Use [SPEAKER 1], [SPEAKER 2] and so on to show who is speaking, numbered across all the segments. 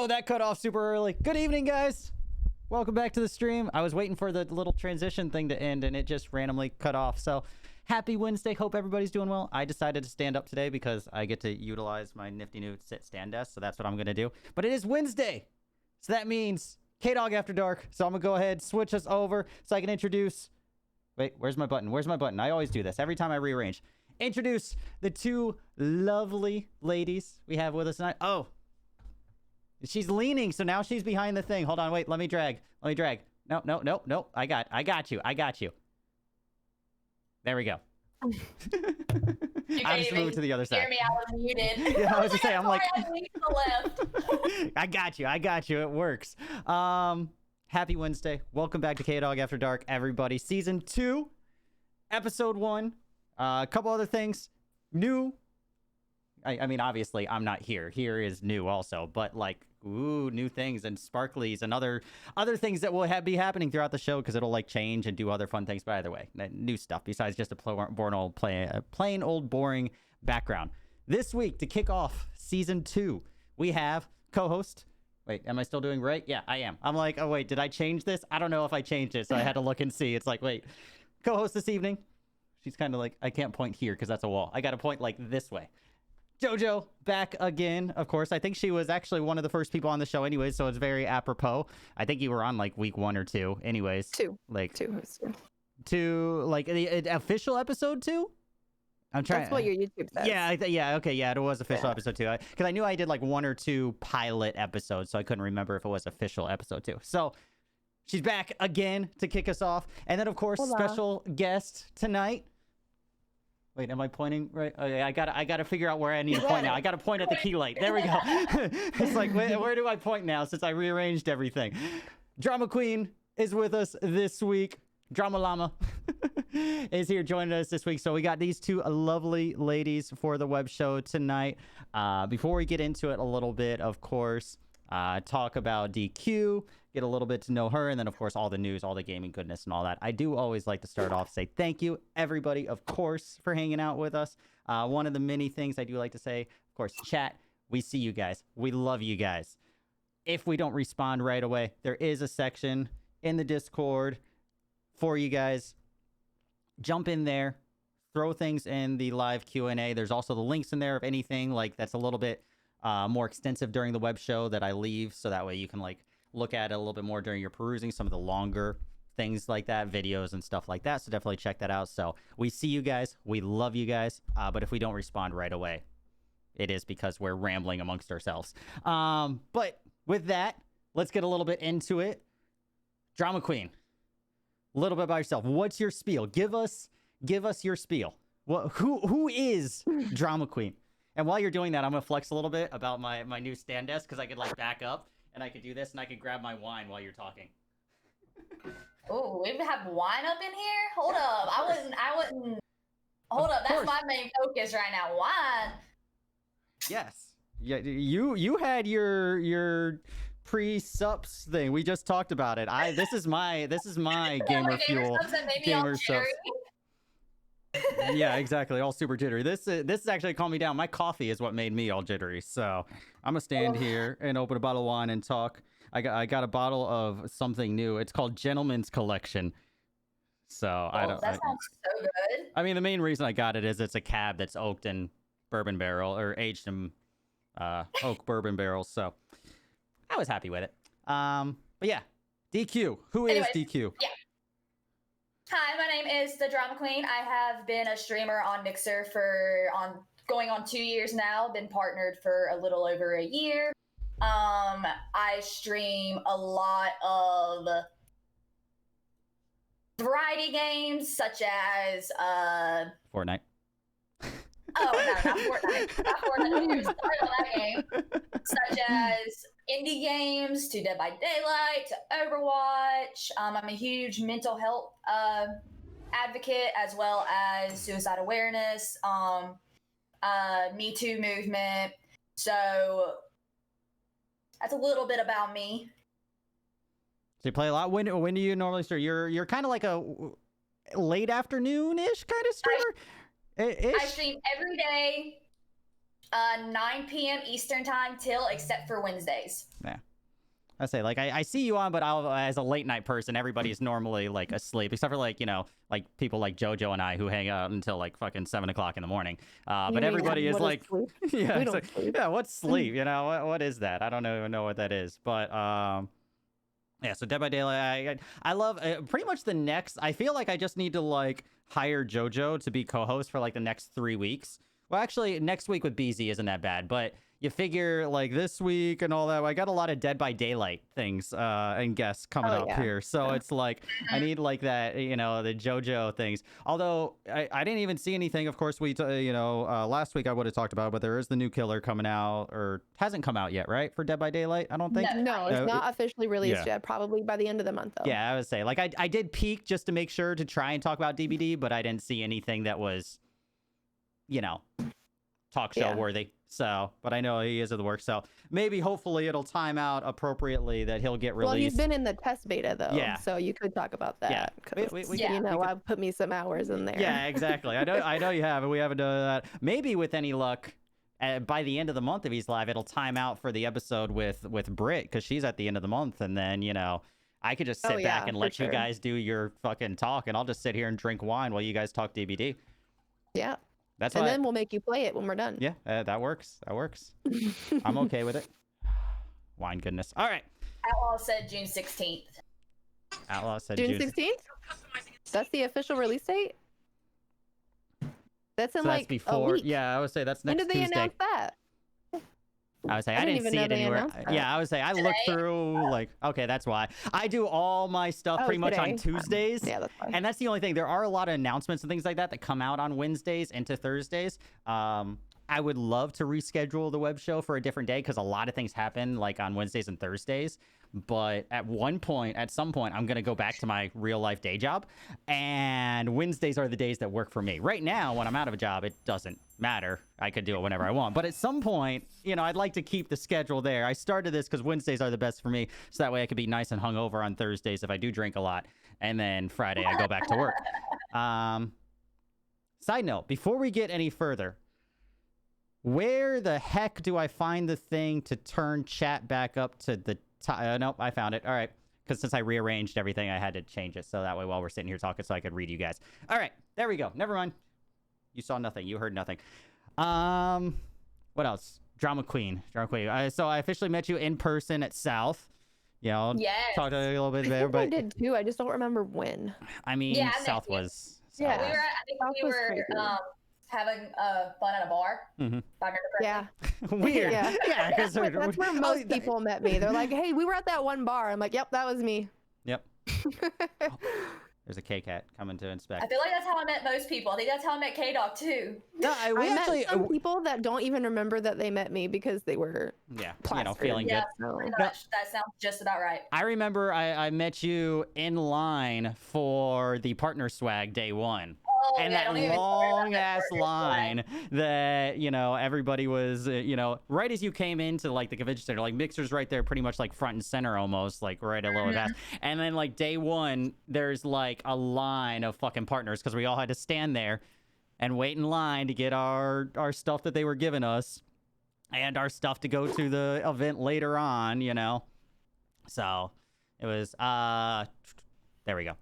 [SPEAKER 1] that cut off super early. Good evening, guys. Welcome back to the stream. I was waiting for the little transition thing to end, and it just randomly cut off. So, happy Wednesday. Hope everybody's doing well. I decided to stand up today because I get to utilize my nifty new sit-stand desk, so that's what I'm going to do. But it is Wednesday, so that means KdogAfterDark. So I'm going to go ahead, switch us over so I can introduce... Wait, where's my button? Where's my button? I always do this every time I rearrange. Introduce the two lovely ladies we have with us tonight. Oh, she's leaning, so now she's behind the thing. Hold on, wait, let me drag. Let me drag. No, no, no, no. I got you. I got you. There we go. I just moved to the other side.
[SPEAKER 2] Hear me, I was muted.
[SPEAKER 1] Yeah, I was just saying, I'm like,
[SPEAKER 2] I leaned to the left.
[SPEAKER 1] I got you. It works. Happy Wednesday. Welcome back to KdogAfterDark, everybody. Season 2, Episode 1. A couple other things. New. I mean, obviously, I'm not here. Here is new also. But, like, ooh, new things and sparklies and other things that will be happening throughout the show because it'll, like, change and do other fun things. But either way, new stuff besides just a plain old boring background. This week, to kick off Season 2, we have co-host... Wait, am I still doing right? Yeah, I am. I'm like, oh, wait, did I change this? I don't know if I changed it, so I had to look and see. It's like, wait, co-host this evening. She's kind of like, I can't point here because that's a wall. I got to point like this way. Jojo, back again, of course. I think she was actually one of the first people on the show anyways, so it's very apropos. I think you were on like week 1 or 2 anyways.
[SPEAKER 3] Two.
[SPEAKER 1] Two, like the official episode 2? I'm trying.
[SPEAKER 3] That's what your YouTube says.
[SPEAKER 1] Yeah, okay, yeah, it was official episode 2. Because I knew I did like 1 or 2 pilot episodes, so I couldn't remember if it was official episode 2. So she's back again to kick us off. And then, of course, special guest tonight. Wait, am I pointing right? Okay, I gotta figure out where I need to point now. I gotta point at the key light. There we go. It's like, where do I point now since I rearranged everything? Drama Queen is with us this week. Drama Llama is here joining us this week. So we got these two lovely ladies for the web show tonight. Before we get into it a little bit, of course, talk about DQ, get a little bit to know her, and then, of course, all the news, all the gaming goodness and all that. I do always like to start off, say thank you, everybody, of course, for hanging out with us. One of the many things I do like to say, of course, chat, we see you guys. We love you guys. If we don't respond right away, there is a section in the Discord for you guys. Jump in there, throw things in the live Q&A. There's also the links in there of anything like that's a little bit more extensive during the web show that I leave, so that way you can like look at it a little bit more during your perusing, some of the longer things like that, videos and stuff like that. So definitely check that out. So we see you guys, we love you guys, but if we don't respond right away, it is because we're rambling amongst ourselves. But with that, let's get a little bit into it. Drama Queen, a little bit about yourself. What's your spiel? Give us your spiel. Who is Drama Queen? And while you're doing that, I'm gonna flex a little bit about my new stand desk because I could like back up and I could do this and I could grab my wine while you're talking.
[SPEAKER 2] Oh, we have wine up in here? Hold up. I wouldn't. Hold up. That's my main focus right now. Wine.
[SPEAKER 1] Yes. Yeah. You had your pre-sups thing. We just talked about it. This is my gamer fuel. Gamer subs. Yeah, exactly. All super jittery. This is actually calmed me down. My coffee is what made me all jittery. So I'm gonna stand here and open a bottle of wine and talk. I got a bottle of something new. It's called Gentleman's Collection. So
[SPEAKER 2] that sounds so good.
[SPEAKER 1] I mean, the main reason I got it is it's a cab that's oaked in bourbon barrel or aged in oak bourbon barrels. So I was happy with it. But yeah, DQ. Anyways, is DQ?
[SPEAKER 2] Yeah. Hi, my name is TheDramaQueen. I have been a streamer on Mixer going on 2 years now. Been partnered for a little over a year. I stream a lot of variety games such as
[SPEAKER 1] Fortnite.
[SPEAKER 2] Oh, no, not Fortnite. Not Fortnite. Don't even start on that game. Such as indie games, to Dead by Daylight, to Overwatch. I'm a huge mental health advocate, as well as suicide awareness, Me Too movement. So that's a little bit about me.
[SPEAKER 1] So you play a lot. When do you normally start? You're kind of like a late afternoon-ish kind of streamer.
[SPEAKER 2] I stream every day 9 p.m. Eastern time till except for Wednesdays.
[SPEAKER 1] Yeah. I say, like, I see you on, but as a late night person, everybody's normally like asleep, except for like, you know, like people like Jojo and I who hang out until like fucking 7 o'clock in the morning. But everybody is like, yeah,
[SPEAKER 3] don't sleep.
[SPEAKER 1] Yeah, what's sleep? You know, what is that? I don't even know what that is. But yeah, so Dead by Daylight, I love pretty much the next. I feel like I just need to like hire Jojo to be co-host for like the next 3 weeks. Well, actually, next week with BZ isn't that bad, but you figure like this week and all that. I got a lot of Dead by Daylight things and guests coming up here, so it's like I need like that, you know, the JoJo things. Although I didn't even see anything. Of course, you know, last week I would have talked about, but there is the new killer coming out, or hasn't come out yet, right? For Dead by Daylight, I don't think.
[SPEAKER 3] No, it's not officially released yet. Probably by the end of the month, though.
[SPEAKER 1] Yeah, I would say like I did peek just to make sure to try and talk about DBD, but I didn't see anything that was, you know, talk show worthy. So, but I know he is at the work, so maybe hopefully it'll time out appropriately that he'll get released.
[SPEAKER 3] Well, he's been in the test beta though, so you could talk about that.
[SPEAKER 1] Yeah,
[SPEAKER 3] you know, I've put me some hours in there.
[SPEAKER 1] Yeah, exactly. I know you have, and we haven't done that. Maybe with any luck, by the end of the month, if he's live, it'll time out for the episode with Britt, because she's at the end of the month, and then, you know, I could just sit back and let you guys do your fucking talk, and I'll just sit here and drink wine while you guys talk DBD.
[SPEAKER 3] Yeah.
[SPEAKER 1] That's
[SPEAKER 3] and then we'll make you play it when we're done.
[SPEAKER 1] Yeah, that works. That works. I'm okay with it. Wine goodness. All right.
[SPEAKER 2] Outlaw said June 16th.
[SPEAKER 1] Outlaw said
[SPEAKER 3] June 16th? That's the official release date? That's in like
[SPEAKER 1] before,
[SPEAKER 3] a week.
[SPEAKER 1] Yeah, I would say that's next Tuesday.
[SPEAKER 3] When did they announce that?
[SPEAKER 1] I would say I didn't see it anywhere. Yeah, I would say I looked through like, okay, that's why. I do all my stuff pretty much on Tuesdays.
[SPEAKER 3] Yeah, that's fine.
[SPEAKER 1] And that's the only thing. There are a lot of announcements and things like that that come out on Wednesdays into Thursdays. I would love to reschedule the web show for a different day, because a lot of things happen like on Wednesdays and Thursdays. But at some point, I'm going to go back to my real life day job. And Wednesdays are the days that work for me. Right now, when I'm out of a job, it doesn't matter. I could do it whenever I want. But at some point, you know, I'd like to keep the schedule there. I started this because Wednesdays are the best for me. So that way I could be nice and hungover on Thursdays if I do drink a lot. And then Friday, I go back to work. Side note, before we get any further, where the heck do I find the thing to turn chat back up to the top? Nope, I found it. All right. Because since I rearranged everything, I had to change it. So that way while we're sitting here talking, so I could read you guys. All right. There we go. Never mind. You saw nothing. You heard nothing. What else? DramaQueen. So I officially met you in person at South. You know, talked a little bit there. But
[SPEAKER 3] I did too. I just don't remember when.
[SPEAKER 1] I mean, South was.
[SPEAKER 2] Yeah, I think we were having fun at a bar. If I remember correctly.
[SPEAKER 3] Yeah.
[SPEAKER 1] Weird.
[SPEAKER 3] Yeah. That's where most people met me. They're like, "Hey, we were at that one bar." I'm like, "Yep, that was me."
[SPEAKER 1] Yep. There's a K-Cat coming to inspect.
[SPEAKER 2] I feel like that's how I met most people. I think that's how I met Kdog too.
[SPEAKER 1] No,
[SPEAKER 3] I met some people that don't even remember that they met me because they were
[SPEAKER 1] feeling good.
[SPEAKER 2] Pretty much. That sounds just about right.
[SPEAKER 1] I remember I met you in line for the partner swag day one. And that long ass line that, you know, everybody was, you know, right as you came into like the convention center, like Mixer's right there, pretty much like front and center almost, like right at lower gas. And then like day one, there's like a line of fucking partners because we all had to stand there and wait in line to get our stuff that they were giving us and our stuff to go to the event later on, you know. So it was, there we go.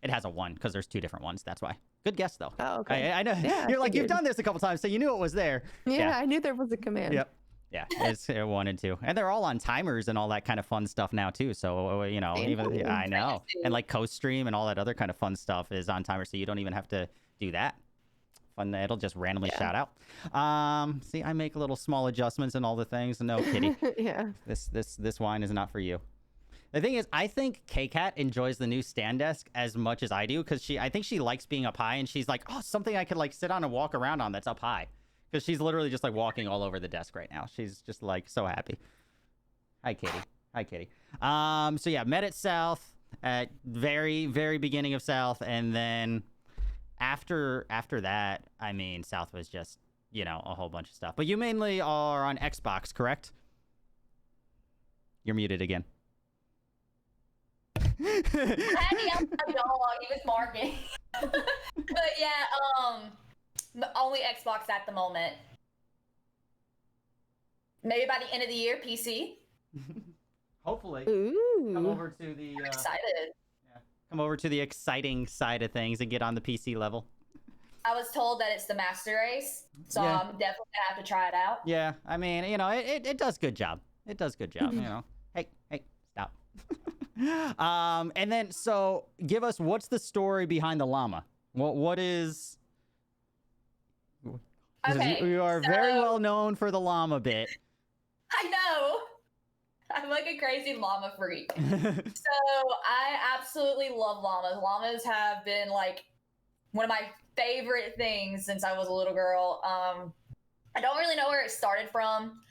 [SPEAKER 1] It has a 1 because there's 2 different ones. That's why. Good guess, though.
[SPEAKER 3] Oh, okay.
[SPEAKER 1] I know.
[SPEAKER 3] Yeah,
[SPEAKER 1] You're like, you've done this a couple times, so you knew it was there.
[SPEAKER 3] Yeah, I knew there was a command.
[SPEAKER 1] Yep. Yeah, it's 1 and 2. And they're all on timers and all that kind of fun stuff now, too. So, you know, I know. And like co-stream and all that other kind of fun stuff is on timer, so you don't even have to do that. Fun, it'll just randomly shout out. See, I make little small adjustments and all the things. No, Kitty.
[SPEAKER 3] Yeah.
[SPEAKER 1] This wine is not for you. The thing is, I think K-Cat enjoys the new stand desk as much as I do, because I think she likes being up high, and she's like, oh, something I could like sit on and walk around on that's up high. Because she's literally just like walking all over the desk right now. She's just like so happy. Hi, Kitty. Hi, Kitty. So yeah, met at South at very, very beginning of South, and then after that, I mean, South was just, you know, a whole bunch of stuff. But you mainly are on Xbox, correct? You're muted again.
[SPEAKER 2] I had to yell at my dog. He was barking. But yeah, only Xbox at the moment. maybe by the end of the year, PC.
[SPEAKER 1] Hopefully.
[SPEAKER 3] Ooh.
[SPEAKER 1] Come over to the
[SPEAKER 2] I'm excited.
[SPEAKER 1] come over to the exciting side of things and get on the PC level.
[SPEAKER 2] I was told that it's the master race, so
[SPEAKER 1] Yeah.
[SPEAKER 2] I'm definitely gonna have to try it out.
[SPEAKER 1] Yeah, I mean, you know, it does good job. It does good job, you know. Hey, stop. And then so give us what's the story behind the llama? What is
[SPEAKER 2] Okay,
[SPEAKER 1] you are very
[SPEAKER 2] so-
[SPEAKER 1] well known for the llama bit.
[SPEAKER 2] I know. I'm like a crazy llama freak. So I absolutely love llamas. Llamas have been like one of my favorite things since I was a little girl. I don't really know where it started from.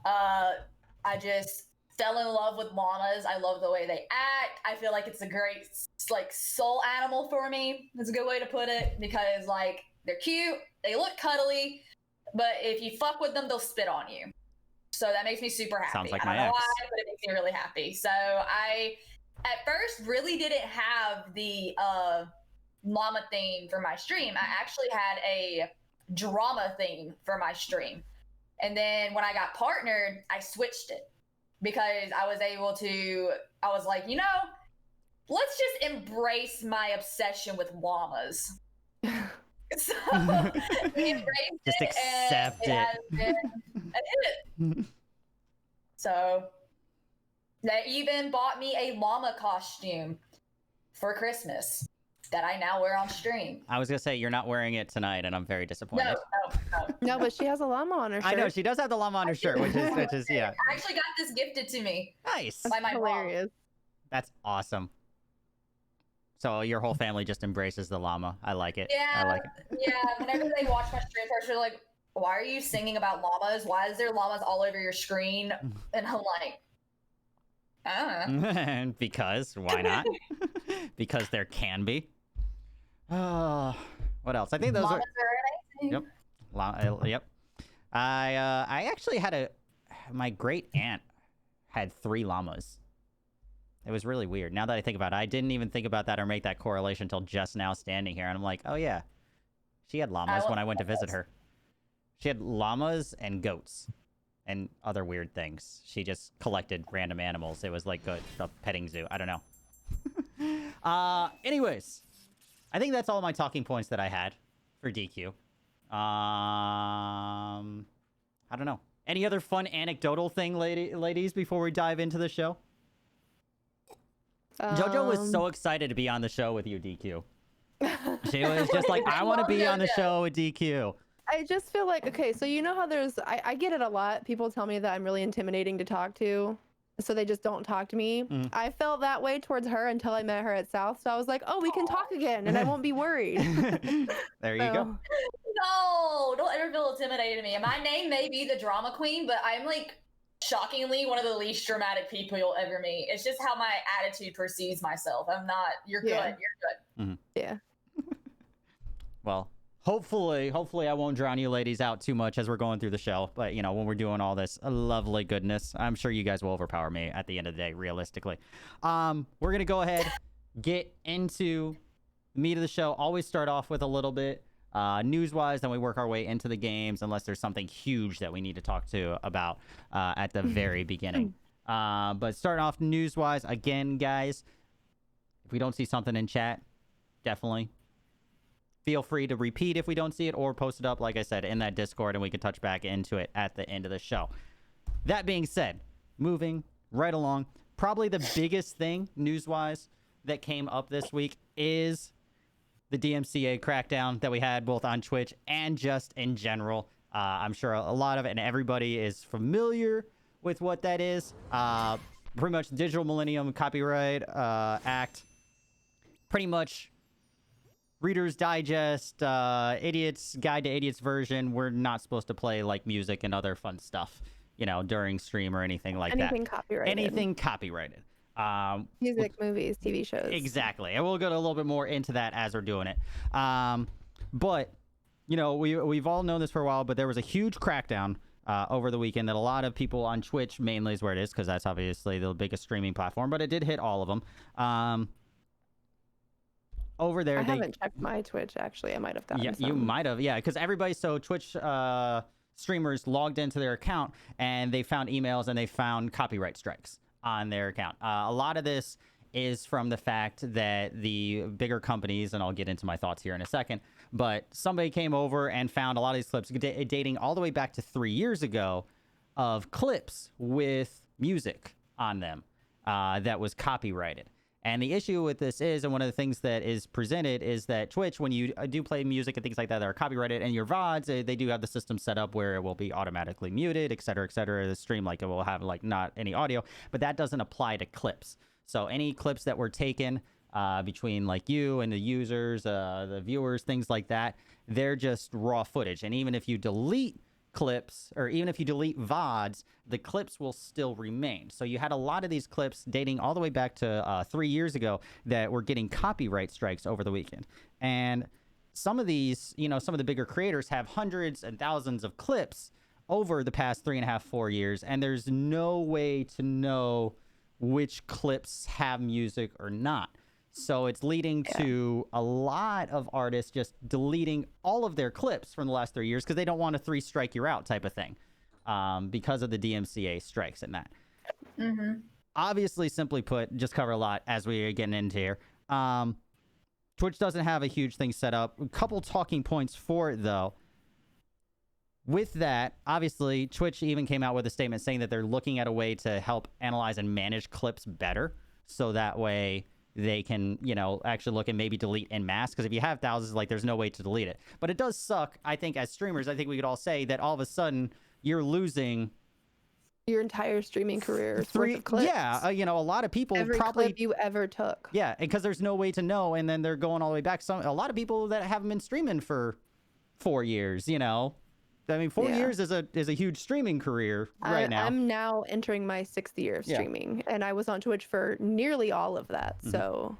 [SPEAKER 2] I just fell in love with llamas. I love the way they act. I feel like it's a great like soul animal for me. That's a good way to put it, because like they're cute, they look cuddly, but if you fuck with them, they'll spit on you. So that makes me super happy.
[SPEAKER 1] Sounds like
[SPEAKER 2] I don't
[SPEAKER 1] my
[SPEAKER 2] know
[SPEAKER 1] ex.
[SPEAKER 2] why, but it makes me really happy. So I, at first, really didn't have the llama theme for my stream. I actually had a drama theme for my stream. And then when I got partnered, I switched it because I was able to, I was like, you know, let's just embrace my obsession with llamas. So we embraced
[SPEAKER 1] Just
[SPEAKER 2] it,
[SPEAKER 1] accept
[SPEAKER 2] and
[SPEAKER 1] it.
[SPEAKER 2] has been a hit. So they even bought me a llama costume for Christmas that I now wear on stream.
[SPEAKER 1] I was gonna say you're not wearing it tonight, and I'm very disappointed.
[SPEAKER 2] No.
[SPEAKER 3] No, but she has a llama on her shirt.
[SPEAKER 1] I know she does have the llama on her shirt, which is yeah,
[SPEAKER 2] I actually got this gifted to me
[SPEAKER 1] nice.
[SPEAKER 2] by my mom.
[SPEAKER 3] Hilarious.
[SPEAKER 1] That's awesome. So your whole family just embraces the llama. I like it.
[SPEAKER 2] Yeah,
[SPEAKER 1] I like it.
[SPEAKER 2] yeah. Whenever they watch my stream first, they're like, why are you singing about llamas? Why is there llamas all over your screen? And I'm like, I don't know.
[SPEAKER 1] Because why not? Because there can be. What else? I think those
[SPEAKER 2] Llamas
[SPEAKER 1] are.
[SPEAKER 2] are amazing.
[SPEAKER 1] Yep. Yep. I actually had my great aunt had 3 llamas. It was really weird. Now that I think about it, I didn't even think about that or make that correlation until just now standing here. And I'm like, oh yeah, she had llamas when I went to visit her. She had llamas and goats and other weird things. She just collected random animals. It was like a petting zoo. I don't know. Anyways, I think that's all my talking points that I had for DQ. I don't know. Any other fun anecdotal thing, ladies, before we dive into the show? Jojo was so excited to be on the show with you, DQ. She was just like, I want to be on the show with DQ.
[SPEAKER 3] I just feel like, okay, so you know how I get it a lot. People tell me that I'm really intimidating to talk to, so they just don't talk to me. I felt that way towards her until I met her at South. So I was like, oh, we can talk again and I won't be worried.
[SPEAKER 1] There you go.
[SPEAKER 2] No, don't ever feel intimidated to me. My name may be the drama queen, but I'm like shockingly one of the least dramatic people you'll ever meet. It's just how my attitude perceives myself. I'm not, you're good. You're good.
[SPEAKER 3] Yeah.
[SPEAKER 1] Well, hopefully I won't drown you ladies out too much as we're going through the show. But, you know, when we're doing all this lovely goodness, I'm sure you guys will overpower me at the end of the day, realistically. We're going to go ahead, get into the meat of the show. Always start off with a little bit news-wise, then we work our way into the games, unless there's something huge that we need to talk to about at the very beginning. But starting off news-wise, again, guys, if we don't see something in chat, definitely feel free to repeat if we don't see it or post it up, like I said, in that Discord, and we can touch back into it at the end of the show. That being said, moving right along, probably the biggest thing news-wise that came up this week is the DMCA crackdown that we had both on Twitch and just in general. I'm sure a lot of it and everybody is familiar with what that is. Pretty much Digital Millennium Copyright Act. Pretty much Reader's Digest, Idiot's Guide to Idiots version. We're not supposed to play like music and other fun stuff, you know, during stream or anything like that.
[SPEAKER 3] Anything copyrighted.
[SPEAKER 1] Anything copyrighted.
[SPEAKER 3] Music, movies, TV shows.
[SPEAKER 1] Exactly. And we'll go a little bit more into that as we're doing it. But, you know, we've all known this for a while, but there was a huge crackdown over the weekend that a lot of people on Twitch mainly is where it is, because that's obviously the biggest streaming platform, but it did hit all of them. Over there,
[SPEAKER 3] I haven't checked my Twitch, actually. I might have gotten some.
[SPEAKER 1] You might have, yeah, because everybody, so Twitch streamers logged into their account and they found emails and they found copyright strikes on their account. A lot of this is from the fact that the bigger companies, and I'll get into my thoughts here in a second, but somebody came over and found a lot of these clips dating all the way back to 3 years ago of clips with music on them that was copyrighted. And the issue with this is, and one of the things that is presented is that Twitch, when you do play music and things like that that are copyrighted, and your VODs, they do have the system set up where it will be automatically muted, et cetera, et cetera. The stream, like, it will have, like, not any audio, but that doesn't apply to clips. So any clips that were taken between, like, you and the users, the viewers, things like that, they're just raw footage. And even if you delete clips, or even if you delete VODs, the clips will still remain. So you had a lot of these clips dating all the way back to 3 years ago that were getting copyright strikes over the weekend. And some of these, you know, some of the bigger creators have hundreds and thousands of clips over the past 3.5, 4 years, and there's no way to know which clips have music or not. So it's leading to a lot of artists just deleting all of their clips from the last 3 years because they don't want a 3 strike you're out type of thing, because of the DMCA strikes and that. Obviously, simply put, just cover a lot as we are getting into here. Twitch doesn't have a huge thing set up. A couple talking points for it, though. With that, obviously, Twitch even came out with a statement saying that they're looking at a way to help analyze and manage clips better, so that way they can, you know, actually look and maybe delete en masse. Because if you have thousands, like, there's no way to delete it. But it does suck, I think, as streamers. I think we could all say that all of a sudden you're losing
[SPEAKER 3] your entire streaming career worth of clips.
[SPEAKER 1] Yeah, you know, a lot of people
[SPEAKER 3] Every
[SPEAKER 1] probably
[SPEAKER 3] clip you ever took.
[SPEAKER 1] Yeah, because there's no way to know, and then they're going all the way back. A lot of people that haven't been streaming for 4 years, you know. I mean, 4 years is a huge streaming career right now.
[SPEAKER 3] I'm now entering my 6th year of streaming, and I was on Twitch for nearly all of that. So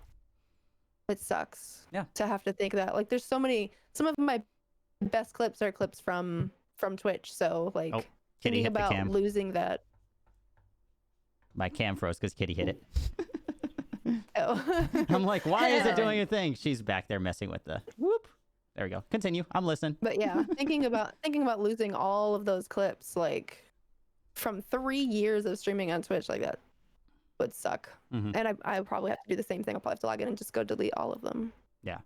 [SPEAKER 3] it sucks to have to think that. Like, there's so many. Some of my best clips are clips from Twitch. So, like,
[SPEAKER 1] Kitty
[SPEAKER 3] thinking
[SPEAKER 1] hit the
[SPEAKER 3] about
[SPEAKER 1] cam.
[SPEAKER 3] losing that.
[SPEAKER 1] My cam froze because Kitty hit it.
[SPEAKER 3] Oh.
[SPEAKER 1] I'm like, why is it doing a thing? She's back there messing with the whoop. There we go. Continue. I'm listening.
[SPEAKER 3] But yeah, thinking about losing all of those clips, like, from 3 years of streaming on Twitch, like, that would suck. And I probably have to do the same thing. I'll probably have to log in and just go delete all of them.
[SPEAKER 1] Yeah,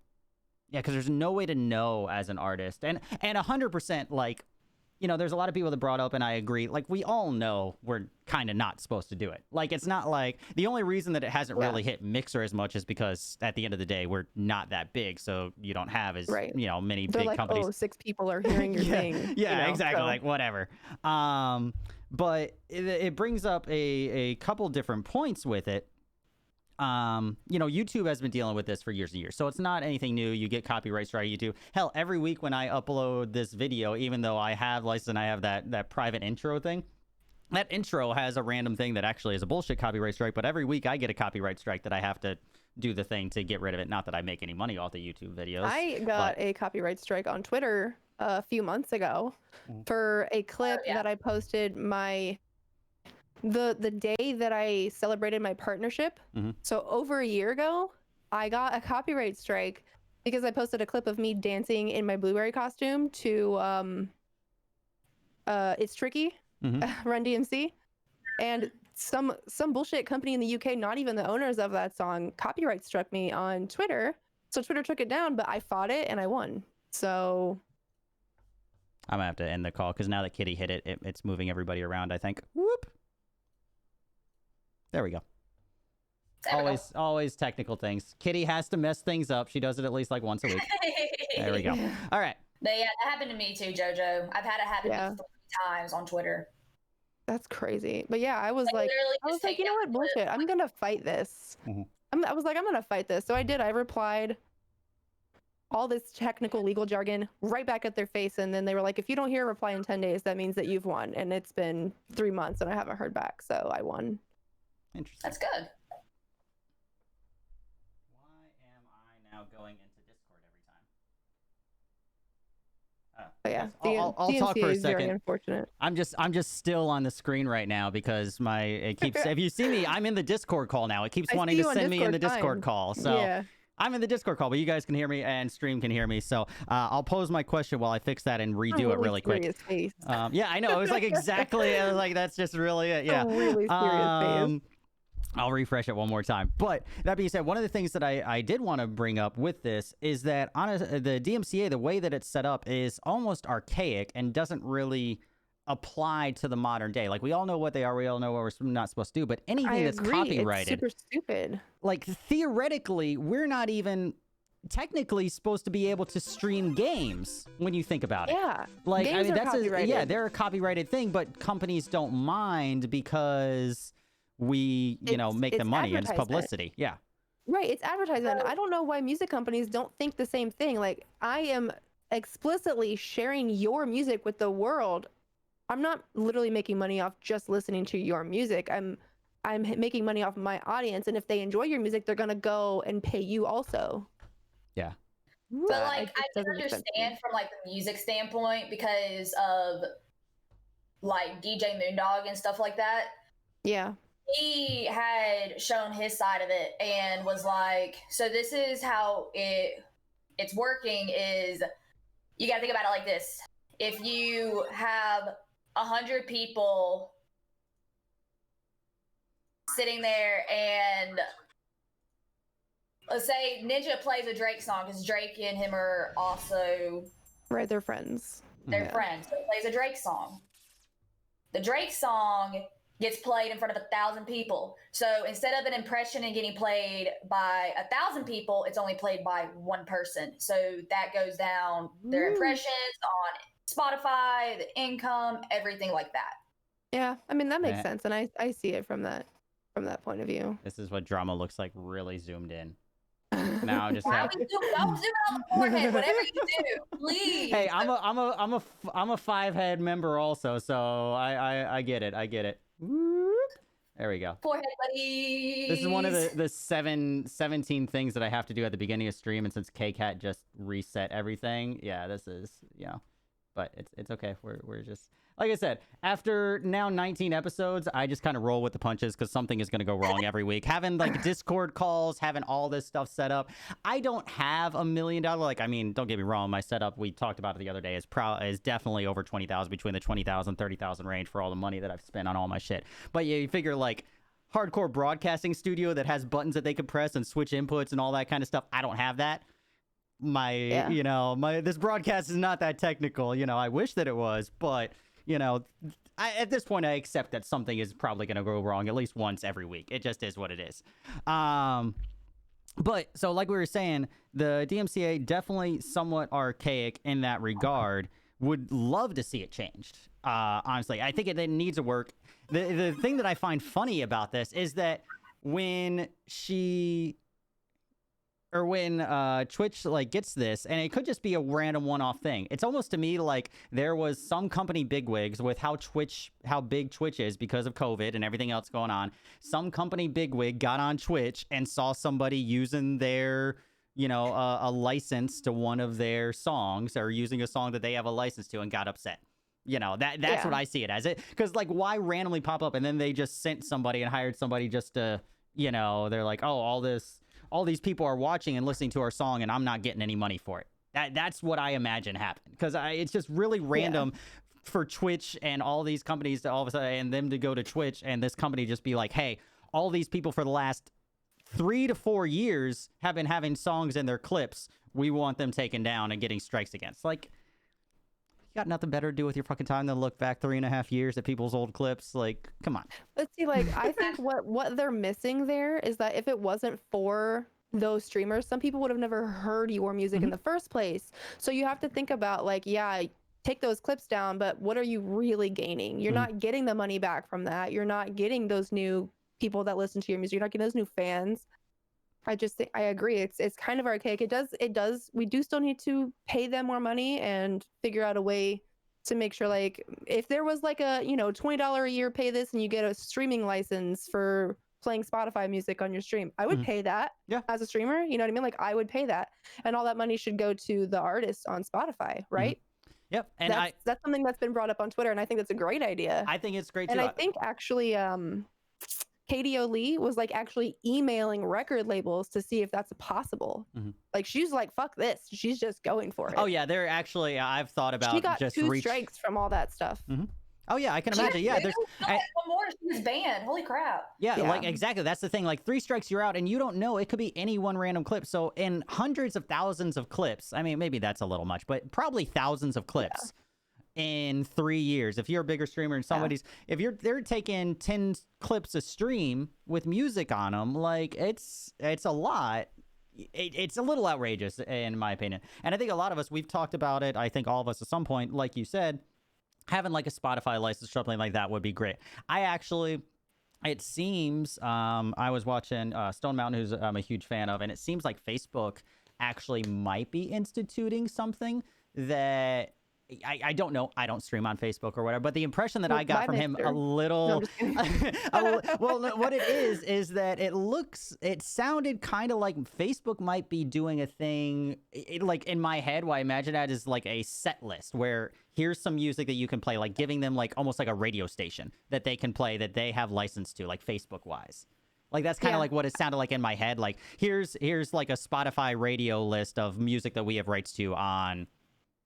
[SPEAKER 1] because there's no way to know as an artist, and 100%, like, you know, there's a lot of people that brought up, and I agree, like, we all know we're kind of not supposed to do it. Like, it's not like, the only reason that it hasn't really hit Mixer as much is because at the end of the day, we're not that big, so you don't have as, you know, many
[SPEAKER 3] They're
[SPEAKER 1] big
[SPEAKER 3] like,
[SPEAKER 1] companies.
[SPEAKER 3] Oh, 6 people are hearing your thing.
[SPEAKER 1] Yeah,
[SPEAKER 3] you know,
[SPEAKER 1] exactly,
[SPEAKER 3] so.
[SPEAKER 1] like, whatever. But it brings up a couple different points with it. You know, YouTube has been dealing with this for years and years, so it's not anything new. You get copyright strike YouTube. Hell, every week when I upload this video, even though I have license, I have that private intro thing. That intro has a random thing that actually is a bullshit copyright strike, but every week I get a copyright strike that I have to do the thing to get rid of it. Not that I make any money off the YouTube videos.
[SPEAKER 3] I got a copyright strike on Twitter a few months ago for a clip that I posted the day that I celebrated my partnership. So over a year ago, I got a copyright strike because I posted a clip of me dancing in my blueberry costume to It's Tricky, Run DMC. And some bullshit company in the UK, not even the owners of that song, copyright struck me on Twitter. So Twitter took it down, but I fought it and I won. So
[SPEAKER 1] I'm gonna have to end the call because now that Kitty hit it, it's moving everybody around, I think. Whoop. There we go. Always technical things. Kitty has to mess things up. She does it at least like once a week. There we go. All right.
[SPEAKER 2] But yeah, that happened to me too, JoJo. I've had it happen to me 3 times on Twitter.
[SPEAKER 3] That's crazy. But yeah, I was like, you know what, bullshit. I'm gonna fight this. I was like, I'm gonna fight this. So I did. I replied all this technical legal jargon right back at their face, and then they were like, if you don't hear a reply in 10 days, that means that you've won. And it's been 3 months and I haven't heard back, so I won.
[SPEAKER 1] Interesting.
[SPEAKER 2] That's good.
[SPEAKER 1] Why am I now going into Discord every time?
[SPEAKER 3] But yeah,
[SPEAKER 1] I'll talk for a
[SPEAKER 3] is very
[SPEAKER 1] second.
[SPEAKER 3] unfortunate.
[SPEAKER 1] I'm just still on the screen right now because it keeps. If you see me, I'm in the Discord call now. It keeps wanting to send me in the Discord call. So I'm in the Discord call, but you guys can hear me and stream can hear me. So I'll pose my question while I fix that and redo it really quick. Yeah, I know. It was like exactly. I was like, that's just really it. Yeah.
[SPEAKER 3] A really serious face.
[SPEAKER 1] I'll refresh it one more time. But that being said, one of the things that I did want to bring up with this is that the DMCA, the way that it's set up is almost archaic and doesn't really apply to the modern day. Like, we all know what they are. We all know what we're not supposed to do. But anything that's copyrighted,
[SPEAKER 3] it's super stupid.
[SPEAKER 1] Like, theoretically, we're not even technically supposed to be able to stream games when you think about it.
[SPEAKER 3] Yeah.
[SPEAKER 1] Like,
[SPEAKER 3] games
[SPEAKER 1] I mean,
[SPEAKER 3] are
[SPEAKER 1] they're a copyrighted thing, but companies don't mind because we, make the money and it's publicity. Yeah.
[SPEAKER 3] Right. It's advertisement. I don't know why music companies don't think the same thing. Like, I am explicitly sharing your music with the world. I'm not literally making money off just listening to your music. I'm making money off my audience. And if they enjoy your music, they're going to go and pay you also.
[SPEAKER 1] Yeah.
[SPEAKER 2] But like, I can understand from like the music standpoint because of like DJ Moondog and stuff like that.
[SPEAKER 3] Yeah.
[SPEAKER 2] He had shown his side of it and was like, so this is how it's working is you got to think about it like this. If you have 100 people sitting there and let's say Ninja plays a Drake song because Drake and him are also
[SPEAKER 3] right, they're friends.
[SPEAKER 2] They're friends. So he plays a Drake song. The Drake song gets played in front of 1,000 people. So instead of an impression and getting played by 1,000 people, it's only played by one person. So that goes down their impressions on Spotify, the income, everything like that.
[SPEAKER 3] Yeah, I mean that makes sense, and I see it from that point of view.
[SPEAKER 1] This is what drama looks like, really zoomed in. Now just
[SPEAKER 2] don't zoom on the forehead, whatever you do, please.
[SPEAKER 1] Hey, I'm a 5-head member also, so I get it. I get it. There we go.
[SPEAKER 2] Forehead buddies.
[SPEAKER 1] This is one of the 17 things that I have to do at the beginning of stream, and since KCat just reset everything, yeah, this is but it's okay. We're just, like I said, after now 19 episodes, I just kind of roll with the punches because something is going to go wrong every week. Having like Discord calls, having all this stuff set up. I don't have $1 million. Like, I mean, don't get me wrong. My setup, we talked about it the other day, is definitely over 20,000, between the 20,000, 30,000 range for all the money that I've spent on all my shit. But yeah, you figure like hardcore broadcasting studio that has buttons that they could press and switch inputs and all that kind of stuff. I don't have that. This broadcast is not that technical. I wish that it was, but at this point I accept that something is probably going to go wrong at least once every week. It just is what it is. But so like we were saying, the DMCA definitely somewhat archaic in that regard. Would love to see it changed. Honestly, I think it needs to work. The thing that I find funny about this is that when Twitch like gets this, and it could just be a random one-off thing. It's almost to me like there was some company bigwigs with how big Twitch is because of COVID and everything else going on. Some company bigwig got on Twitch and saw somebody using their, a license to one of their songs, or using a song that they have a license to, and got upset. That's what I see it as. Because like, why randomly pop up and then they just sent somebody and hired somebody just to, they're like, oh, all these people are watching and listening to our song and I'm not getting any money for it. That's what I imagine happened. Because it's just really random for Twitch and all these companies to all of a sudden, and them to go to Twitch and this company just be like, hey, all these people for the last 3 to 4 years have been having songs in their clips. We want them taken down and getting strikes against. Like, you got nothing better to do with your fucking time than look back 3.5 years at people's old clips. Like, come on.
[SPEAKER 3] Let's see, like, I think what they're missing there is that if it wasn't for those streamers, some people would have never heard your music in the first place. So you have to think about, like, take those clips down, but what are you really gaining? You're not getting the money back from that. You're not getting those new people that listen to your music. You're not getting those new fans. I just think I agree. It's kind of archaic. It does. We do still need to pay them more money and figure out a way to make sure, like, if there was like a $20 a year, pay this and you get a streaming license for playing Spotify music on your stream. I would pay that as a streamer. You know what I mean? Like, I would pay that, and all that money should go to the artist on Spotify, right?
[SPEAKER 1] Yep. And
[SPEAKER 3] that's something that's been brought up on Twitter, and I think that's a great idea.
[SPEAKER 1] I think it's great too.
[SPEAKER 3] And I think actually, KDO Lee was like actually emailing record labels to see if that's possible. Like she's like, fuck this. She's just going for it.
[SPEAKER 1] Oh yeah, they're actually. I've thought about.
[SPEAKER 3] She got
[SPEAKER 1] just
[SPEAKER 3] 2 strikes from all that stuff.
[SPEAKER 1] Oh yeah, I can imagine. Yeah, there's
[SPEAKER 2] one more. She was banned. Holy crap.
[SPEAKER 1] Yeah, like exactly. That's the thing. Like 3 strikes, you're out, and you don't know. It could be any one random clip. So in hundreds of thousands of clips, I mean, maybe that's a little much, but probably thousands of clips in 3 years. If you're a bigger streamer and somebody's, if they're taking 10 clips a stream with music on them, like it's a lot. It's a little outrageous in my opinion. And I think a lot of us, we've talked about it. I think all of us at some point, like you said, having like a Spotify license or something like that would be great. It seems, I was watching Stone Mountain, who's I'm a huge fan of, and it seems like Facebook actually might be instituting something that I don't know. I don't stream on Facebook or whatever, but the impression that I got from him a little, well, what it is that it sounded kind of like Facebook might be doing a thing, like in my head, what I imagine that is like a set list where here's some music that you can play, like giving them like almost like a radio station that they can play that they have license to, like Facebook wise. Like that's kind of like what it sounded like in my head. Like here's like a Spotify radio list of music that we have rights to on,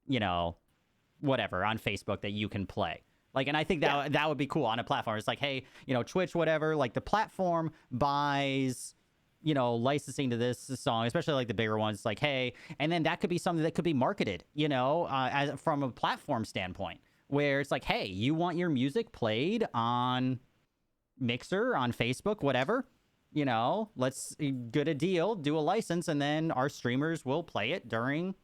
[SPEAKER 1] you know, whatever on Facebook that you can play. Like, and I think that would be cool on a platform. It's like, hey, you know, Twitch, whatever, like the platform buys, you know, licensing to this song, especially like the bigger ones, like, hey, and then that could be something that could be marketed, you know, as from a platform standpoint, where it's like, hey, you want your music played on Mixer, on Facebook, whatever, you know, let's get a deal, do a license, and then our streamers will play it during,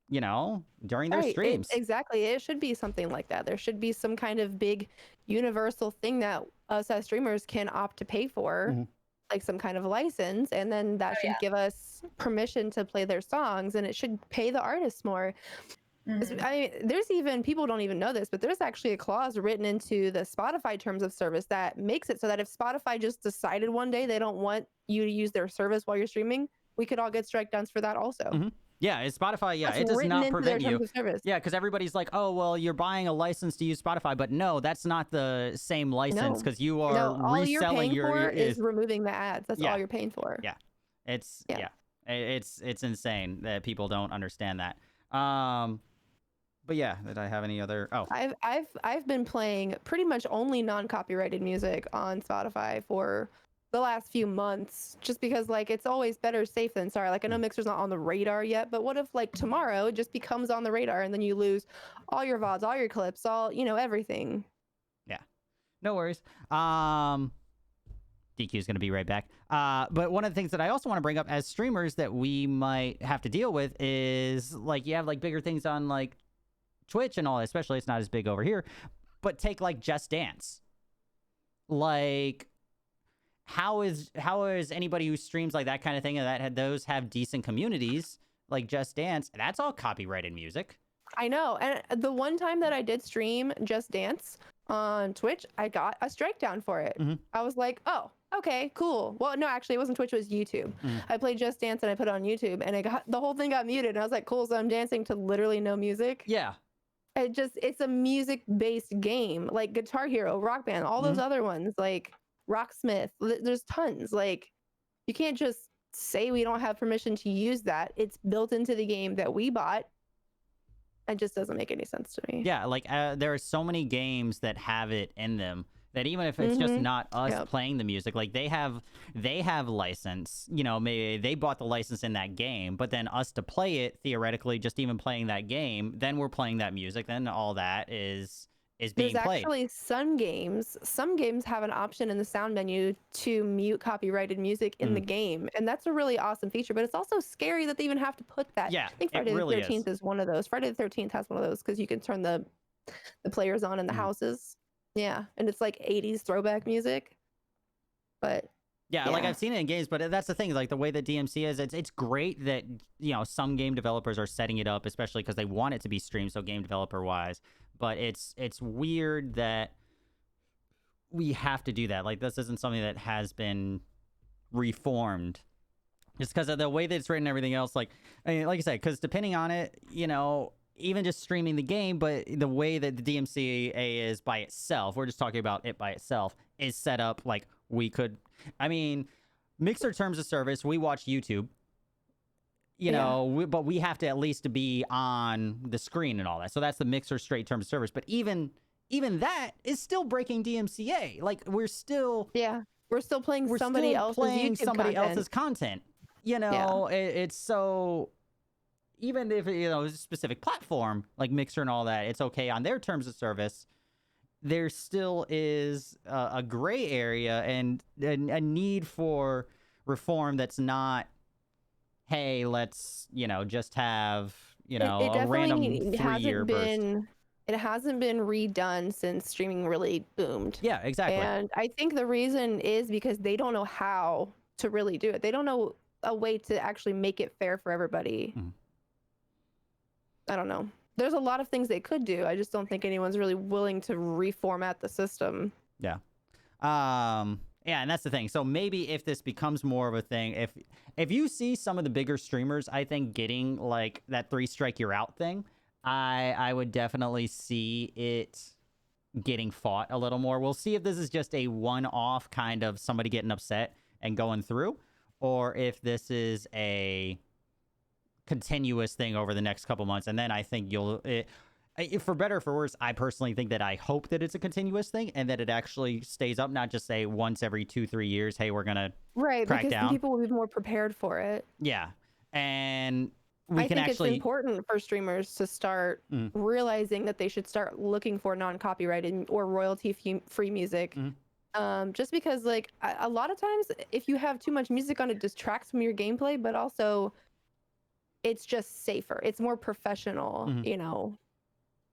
[SPEAKER 1] you know, during their streams.
[SPEAKER 3] Exactly. It should be something like that. There should be some kind of big universal thing that us as streamers can opt to pay for, like some kind of license, and then that should give us permission to play their songs, and it should pay the artists more. I mean, there's even, people don't even know this, but there's actually a clause written into the Spotify terms of service that makes it so that if Spotify just decided one day they don't want you to use their service while you're streaming, we could all get strike downs for that also.
[SPEAKER 1] Yeah, it's Spotify. Yeah,
[SPEAKER 3] That's
[SPEAKER 1] it does not prevent you.
[SPEAKER 3] Yeah,
[SPEAKER 1] because everybody's like, oh, well, you're buying a license to use Spotify, but no, that's not the same license because you are
[SPEAKER 3] all you're
[SPEAKER 1] reselling
[SPEAKER 3] paying for is removing the ads. That's all you're paying for.
[SPEAKER 1] Yeah, it's it's insane that people don't understand that. But yeah, did I have any other? Oh,
[SPEAKER 3] I've been playing pretty much only non-copyrighted music on Spotify for the last few months, just because like it's always better safe than sorry. Like I know Mixer's not on the radar yet, but what if like tomorrow it just becomes on the radar and then you lose all your VODs, all your clips, all, you know, everything.
[SPEAKER 1] Yeah, no worries. DQ is going to be right back. But one of the things that I also want to bring up as streamers that we might have to deal with is like you have like bigger things on like Twitch and all, especially it's not as big over here, but take like Just Dance. Like how is anybody who streams like that kind of thing and that those have decent communities like Just Dance, that's all copyrighted music.
[SPEAKER 3] I know. And the one time that I did stream Just Dance on Twitch, I got a strike down for it. I was like, oh, okay, cool. Well, no, actually it wasn't Twitch, it was YouTube. I played Just Dance and I put it on YouTube and the whole thing got muted and I was like, cool, so I'm dancing to literally no music.
[SPEAKER 1] Yeah.
[SPEAKER 3] It's a music-based game, like Guitar Hero, Rock Band, all those other ones, like Rocksmith. There's tons. Like, you can't just say we don't have permission to use that. It's built into the game that we bought. It just doesn't make any sense to me.
[SPEAKER 1] Yeah, like there are so many games that have it in them that even if it's just not us playing the music, like they have license, you know, maybe they bought the license in that game, but then us to play it, theoretically, just even playing that game, then we're playing that music, then all that is being
[SPEAKER 3] There's
[SPEAKER 1] played.
[SPEAKER 3] Actually some games have an option in the sound menu to mute copyrighted music in the game, and that's a really awesome feature, but it's also scary that they even have to put that.
[SPEAKER 1] Yeah,
[SPEAKER 3] I think Friday
[SPEAKER 1] really
[SPEAKER 3] the 13th is one of those. Friday the 13th has one of those because you can turn the players on in the houses. Yeah, and it's like 80s throwback music. But
[SPEAKER 1] yeah, like I've seen it in games, but that's the thing, like the way that DMC is, it's great that, you know, some game developers are setting it up, especially because they want it to be streamed, so game developer wise. But it's weird that we have to do that. Like this isn't something that has been reformed just because of the way that it's written and everything else. Like, I mean, like I said, because depending on it, you know, even just streaming the game, but the way that the DMCA is by itself, we're just talking about it by itself, is set up like we could, I mean, Mixer terms of service, we watch YouTube, you know, but we have to at least be on the screen and all that. So that's the Mixer straight terms of service. But even that is still breaking DMCA. Like we're still
[SPEAKER 3] playing somebody else's
[SPEAKER 1] content. You know, it's so, even if, you know, it's a specific platform like Mixer and all that, it's okay on their terms of service. There still is a gray area and a need for reform that's not, hey, let's, you know, just have, you know, a random 3-year burst.
[SPEAKER 3] It hasn't been redone since streaming really boomed.
[SPEAKER 1] Yeah, exactly.
[SPEAKER 3] And I think the reason is because they don't know how to really do it. They don't know a way to actually make it fair for everybody. I don't know. There's a lot of things they could do. I just don't think anyone's really willing to reformat the system.
[SPEAKER 1] Yeah. Yeah, and that's the thing. So maybe if this becomes more of a thing, if you see some of the bigger streamers, I think getting like that 3 strike you're out thing, I would definitely see it getting fought a little more. We'll see if this is just a one-off kind of somebody getting upset and going through, or if this is a continuous thing over the next couple months. And then I think for better or for worse, I personally think that I hope that it's a continuous thing and that it actually stays up, not just say once every 2-3 years, hey, we're gonna crack down.
[SPEAKER 3] People will be more prepared for it.
[SPEAKER 1] Yeah, and
[SPEAKER 3] I think it's important for streamers to start realizing that they should start looking for non-copyrighted or royalty-free music. Just because, like, a lot of times, if you have too much music on, it distracts from your gameplay, but also it's just safer. It's more professional, you know.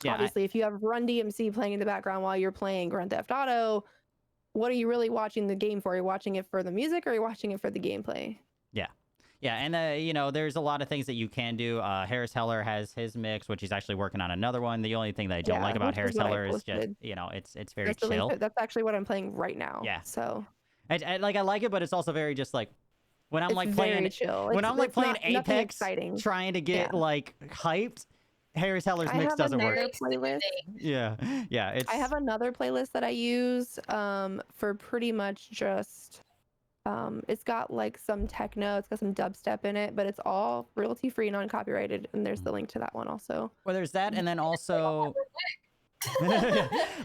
[SPEAKER 3] Yeah, obviously, if you have Run DMC playing in the background while you're playing Grand Theft Auto, what are you really watching the game for? Are you watching it for the music or are you watching it for the gameplay?
[SPEAKER 1] Yeah. Yeah, and, you know, there's a lot of things that you can do. Harris Heller has his mix, which he's actually working on another one. The only thing that I don't like about Harris Heller is just, you know, it's very chill.
[SPEAKER 3] That's actually what I'm playing right now.
[SPEAKER 1] Yeah.
[SPEAKER 3] So.
[SPEAKER 1] I like it, but it's also very just like, when I'm like playing,
[SPEAKER 3] chill.
[SPEAKER 1] When I'm like playing Apex, trying to get like hyped, Harris Heller's mix doesn't work. Yeah. I have
[SPEAKER 3] another playlist that I use for pretty much just it's got like some techno, it's got some dubstep in it, but it's all royalty free, non-copyrighted, and there's the link to that one also.
[SPEAKER 1] Well, there's that, and then also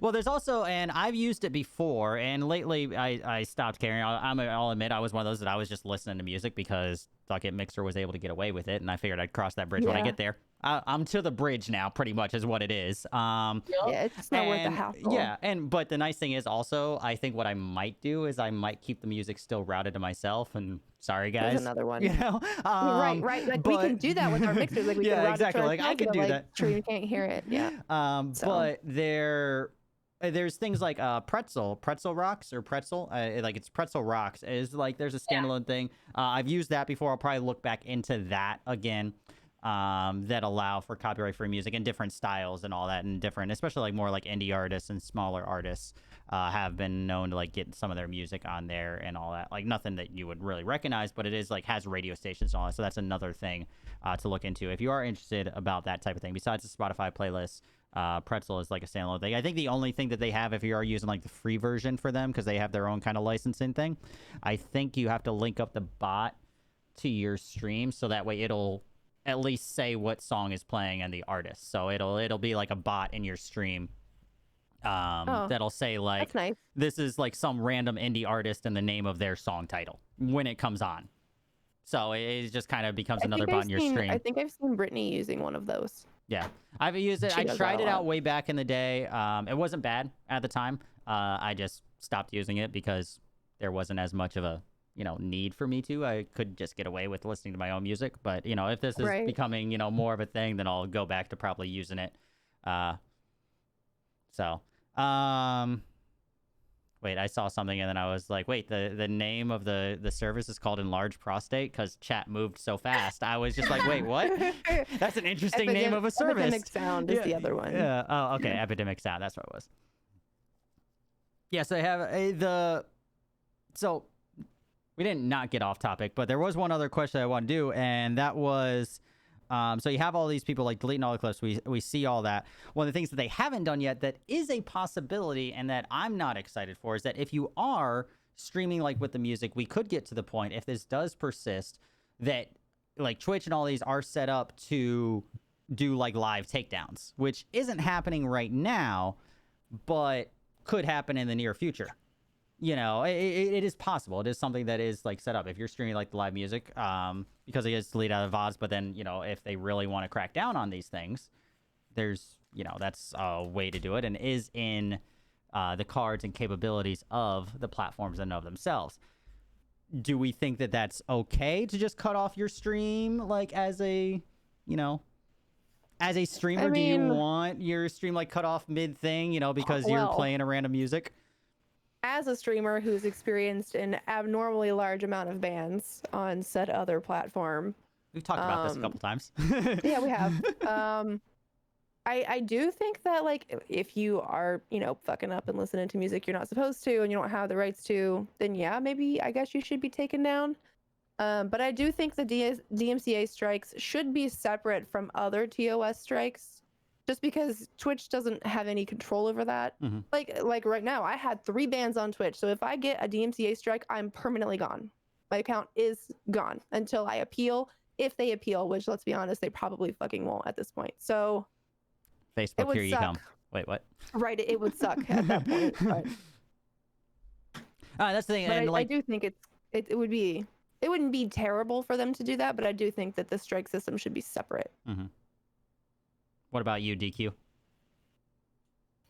[SPEAKER 1] well, there's also, and I've used it before, and lately I stopped caring. I'll admit I was one of those that I was just listening to music because fuck it, Mixer was able to get away with it, and I figured I'd cross that bridge when I get there. I'm to the bridge now, pretty much is what it is.
[SPEAKER 3] Yeah, it's not worth the hassle.
[SPEAKER 1] Yeah, but the nice thing is also, I think what I might do is I might keep the music still routed to myself, and sorry guys.
[SPEAKER 3] There's another one.
[SPEAKER 1] You know?
[SPEAKER 3] Right. Like we can do that with our mixers. Like we can route
[SPEAKER 1] exactly.
[SPEAKER 3] It to
[SPEAKER 1] like I can do that.
[SPEAKER 3] Sure, you can't hear it. Yeah.
[SPEAKER 1] But there's things like Pretzel Rocks or Pretzel, like it's Pretzel Rocks is like there's a standalone thing. I've used that before. I'll probably look back into that again. That allow for copyright-free music and different styles and all that, and different, especially like more like indie artists and smaller artists have been known to like get some of their music on there and all that. Like nothing that you would really recognize, but it is like has radio stations and all that. So that's another thing to look into if you are interested about that type of thing. Besides the Spotify playlist, Pretzel is like a standalone thing. I think the only thing that they have, if you are using like the free version for them, because they have their own kind of licensing thing, I think you have to link up the bot to your stream so that way it'll at least say what song is playing and the artist. So it'll be like a bot in your stream that'll say like,
[SPEAKER 3] that's nice.
[SPEAKER 1] This is like some random indie artist and the name of their song title when it comes on. So it just kind of becomes another bot in your stream.
[SPEAKER 3] I think I've seen Brittany using one of those.
[SPEAKER 1] Yeah, I've used it. I tried it out way back in the day. It wasn't bad at the time. I just stopped using it because there wasn't as much of a need for me to. I could just get away with listening to my own music. But, if this is becoming, more of a thing, then I'll go back to probably using it. Wait, I saw something and then I was like, wait, the name of the service is called Enlarged Prostate because chat moved so fast. I was just like, wait, what? That's an interesting name of a service.
[SPEAKER 3] Epidemic Sound is the other one.
[SPEAKER 1] Yeah. Oh, okay. Epidemic Sound. That's what it was. Yeah, so I have so we didn't not get off topic, but there was one other question I want to do, and that was, so you have all these people like deleting all the clips. We see all that. One of the things that they haven't done yet that is a possibility and that I'm not excited for is that if you are streaming like with the music, we could get to the point, if this does persist, that like Twitch and all these are set up to do like live takedowns, which isn't happening right now, but could happen in the near future. You know, it is possible. It is something that is like set up if you're streaming like the live music, because it gets deleted out of VODs. But then, you know, if they really want to crack down on these things, there's, you know, that's a way to do it, and is in the cards and capabilities of the platforms and of themselves. Do we think that that's okay to just cut off your stream, like as a, you know, as a streamer? Do you want your stream like cut off mid thing, you know, because you're playing a random music?
[SPEAKER 3] As a streamer who's experienced an abnormally large amount of bans on said other platform,
[SPEAKER 1] we've talked about this a couple times.
[SPEAKER 3] Yeah, we have. I do think that, like, if you are, you know, fucking up and listening to music you're not supposed to and you don't have the rights to, then yeah, maybe I guess you should be taken down. But I do think the DMCA strikes should be separate from other TOS strikes, just because Twitch doesn't have any control over that.
[SPEAKER 1] Mm-hmm.
[SPEAKER 3] Like right now, I had 3 bans on Twitch. So if I get a DMCA strike, I'm permanently gone. My account is gone until I appeal. If they appeal, which, let's be honest, they probably fucking won't at this point. So
[SPEAKER 1] Facebook, here you come. Wait, what?
[SPEAKER 3] Right, it would suck at that point. But
[SPEAKER 1] that's the thing.
[SPEAKER 3] But
[SPEAKER 1] And
[SPEAKER 3] I do think it wouldn't be terrible for them to do that, but I do think that the strike system should be separate.
[SPEAKER 1] Mm-hmm. What about you, DQ?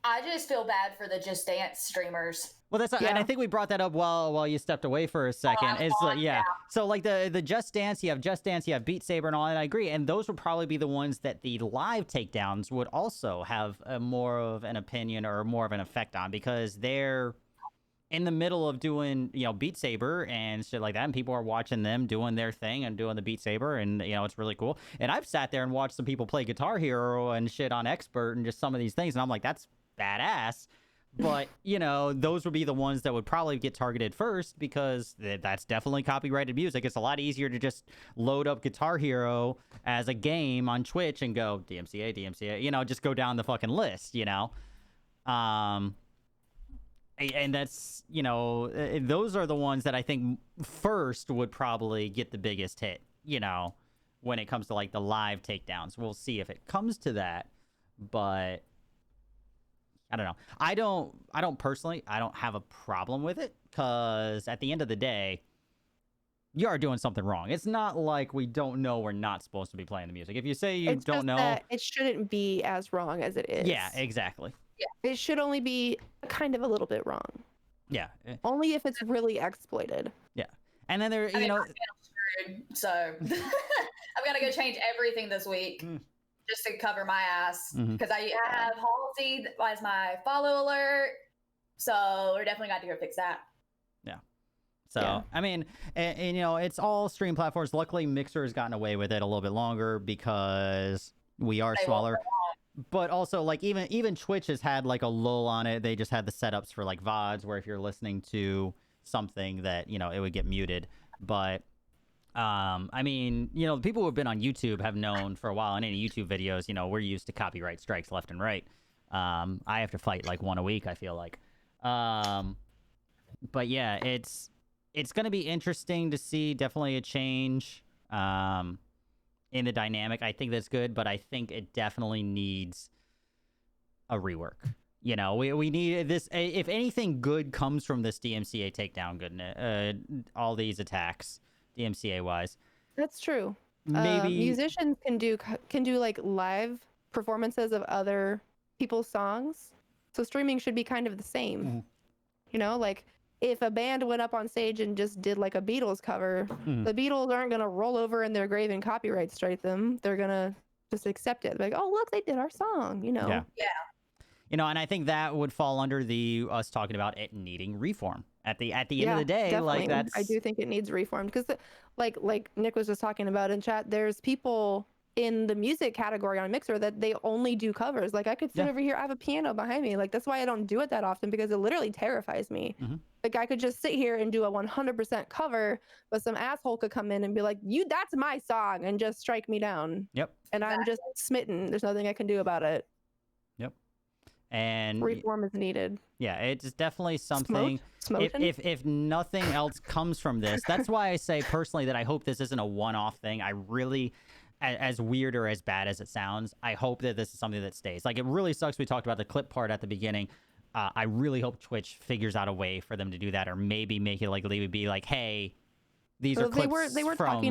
[SPEAKER 2] I just feel bad for the Just Dance streamers.
[SPEAKER 1] Well, that's and I think we brought that up while you stepped away for a second. It's like, yeah. So like the Just Dance, you have Beat Saber and all that. I agree, and those would probably be the ones that the live takedowns would also have more of an opinion or more of an effect on, because they're in the middle of doing, you know, Beat Saber and shit like that, and people are watching them doing their thing and doing the Beat Saber, and, you know, it's really cool. And I've sat there and watched some people play Guitar Hero and shit on Expert and just some of these things, and I'm like, that's badass. But, you know, those would be the ones that would probably get targeted first, because that's definitely copyrighted music. It's a lot easier to just load up Guitar Hero as a game on Twitch and go DMCA, you know, just go down the fucking list, you know. And that's, you know, those are the ones that I think first would probably get the biggest hit, you know, when it comes to like the live takedowns. We'll see if it comes to that, but I don't know. I don't personally, I don't have a problem with it, because at the end of the day, you are doing something wrong. It's not like we don't know we're not supposed to be playing the music. If you say you don't know,
[SPEAKER 3] that it shouldn't be as wrong as it is.
[SPEAKER 1] Yeah, exactly.
[SPEAKER 3] Yeah. It should only be kind of a little bit wrong.
[SPEAKER 1] Yeah.
[SPEAKER 3] Only if it's really exploited.
[SPEAKER 1] Yeah. And then there, you know,
[SPEAKER 2] I'm screwed, so I've got to go change everything this week just to cover my ass, because I have Halsey as my follow alert, so we're definitely got to go fix that.
[SPEAKER 1] Yeah. So, I mean, and, you know, it's all stream platforms. Luckily, Mixer has gotten away with it a little bit longer because we are smaller. But also, like, even Twitch has had like a lull on it. They just had the setups for like VODs, where if you're listening to something that, you know, it would get muted. But I mean, you know, the people who have been on YouTube have known for a while, in any YouTube videos, you know, we're used to copyright strikes left and right. I have to fight like one a week, I feel like. But yeah, it's going to be interesting to see, definitely a change in the dynamic. I think that's good, but I think it definitely needs a rework. You know, we need this. If anything good comes from this DMCA takedown, all these attacks, DMCA wise,
[SPEAKER 3] that's true.
[SPEAKER 1] Maybe
[SPEAKER 3] musicians can do like live performances of other people's songs, so streaming should be kind of the same. You know, like if a band went up on stage and just did like a Beatles cover, the Beatles aren't gonna roll over in their grave and copyright strike them. They're gonna just accept it. Like, oh look, they did our song. You know.
[SPEAKER 2] Yeah.
[SPEAKER 1] You know, and I think that would fall under us talking about it needing reform at the end of the day.
[SPEAKER 3] Definitely.
[SPEAKER 1] Like that's,
[SPEAKER 3] I do think it needs reform, because like Nick was just talking about in chat, there's people in the music category on Mixer that they only do covers. Like I could sit over here, I have a piano behind me. Like that's why I don't do it that often, because it literally terrifies me. Like I could just sit here and do a 100% cover, but some asshole could come in and be like, that's my song, and just strike me down.
[SPEAKER 1] Yep.
[SPEAKER 3] And I'm just smitten. There's nothing I can do about it.
[SPEAKER 1] Yep. And
[SPEAKER 3] reform is needed.
[SPEAKER 1] yeah, it's definitely something. If nothing else comes from this, that's why I say personally that I hope this isn't a one-off thing. I really, as weird or as bad as it sounds, I hope that this is something that stays. Like, it really sucks we talked about the clip part at the beginning. I really hope Twitch figures out a way for them to do that, or maybe make it like Lee would be like, hey, these are clips
[SPEAKER 3] they were
[SPEAKER 1] from...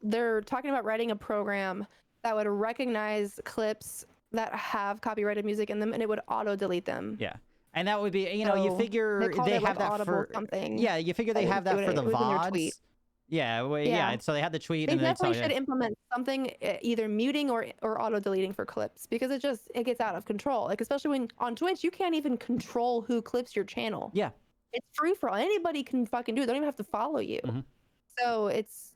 [SPEAKER 3] they're talking about writing a program that would recognize clips that have copyrighted music in them, and it would auto delete them.
[SPEAKER 1] Yeah. And that would be, you know, you figure they have that for
[SPEAKER 3] something.
[SPEAKER 1] Yeah, you figure they have that for the VODs. Yeah, well, yeah. So they had the tweet.
[SPEAKER 3] They
[SPEAKER 1] and
[SPEAKER 3] definitely should implement something, either muting or auto deleting for clips, because it gets out of control. Like, especially when on Twitch, you can't even control who clips your channel.
[SPEAKER 1] Yeah,
[SPEAKER 3] it's free for all. Anybody can fucking do it. They don't even have to follow you. So it's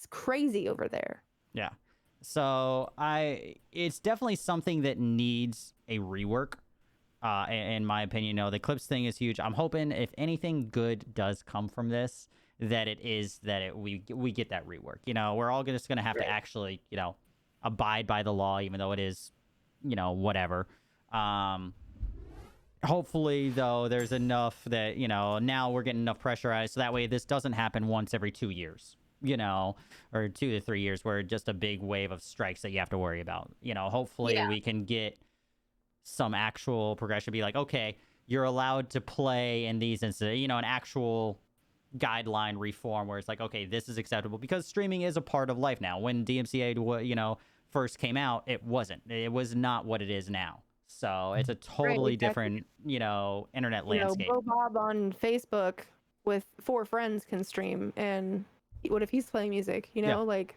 [SPEAKER 3] crazy over there.
[SPEAKER 1] Yeah. So it's definitely something that needs a rework. In my opinion, the clips thing is huge. I'm hoping if anything good does come from this, that we get that rework. We're all just gonna have to actually, abide by the law, even though it is, whatever. Hopefully, though, there's enough that, now we're getting enough pressurized so that way this doesn't happen once every 2 years, or 2 to 3 years, where just a big wave of strikes that you have to worry about. Hopefully we can get some actual progression, be like, okay, you're allowed to play in these instances, an actual guideline reform where it's like, okay, this is acceptable, because streaming is a part of life now. When DMCA, first came out, it was not what it is now. So it's a totally different, internet landscape.
[SPEAKER 3] Bo Bob on Facebook with 4 friends can stream, and what if he's playing music, like...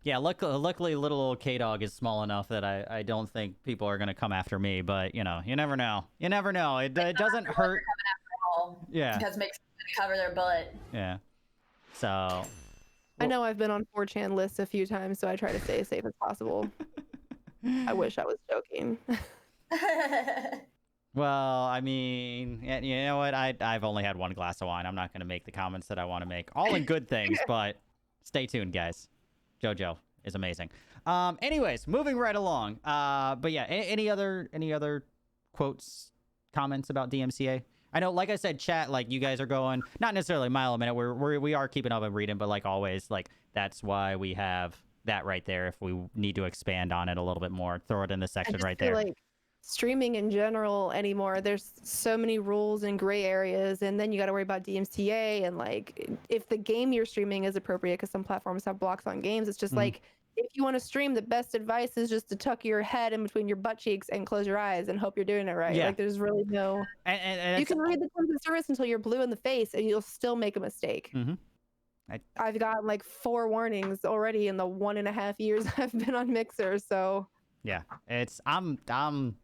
[SPEAKER 1] Yeah, luckily little old Kdog is small enough that I don't think people are going to come after me, but, you never know. You never know. It doesn't hurt. Yeah.
[SPEAKER 2] Because it makes them cover their butt.
[SPEAKER 1] Yeah. So...
[SPEAKER 3] I know I've been on 4chan lists a few times, so I try to stay as safe as possible. I wish I was joking.
[SPEAKER 1] Well, I mean, you know what? I've only had 1 glass of wine. I'm not going to make the comments that I want to make. All in good things, but stay tuned, guys. JoJo is amazing. Anyways, moving right along. But yeah, any other quotes, comments about DMCA? I know, like I said, chat, like, you guys are going, not necessarily a mile a minute. We are keeping up and reading, but like always, like, that's why we have that right there. If we need to expand on it a little bit more, throw it in the section right there.
[SPEAKER 3] Like, streaming in general anymore, there's so many rules and gray areas, and then you got to worry about DMCA, and like, if the game you're streaming is appropriate, because some platforms have blocks on games, it's just like, if you want to stream, the best advice is just to tuck your head in between your butt cheeks and close your eyes and hope you're doing it right. Like, there's really no... And you can read the terms of service until you're blue in the face, and you'll still make a mistake. I've gotten like 4 warnings already in the 1.5 years I've been on Mixer, so... Yeah,
[SPEAKER 1] I'm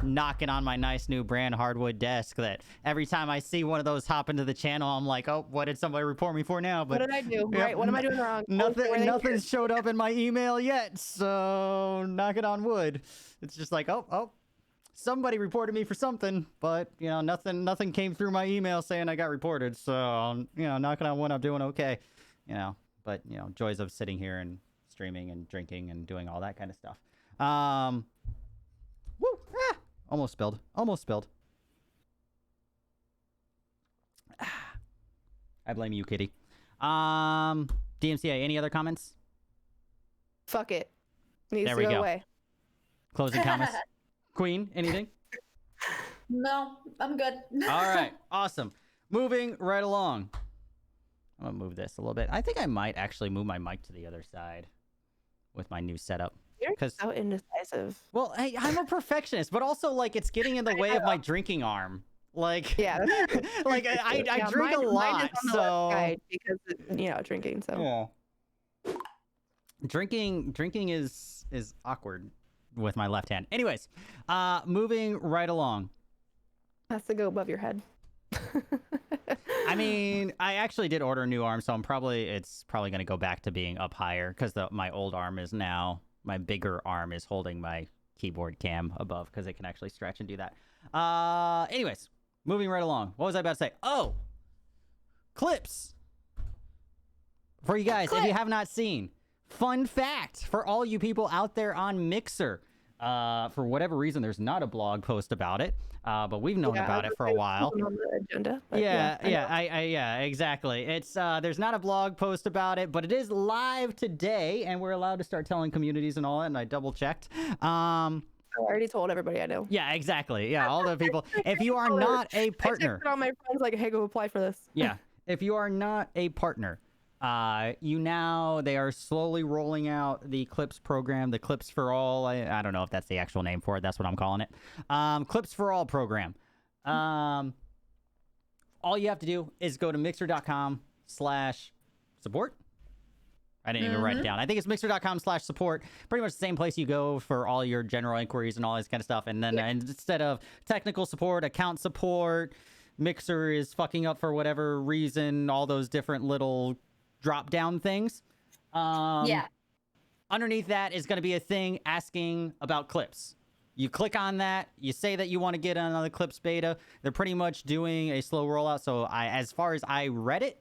[SPEAKER 1] knocking on my nice new brand hardwood desk that every time I see one of those hop into the channel, I'm like, oh, what did somebody report me for now? But
[SPEAKER 3] what did I do? Right, what am I doing wrong?
[SPEAKER 1] Nothing's showed up in my email yet, so knocking on wood. It's just like, oh, somebody reported me for something, but nothing came through my email saying I got reported. So knocking on wood, I'm doing okay. But joys of sitting here and streaming and drinking and doing all that kind of stuff. Woo! Ah, almost spilled. I blame you, kitty. DMCA, any other comments?
[SPEAKER 3] Fuck it. Needs
[SPEAKER 1] there
[SPEAKER 3] to
[SPEAKER 1] we go.
[SPEAKER 3] Away.
[SPEAKER 1] Closing comments. Queen, anything?
[SPEAKER 2] No, I'm good.
[SPEAKER 1] All right, awesome. Moving right along. I'm gonna move this a little bit. I think I might actually move my mic to the other side with my new setup.
[SPEAKER 3] You're so indecisive.
[SPEAKER 1] Well, hey, I'm a perfectionist, but also, like, it's getting in the way of my drinking arm. Like,
[SPEAKER 3] yeah,
[SPEAKER 1] like I drink a lot, so
[SPEAKER 3] because drinking. So
[SPEAKER 1] yeah, drinking is awkward with my left hand. Anyways, moving right along.
[SPEAKER 3] Has to go above your head.
[SPEAKER 1] I mean, I actually did order a new arm, so it's probably going to go back to being up higher because my old arm is now. My bigger arm is holding my keyboard cam above because it can actually stretch and do that. Anyways, moving right along. What was I about to say? Oh, clips. For you guys, if you have not seen, fun fact for all you people out there on Mixer. For whatever reason, there's not a blog post about it, but we've known about it for a while.
[SPEAKER 3] On the agenda, but
[SPEAKER 1] yeah, exactly. It's there's not a blog post about it, but it is live today, and we're allowed to start telling communities and all that. And I double checked.
[SPEAKER 3] I already told everybody I know.
[SPEAKER 1] Yeah, exactly. Yeah, all the people. If you are not a partner,
[SPEAKER 3] I texted all my friends like, "Hey, go apply for this."
[SPEAKER 1] Yeah, if you are not a partner, they are slowly rolling out the Clips program, the Clips for All. I don't know if that's the actual name for it. That's what I'm calling it. Clips for All program. All you have to do is go to mixer.com/support. I didn't even write it down. I think it's mixer.com/support. Pretty much the same place you go for all your general inquiries and all this kind of stuff. And then instead of technical support, account support, Mixer is fucking up for whatever reason, all those different little drop down things. Underneath that is going to be a thing asking about clips. You click on that, you say that you want to get on the Clips beta. They're pretty much doing a slow rollout. So as far as I read it,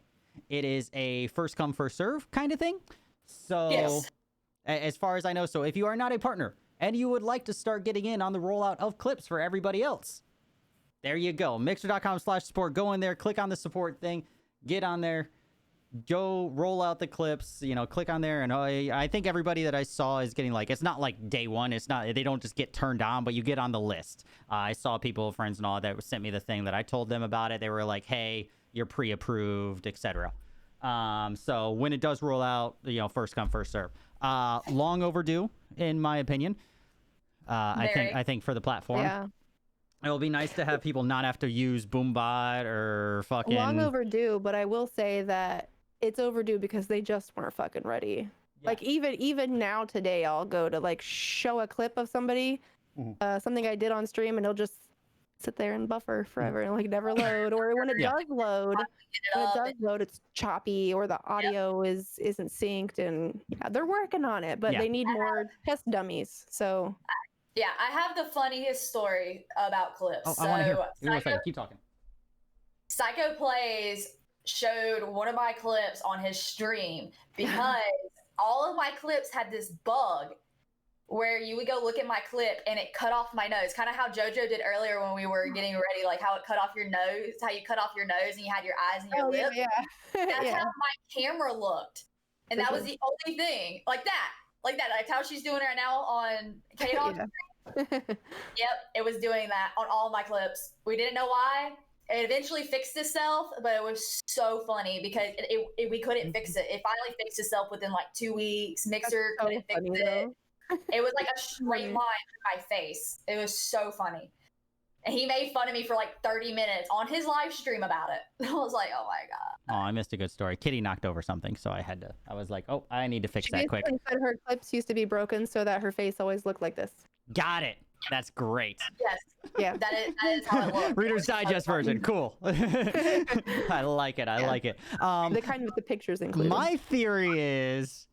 [SPEAKER 1] it is a first come, first serve kind of thing. So as far as I know, so if you are not a partner and you would like to start getting in on the rollout of Clips for everybody else, there you go. Mixer.com/support. Go in there, click on the support thing, get on there, go roll out the Clips, click on there. And I think everybody that I saw is getting it's not like day one. It's not, they don't just get turned on, but you get on the list. I saw people, friends and all that sent me the thing that I told them about it. They were like, hey, you're pre-approved, etc. So when it does roll out, first come, first serve. Long overdue, in my opinion. I think for the platform.
[SPEAKER 3] Yeah.
[SPEAKER 1] It will be nice to have people not have to use Boombot or fucking...
[SPEAKER 3] Long overdue, but I will say that it's overdue because they just weren't fucking ready. Yeah. Even now today, I'll go to show a clip of somebody, something I did on stream, and it'll just sit there and buffer forever and never load. Or when it does load, it's choppy or the audio isn't synced, and they're working on it, but they need more test dummies. So
[SPEAKER 2] yeah, I have the funniest story about Clips.
[SPEAKER 1] I want to hear. Give me 1 second. Keep talking.
[SPEAKER 2] Psycho Plays showed one of my clips on his stream because all of my clips had this bug where you would go look at my clip and it cut off my nose. Kind of how JoJo did earlier when we were getting ready, how it cut off your nose, how you cut off your nose and you had your eyes and your lips.
[SPEAKER 3] Yeah.
[SPEAKER 2] That's how my camera looked. And that was the only thing. Like that. Like how she's doing right now on Kdog. Yep, it was doing that on all my clips. We didn't know why. It eventually fixed itself, but it was so funny because we couldn't fix it. It finally fixed itself within 2 weeks. Mixer couldn't fix it. It was like a straight line to my face. It was so funny. And he made fun of me for 30 minutes on his live stream about it. I was like, oh my God.
[SPEAKER 1] Oh, I missed a good story. Kitty knocked over something, so I was like, oh, I need to fix that quick.
[SPEAKER 3] She said her clips used to be broken so that her face always looked like this.
[SPEAKER 1] Got it. That's great.
[SPEAKER 2] Yes.
[SPEAKER 3] Yeah.
[SPEAKER 2] That is how it looks.
[SPEAKER 1] Reader's Digest version. Cool. I like it. I like it.
[SPEAKER 3] The kind with the pictures included.
[SPEAKER 1] My theory is...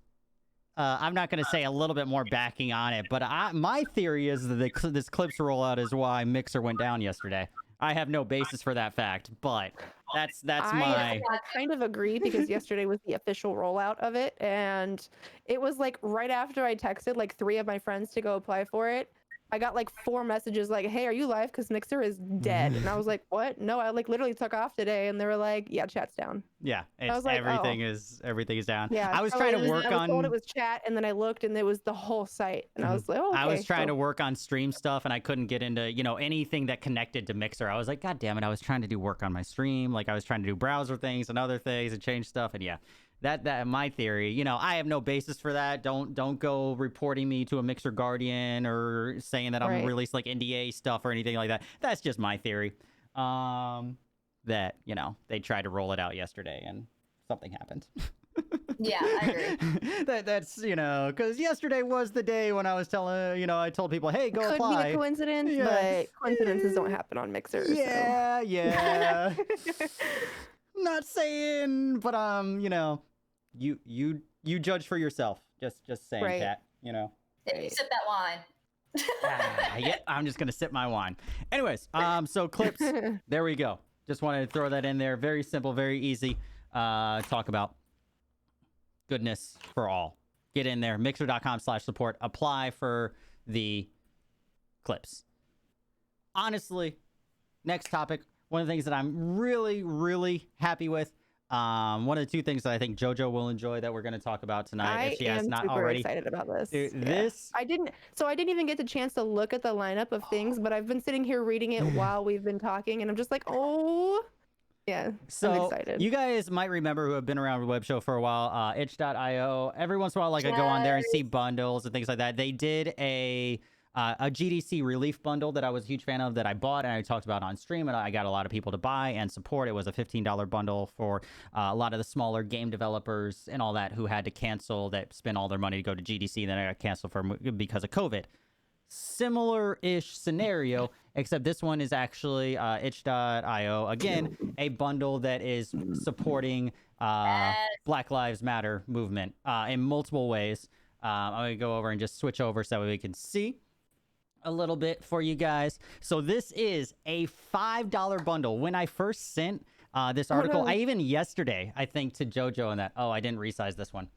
[SPEAKER 1] I'm not going to say a little bit more backing on it, but my theory is that this Clips rollout is why Mixer went down yesterday. I have no basis for that fact, but that's
[SPEAKER 3] I kind of agree because yesterday was the official rollout of it, and it was right after I texted 3 of my friends to go apply for it. I got 4 messages hey, are you live? Because Mixer is dead. And I was like, what? No, I literally took off today. And they were like, yeah, chat's down.
[SPEAKER 1] Yeah, everything is down.
[SPEAKER 3] Yeah,
[SPEAKER 1] I was trying to work on.
[SPEAKER 3] I was told it was chat, and then I looked, and it was the whole site. And I was like, oh, okay.
[SPEAKER 1] I was trying to work on stream stuff, and I couldn't get into anything that connected to Mixer. I was like, God damn it! I was trying to do work on my stream, I was trying to do browser things and other things and change stuff, and yeah. That my theory, I have no basis for that. Don't go reporting me to a Mixer Guardian or saying that I'm released NDA stuff or anything like that. That's just my theory. That they tried to roll it out yesterday and something happened.
[SPEAKER 2] Yeah, I agree.
[SPEAKER 1] That's because yesterday was the day when I was telling I told people, hey, go apply.
[SPEAKER 3] Could be a coincidence, but coincidences don't happen on Mixer.
[SPEAKER 1] Yeah, yeah. Not saying, but you judge for yourself. Just saying, Kat.
[SPEAKER 2] You sip that wine.
[SPEAKER 1] Yeah, I'm just gonna sip my wine. Anyways, so Clips. There we go. Just wanted to throw that in there. Very simple, very easy. Talk about goodness for all. Get in there. Mixer.com/support. Apply for the clips. Honestly, next topic, one of the things that I'm really, really happy with, one of the two things that I think JoJo will enjoy that we're going to talk about tonight, if she has not already.
[SPEAKER 3] Excited about this.
[SPEAKER 1] Dude,
[SPEAKER 3] Yeah.
[SPEAKER 1] this
[SPEAKER 3] I didn't even get the chance to look at the lineup of things, but I've been sitting here reading it while we've been talking, and I'm just like, oh, yeah.
[SPEAKER 1] So
[SPEAKER 3] I'm excited.
[SPEAKER 1] you guys might remember who have been around with Web Show for a while, itch.io. Every once in a while, like I go on there and see bundles and things like that. They did a GDC relief bundle that I was a huge fan of that I bought and I talked about on stream, and I got a lot of people to buy and support. It was a $15 bundle for a lot of the smaller game developers and all that who had to cancel, that spent all their money to go to GDC, and then I got canceled because of COVID. Similar-ish scenario, except this one is actually itch.io. Again, a bundle that is supporting Black Lives Matter movement in multiple ways. I'm going to go over and just switch over so that we can see a little bit for you guys. So this is a $5 bundle. When I first sent this article, I even yesterday, I think, to JoJo and that, I didn't resize this one.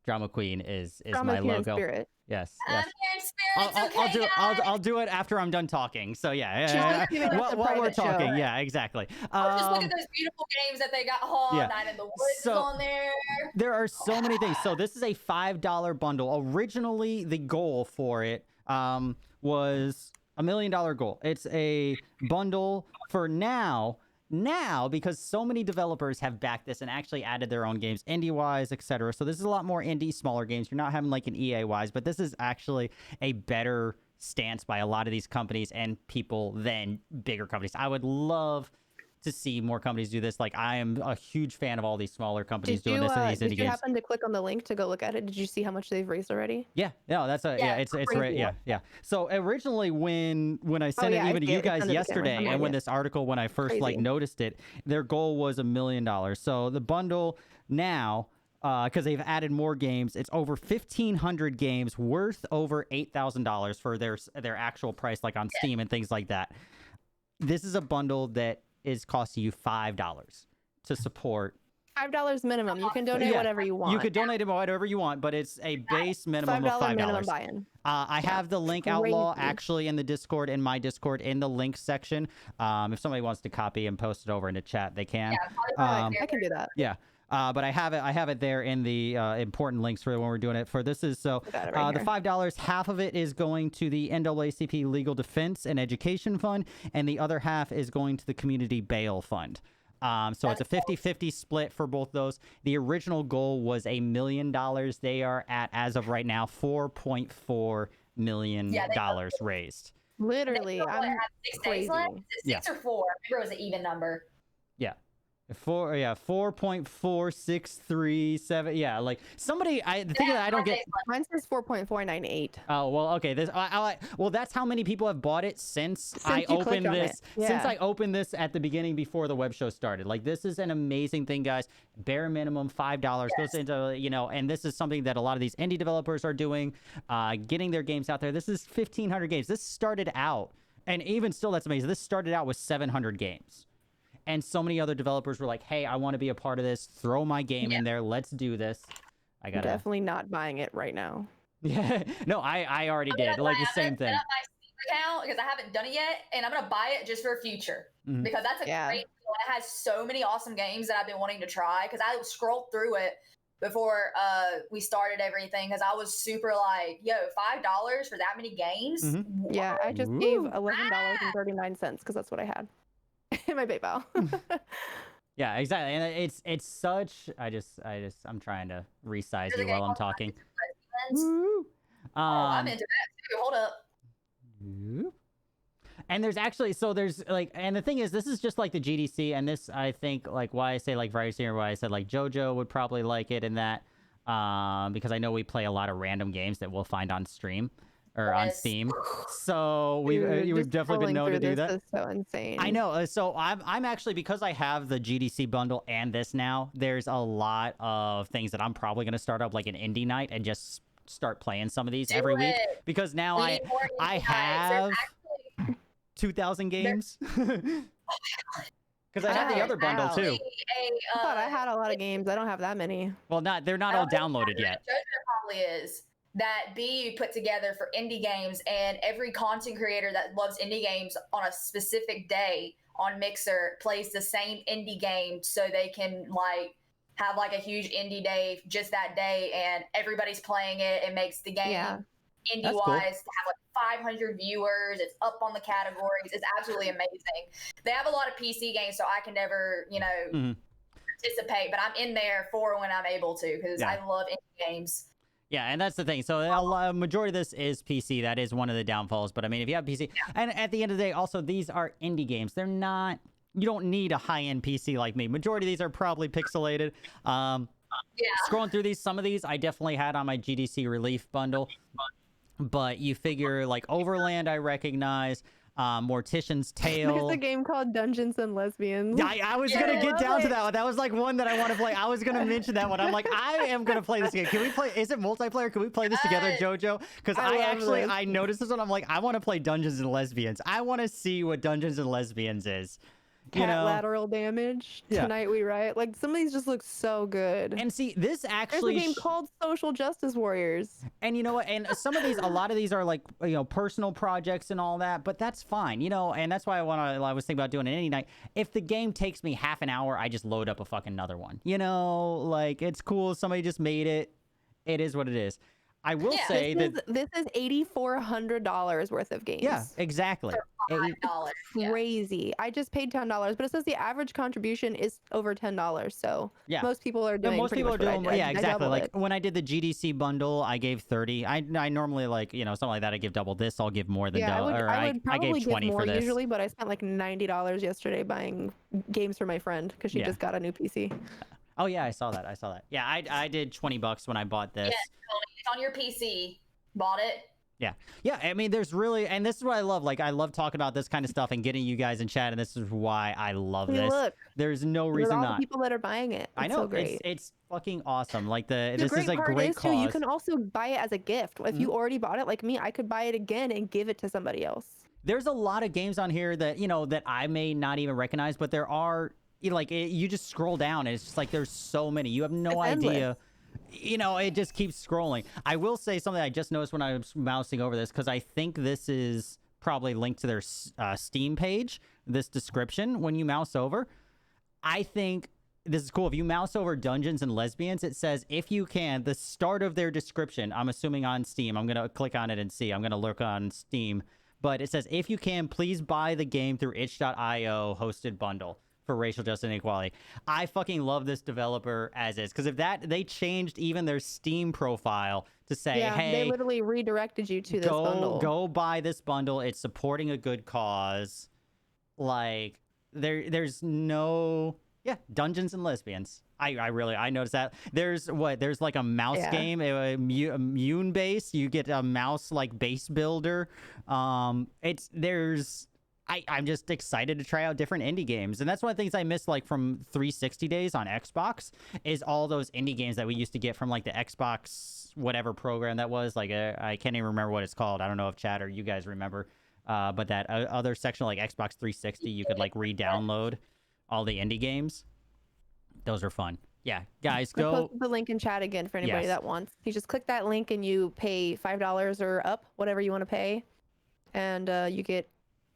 [SPEAKER 1] DramaQueen is my logo.
[SPEAKER 3] Spirit.
[SPEAKER 1] Yes.
[SPEAKER 2] I'm here in spirit.
[SPEAKER 1] I'll do it after I'm done talking. So yeah. While we're talking, yeah, exactly.
[SPEAKER 2] Just look at those beautiful games that they got. Night in the Woods is on there.
[SPEAKER 1] There are so many things. So this is a $5 bundle. Originally, the goal for it was $1 million goal. It's a bundle for now, because so many developers have backed this and actually added their own games, indie-wise, etc. So this is a lot more indie, smaller games. You're not having like an EA-wise, but this is actually a better stance by a lot of these companies and people than bigger companies. I would love to see more companies do this. Like, I am a huge fan of all these smaller companies doing this in these indie games.
[SPEAKER 3] Did you happen to click on the link to go look at it? Did you see how much they've raised already?
[SPEAKER 1] Yeah, no, that's it's right. Yeah. So originally when I sent it even to you guys yesterday, and when this article, when I first noticed it, their goal was $1 million. So the bundle now, because they've added more games, it's over 1,500 games worth over $8,000 for their actual price, like on Steam and things like that. This is a bundle that is costing you $5 to support.
[SPEAKER 3] $5 minimum. You can donate whatever you want.
[SPEAKER 1] You could donate whatever you want, but it's a base minimum of $5.
[SPEAKER 3] Minimum buy-in.
[SPEAKER 1] I have the link outlaw actually in the Discord, in my Discord, in the links section. If somebody wants to copy and post it over in the chat, they can.
[SPEAKER 3] I can do that.
[SPEAKER 1] Yeah. But I have it there in the important links for when we're doing it. For this is the $5, half of it is going to the NAACP Legal Defense and Education Fund, and the other half is going to the Community Bail Fund. So it's a 50-50 split for both those. The original goal was $1 million. They are at, as of right now, $4.4 million raised.
[SPEAKER 3] Literally, I'm
[SPEAKER 2] 6 days left. Is it 6 or 4? I remember it was an even number.
[SPEAKER 1] Yeah. 4.4637. Yeah, like somebody, the thing that I don't get.
[SPEAKER 3] Mine says 4.498.
[SPEAKER 1] Oh well, okay. Well, that's how many people have bought it since I opened this. Since I opened this at the beginning before the web show started. Like, this is an amazing thing, guys. Bare minimum $5 goes into and this is something that a lot of these indie developers are doing, getting their games out there. This is 1,500 games. This started out, and even still, that's amazing. This started out with 700 games. And so many other developers were like, hey, I want to be a part of this. Throw my game in there. Let's do this.
[SPEAKER 3] I'm definitely not buying it right now.
[SPEAKER 1] Yeah. No, I already did. Like the same thing.
[SPEAKER 2] I'm my Steam account because I haven't done it yet. And I'm going to buy it just for future. Mm-hmm. Because that's a great deal. It has so many awesome games that I've been wanting to try. Because I scrolled through it before we started everything. Because I was super like, $5 for that many games?
[SPEAKER 3] Mm-hmm. Yeah, I just gave $11.39 because that's what I had. In my PayPal.
[SPEAKER 1] Yeah, exactly. And it's such, I'm trying to resize you while I'm talking.
[SPEAKER 2] I'm into that too. Hold up.
[SPEAKER 1] And there's actually, and the thing is, this is just like the GDC, and this, I think, like, why I say like variety, or why I said like JoJo would probably like it, and that because I know we play a lot of random games that we'll find on stream. Or on Steam, so we've definitely been known to do that.
[SPEAKER 3] This is so insane.
[SPEAKER 1] I know. So I'm actually, because I have the GDC bundle and this now, there's a lot of things that I'm probably going to start up, like an indie night, and just start playing some of these every week, because now I have 2,000 games. Because I have the other bundle too.
[SPEAKER 3] I thought I had a lot of games. I don't have that many.
[SPEAKER 1] Well, they're not all downloaded yet.
[SPEAKER 2] JoJo probably is. that BU put together for indie games, and every content creator that loves indie games on a specific day on Mixer plays the same indie game so they can like have like a huge indie day just that day, and everybody's playing it. It makes the game indie wise to have like 500 viewers. It's up on the categories. It's absolutely amazing. They have a lot of PC games, so I can never, participate, but I'm in there for when I'm able to, because I love indie games.
[SPEAKER 1] Yeah, and that's the thing. So a majority of this is PC. That is one of the downfalls. But I mean, if you have PC, and at the end of the day, also these are indie games. They're not. You don't need a high-end PC like me. Majority of these are probably pixelated. Scrolling through these, some of these I definitely had on my GDC Relief bundle. But you figure like Overland, I recognize. Mortician's Tale.
[SPEAKER 3] There's a game called Dungeons and Lesbians.
[SPEAKER 1] I was gonna get down to that one. That was like one that I want to play. I was gonna mention that one. I'm like, I am gonna play this game. Can we play? Is it multiplayer? Can we play this together, JoJo? Because I noticed this one. I'm like, I want to play Dungeons and Lesbians. I want to see what Dungeons and Lesbians is.
[SPEAKER 3] Cat lateral damage. Tonight we write. Like, some of these just look so good.
[SPEAKER 1] And see, this actually
[SPEAKER 3] there's a game called Social Justice Warriors.
[SPEAKER 1] And you know what? And some of these, a lot of these are like, personal projects and all that, but that's fine, and that's why I was thinking about doing it any night. If the game takes me half an hour, I just load up a fucking another one. Like, it's cool. Somebody just made it. It is what it is. I will say that
[SPEAKER 3] this is $8,400 worth of games.
[SPEAKER 1] Yeah, exactly.
[SPEAKER 2] $5.
[SPEAKER 3] Crazy. I just paid $10, but it says the average contribution is over $10. So most people are doing.
[SPEAKER 1] Most people are doing. Yeah, exactly. Like
[SPEAKER 3] it.
[SPEAKER 1] When I did the GDC bundle, I gave 30. I normally something like that. I give double this. I'll give more than double.
[SPEAKER 3] I would probably
[SPEAKER 1] gave 20
[SPEAKER 3] give more
[SPEAKER 1] for this.
[SPEAKER 3] usually, but I spent like $90 yesterday buying games for my friend because she just got a new PC.
[SPEAKER 1] Oh yeah, I saw that. Yeah, I did $20 when I bought this.
[SPEAKER 2] Yeah, it's on your PC. Bought it.
[SPEAKER 1] Yeah. I mean, there's really, and this is what I love. Like, I love talking about this kind of stuff and getting you guys in chat, and this is why I love this.
[SPEAKER 3] Look,
[SPEAKER 1] there's no reason
[SPEAKER 3] all
[SPEAKER 1] not.
[SPEAKER 3] The people that are buying it. It's
[SPEAKER 1] I know.
[SPEAKER 3] So great.
[SPEAKER 1] It's fucking awesome. Like this
[SPEAKER 3] great
[SPEAKER 1] is a
[SPEAKER 3] part
[SPEAKER 1] great
[SPEAKER 3] is,
[SPEAKER 1] cause.
[SPEAKER 3] too, you can also buy it as a gift. If you already bought it, like me, I could buy it again and give it to somebody else.
[SPEAKER 1] There's a lot of games on here that that I may not even recognize, but there are. You just scroll down and it's just like there's so many. You have no idea. It just keeps scrolling. I will say something I just noticed when I was mousing over this, because I think this is probably linked to their Steam page, this description. When you mouse over, I think this is cool. If you mouse over Dungeons and Lesbians, it says, if you can, the start of their description, I'm assuming on Steam. I'm going to click on it and see. I'm going to look on Steam. But it says, if you can, please buy the game through itch.io hosted bundle for racial justice and equality. I fucking love this developer as is, because if they changed even their Steam profile to say, hey,
[SPEAKER 3] they literally redirected you to this bundle.
[SPEAKER 1] Go buy this bundle. It's supporting a good cause. Like there's no Dungeons and Lesbians. I noticed that. There's like a mouse game, a immune base. You get a mouse like base builder. I'm just excited to try out different indie games. And that's one of the things I miss, like, from 360 days on Xbox, is all those indie games that we used to get from, like, the Xbox whatever program that was. Like, I can't even remember what it's called. I don't know if Chad or you guys remember. But that other section, like Xbox 360, you could, like, re-download all the indie games. Those are fun. Yeah, guys, go.
[SPEAKER 3] I'll post the link in chat again for anybody that wants. You just click that link and you pay $5 or up, whatever you want to pay. And you get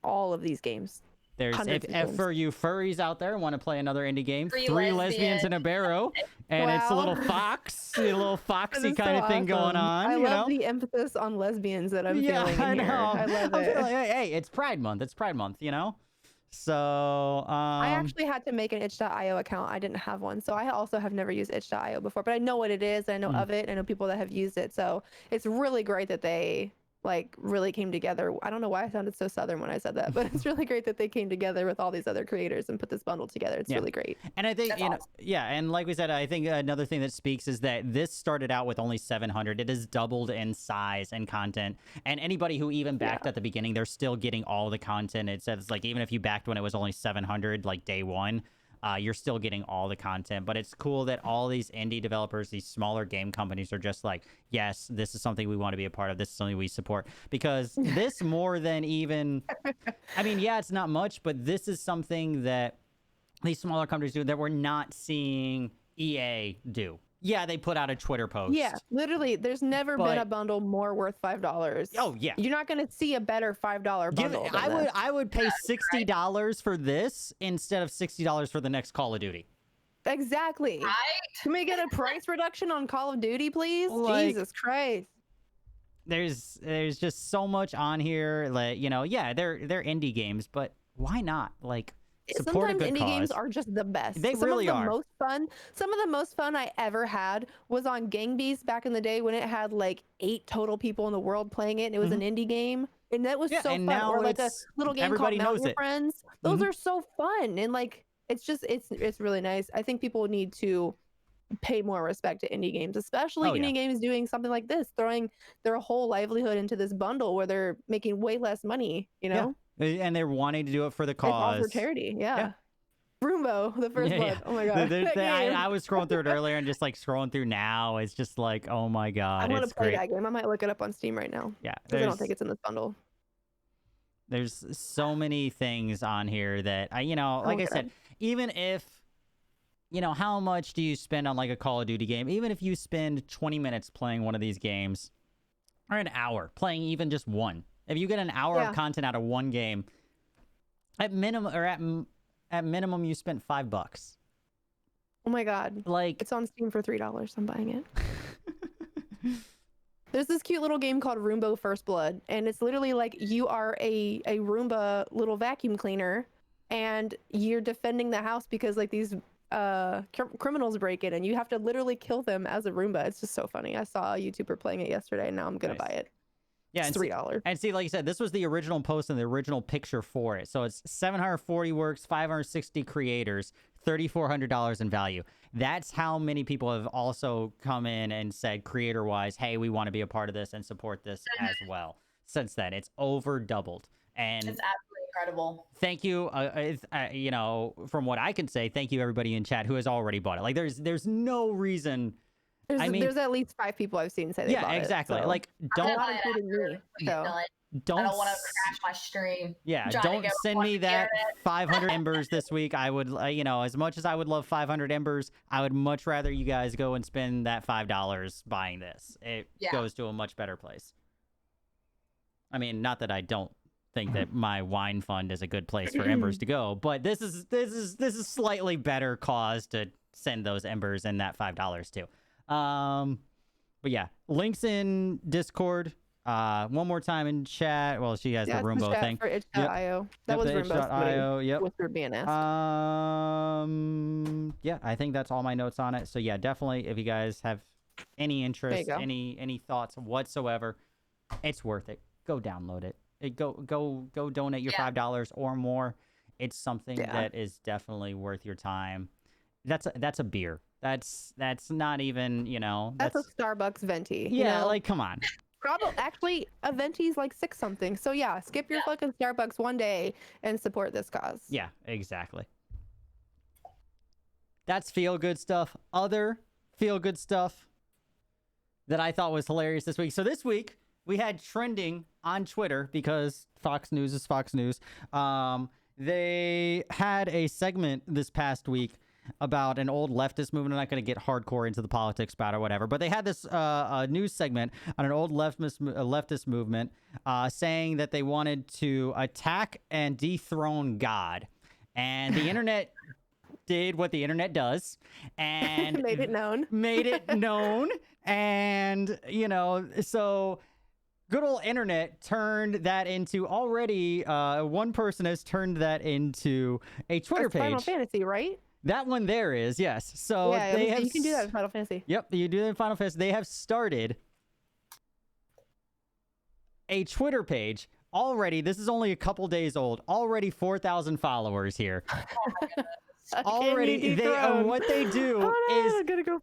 [SPEAKER 3] all of these games.
[SPEAKER 1] There's if for you furries out there want to play another indie game, three lesbians and a barrow, and it's a little foxy kind of thing going on.
[SPEAKER 3] I love the emphasis on lesbians that I'm feeling in here. I love it.
[SPEAKER 1] Hey, it's Pride Month. So
[SPEAKER 3] I actually had to make an itch.io account. I didn't have one, so I also have never used itch.io before, but I know what it is. I know of it. I know people that have used it, so it's really great that they really came together. I don't know why I sounded so Southern when I said that, but it's really great that they came together with all these other creators and put this bundle together. It's really great.
[SPEAKER 1] And I think, and like we said, I think another thing that speaks is that this started out with only 700. It has doubled in size and content. And anybody who even backed at the beginning, they're still getting all the content. It says, like, even if you backed when it was only 700, like day one, you're still getting all the content. But it's cool that all these indie developers, these smaller game companies, are just like, yes, this is something we want to be a part of. This is something we support. Because this more than even, I mean, it's not much, but this is something that these smaller companies do that we're not seeing EA do. yeah, they put out a Twitter post.
[SPEAKER 3] Yeah, literally, there's never been a bundle more worth $5.
[SPEAKER 1] Oh yeah,
[SPEAKER 3] you're not gonna see a better $5 bundle.
[SPEAKER 1] I would pay $60 for this instead of $60 for the next Call of Duty.
[SPEAKER 3] Exactly.
[SPEAKER 2] Right?
[SPEAKER 3] Can we get a price reduction on Call of Duty, please?
[SPEAKER 1] Like,
[SPEAKER 3] Jesus Christ.
[SPEAKER 1] There's just so much on here. Like, you know, yeah, they're indie games, but why not? Like, support
[SPEAKER 3] Sometimes
[SPEAKER 1] a good
[SPEAKER 3] indie
[SPEAKER 1] cause.
[SPEAKER 3] games are just the best.
[SPEAKER 1] They really are.
[SPEAKER 3] Some of the most fun I ever had was on Gang Beasts back in the day when it had like 8 total people in the world playing it, and it was an indie game, and that was so fun. Or like a little game called Mountain Your Friends. Those are so fun, and like it's really nice. I think people need to pay more respect to indie games, especially indie games doing something like this, throwing their whole livelihood into this bundle where they're making way less money, you know?
[SPEAKER 1] Yeah. And they're wanting to do it for the cause.
[SPEAKER 3] It's all for charity, yeah. Roombo, the first one. Oh my god.
[SPEAKER 1] I was scrolling through it earlier and just like scrolling through now. It's just like, oh my god,
[SPEAKER 3] I want
[SPEAKER 1] it's
[SPEAKER 3] to play
[SPEAKER 1] great.
[SPEAKER 3] that game. I might look it up on Steam right now.
[SPEAKER 1] Yeah,
[SPEAKER 3] because I don't think it's in this bundle.
[SPEAKER 1] There's so many things on here that I said, even if, how much do you spend on like a Call of Duty game? Even if you spend 20 minutes playing one of these games, or an hour playing even just one, if you get an hour of content out of one game, at minimum you spent $5.
[SPEAKER 3] Oh my god!
[SPEAKER 1] Like,
[SPEAKER 3] it's on Steam for $3. I'm buying it. There's this cute little game called Roombo First Blood, and it's literally like you are a Roomba little vacuum cleaner, and you're defending the house because like these criminals break in, and you have to literally kill them as a Roomba. It's just so funny. I saw a YouTuber playing it yesterday, and now I'm gonna buy it. Yeah, it's $3.
[SPEAKER 1] And see, like you said, this was the original post and the original picture for it. So it's 740 works, 560 creators, $3,400 in value. That's how many people have also come in and said, creator-wise, hey, we want to be a part of this and support this as well. Since then, it's over doubled. And
[SPEAKER 2] it's absolutely incredible.
[SPEAKER 1] Thank you. From what I can say, thank you everybody in chat who has already bought it. Like, there's no reason.
[SPEAKER 3] There's at least 5 people I've seen say they bought it. Yeah,
[SPEAKER 1] exactly.
[SPEAKER 3] So.
[SPEAKER 1] Like,
[SPEAKER 3] don't including me. So.
[SPEAKER 2] I don't want to crash my stream.
[SPEAKER 1] Yeah, don't send me that 500 embers this week. I would, as much as I would love 500 embers, I would much rather you guys go and spend that $5 buying this. It goes to a much better place. I mean, not that I don't think that my wine fund is a good place for embers to go, but this is slightly better cause to send those embers and that $5 to. But yeah, links in Discord. One more time in chat. Well, she has the Roombo thing.
[SPEAKER 3] For itch.io. That was
[SPEAKER 1] Roombo.io. Yep.
[SPEAKER 3] Whispered BNS.
[SPEAKER 1] Yeah, I think that's all my notes on it. So yeah, definitely if you guys have any interest, any thoughts whatsoever, it's worth it. Go download it. Go donate your $5 or more. It's something that is definitely worth your time. That's a beer. That's not even,
[SPEAKER 3] That's a Starbucks venti.
[SPEAKER 1] Yeah, like come on.
[SPEAKER 3] Probably actually a venti's like $6 something. So yeah, skip your fucking Starbucks one day and support this cause.
[SPEAKER 1] Yeah, exactly. That's feel good stuff. Other feel good stuff that I thought was hilarious this week. So this week we had trending on Twitter because Fox News is Fox News. They had a segment this past week about an old leftist movement. I'm not going to get hardcore into the politics about it or whatever, but they had this news segment on an old leftist movement saying that they wanted to attack and dethrone God. And the internet did what the internet does and
[SPEAKER 3] made it known.
[SPEAKER 1] And, so good old internet turned that into already, one person has turned that into a Twitter page.
[SPEAKER 3] Final Fantasy, right?
[SPEAKER 1] That one there is, yes. So
[SPEAKER 3] you can do that in Final Fantasy.
[SPEAKER 1] Yep, you do that in Final Fantasy. They have started a Twitter page already. This is only a couple days old. Already 4,000 followers here.
[SPEAKER 2] Oh my goodness.
[SPEAKER 1] Already, what they do is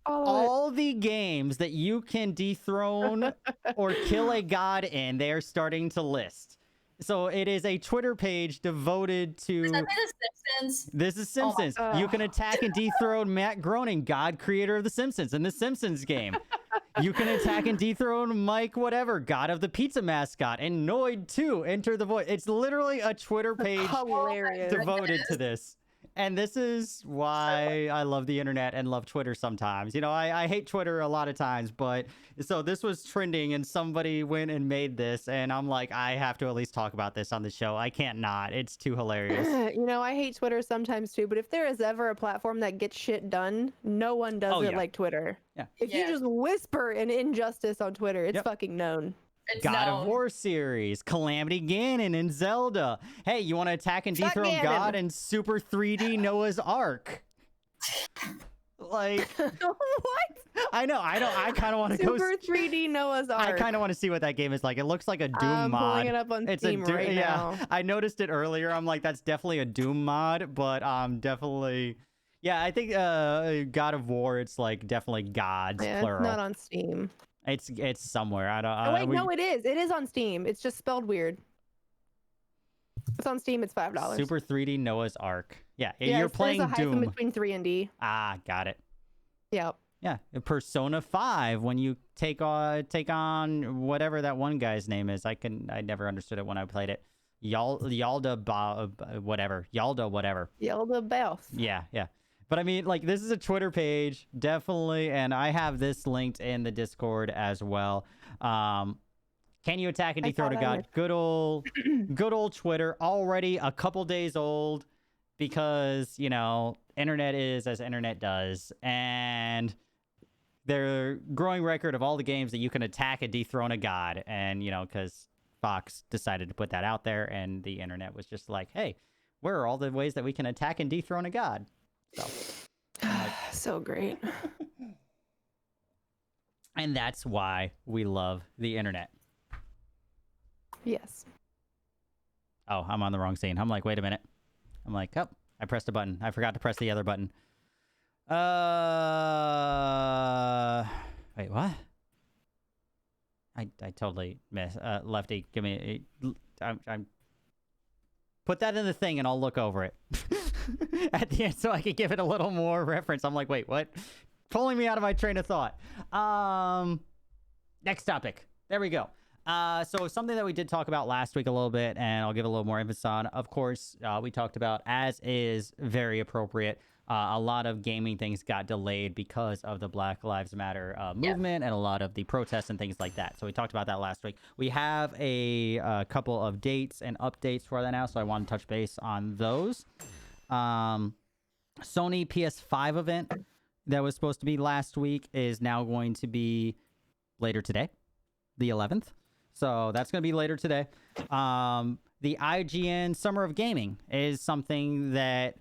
[SPEAKER 1] all the games that you can dethrone or kill a god in, they are starting to list. So it is a Twitter page devoted to...
[SPEAKER 2] Is that The Simpsons?
[SPEAKER 1] This is Simpsons. You can attack and dethrone Matt Groening, God creator of The Simpsons, in the Simpsons game. You can attack and dethrone Mike whatever, God of the pizza mascot, and Noid 2, Enter the Void. It's literally a Twitter page devoted to this. And this is why I love the internet and love Twitter sometimes. You know, I hate Twitter a lot of times, but so this was trending and somebody went and made this, and I'm like, I have to at least talk about this on the show. I can't not. It's too hilarious.
[SPEAKER 3] You know, I hate Twitter sometimes too, but if there is ever a platform that gets shit done, no one does it like Twitter.
[SPEAKER 1] Yeah.
[SPEAKER 3] If you just whisper an injustice on Twitter, it's fucking known.
[SPEAKER 2] It's
[SPEAKER 1] God
[SPEAKER 2] known.
[SPEAKER 1] of War series, Calamity Ganon and Zelda. Hey, you want to attack and
[SPEAKER 3] Fuck
[SPEAKER 1] dethrone
[SPEAKER 3] Ganon.
[SPEAKER 1] God and Super 3D Noah's Ark? Like,
[SPEAKER 3] What?
[SPEAKER 1] I know. I kind of want to go.
[SPEAKER 3] Super 3D Noah's Ark.
[SPEAKER 1] I kind of want to see what that game is like. It looks like a Doom
[SPEAKER 3] I'm
[SPEAKER 1] mod.
[SPEAKER 3] pulling it up on Steam right now.
[SPEAKER 1] I noticed it earlier. I'm like, that's definitely a Doom mod, but definitely. Yeah, I think God of War. It's like definitely gods plural.
[SPEAKER 3] It's not on Steam.
[SPEAKER 1] It's somewhere. I don't.
[SPEAKER 3] Oh wait, no, it is. It is on Steam. It's just spelled weird. It's on Steam. It's $5.
[SPEAKER 1] Super 3D Noah's Ark. Yeah,
[SPEAKER 3] Yeah,
[SPEAKER 1] you're playing
[SPEAKER 3] there's a hyphen
[SPEAKER 1] Doom.
[SPEAKER 3] between 3 and D.
[SPEAKER 1] Ah, got it.
[SPEAKER 3] Yep.
[SPEAKER 1] Yeah, Persona 5 when you take on whatever that one guy's name is. I never understood it when I played it. Yalda whatever.
[SPEAKER 3] Yelda Bells.
[SPEAKER 1] Yeah. But I mean, like, this is a Twitter page, definitely, and I have this linked in the Discord as well. Can you attack and dethrone a god? Good old Twitter, already a couple days old, because, you know, internet is as internet does, and their growing record of all the games that you can attack and dethrone a god, and, you know, because Fox decided to put that out there, and the internet was just like, hey, where are all the ways that we can attack and dethrone a god? So,
[SPEAKER 3] So great.
[SPEAKER 1] and that's why we love the internet.
[SPEAKER 3] Yes.
[SPEAKER 1] Oh, I'm on the wrong scene. I'm like, wait a minute. I'm like, oh, I pressed a button. I forgot to press the other button. Wait, what? I totally missed. Lefty, give me. I'm. Put that in the thing, and I'll look over it at the end, so I can give it a little more reference. I'm like, wait, what? Pulling me out of my train of thought. Next topic. There we go. So something that we did talk about last week a little bit, and I'll give a little more emphasis on. Of course, we talked about, as is very appropriate, a lot of gaming things got delayed because of the Black Lives Matter movement and a lot of the protests and things like that. So we talked about that last week. We have a couple of dates and updates for that now, so I want to touch base on those. Sony PS5 event that was supposed to be last week is now going to be later today, the 11th. So that's going to be later today. The IGN Summer of Gaming is something that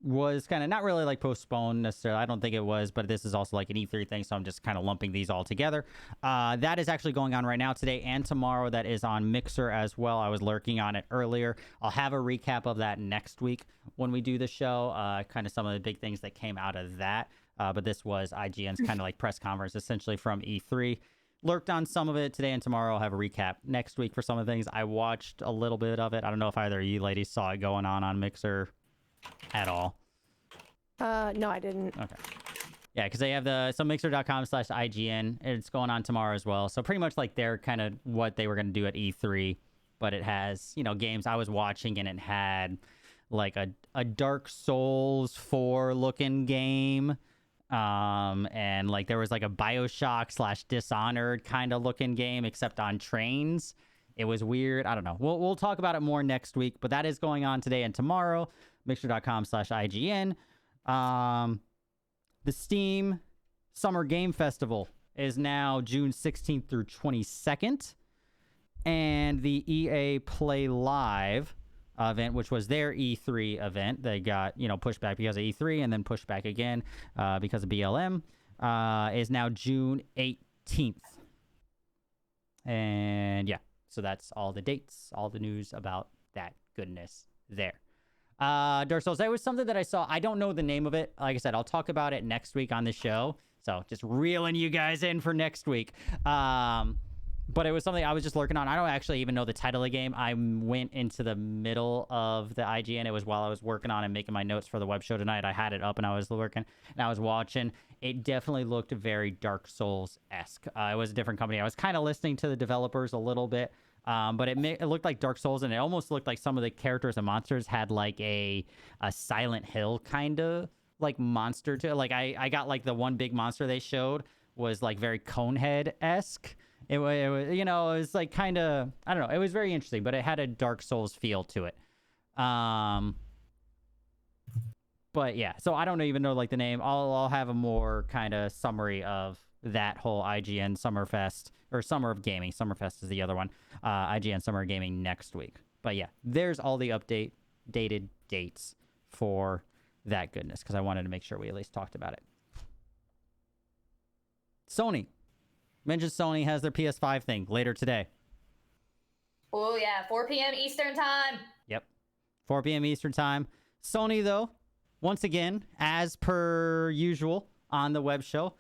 [SPEAKER 1] was kind of not really like postponed necessarily. I don't think it was, but this is also like an E3 thing, so I'm just kind of lumping these all together. That is actually going on right now, today and tomorrow. That is on Mixer as well. I was lurking on it earlier. I'll have a recap of that next week when we do the show, kind of some of the big things that came out of that. But this was IGN's kind of like press conference, essentially from E3. Lurked on some of it today and tomorrow. I'll have a recap next week for some of the things. I watched a little bit of it. I don't know if either of you ladies saw it going on Mixer at all.
[SPEAKER 3] No, I didn't.
[SPEAKER 1] Okay. Yeah, because they have so mixer.com/IGN. It's going on tomorrow as well. So pretty much like they're kind of what they were going to do at E3, but it has, you know, games I was watching, and it had like a Dark Souls 4 looking game. And like there was like a BioShock/Dishonored kind of looking game, except on trains. It was weird. I don't know. We'll talk about it more next week, but that is going on today and tomorrow. Mixer.com/IGN. The Steam Summer Game Festival is now June 16th through 22nd. And the EA Play Live event, which was their E3 event, they got, you know, pushed back because of E3 and then pushed back again because of BLM, is now June 18th. And yeah, so that's all the dates, all the news about that goodness there. Dark Souls, that was something that I saw. I don't know the name of it. Like I said, I'll talk about it next week on the show. So just reeling you guys in for next week. But it was something I was just lurking on. I don't actually even know the title of the game. I went into the middle of the IGN. It was while I was working on and making my notes for the web show tonight. I had it up and I was working and I was watching. It definitely looked very Dark Souls-esque. It was a different company. I was kind of listening to the developers a little bit. But it looked like Dark Souls, and it almost looked like some of the characters and monsters had like a Silent Hill kind of like monster to it. Like I got like the one big monster they showed was like very Conehead-esque. It was, you know, it was like kind of, I don't know. It was very interesting, but it had a Dark Souls feel to it. But yeah, so I don't even know like the name. I'll have a more kind of summary of that whole IGN Summerfest or Summer of Gaming. Summerfest is the other one. IGN Summer of Gaming next week. But yeah, there's all the dated dates for that goodness because I wanted to make sure we at least talked about it. Sony. Mentioned Sony has their PS5 thing later today.
[SPEAKER 2] Oh yeah, 4 p.m. Eastern time.
[SPEAKER 1] Yep. 4 p.m. Eastern time. Sony, though, once again, as per usual on the web show,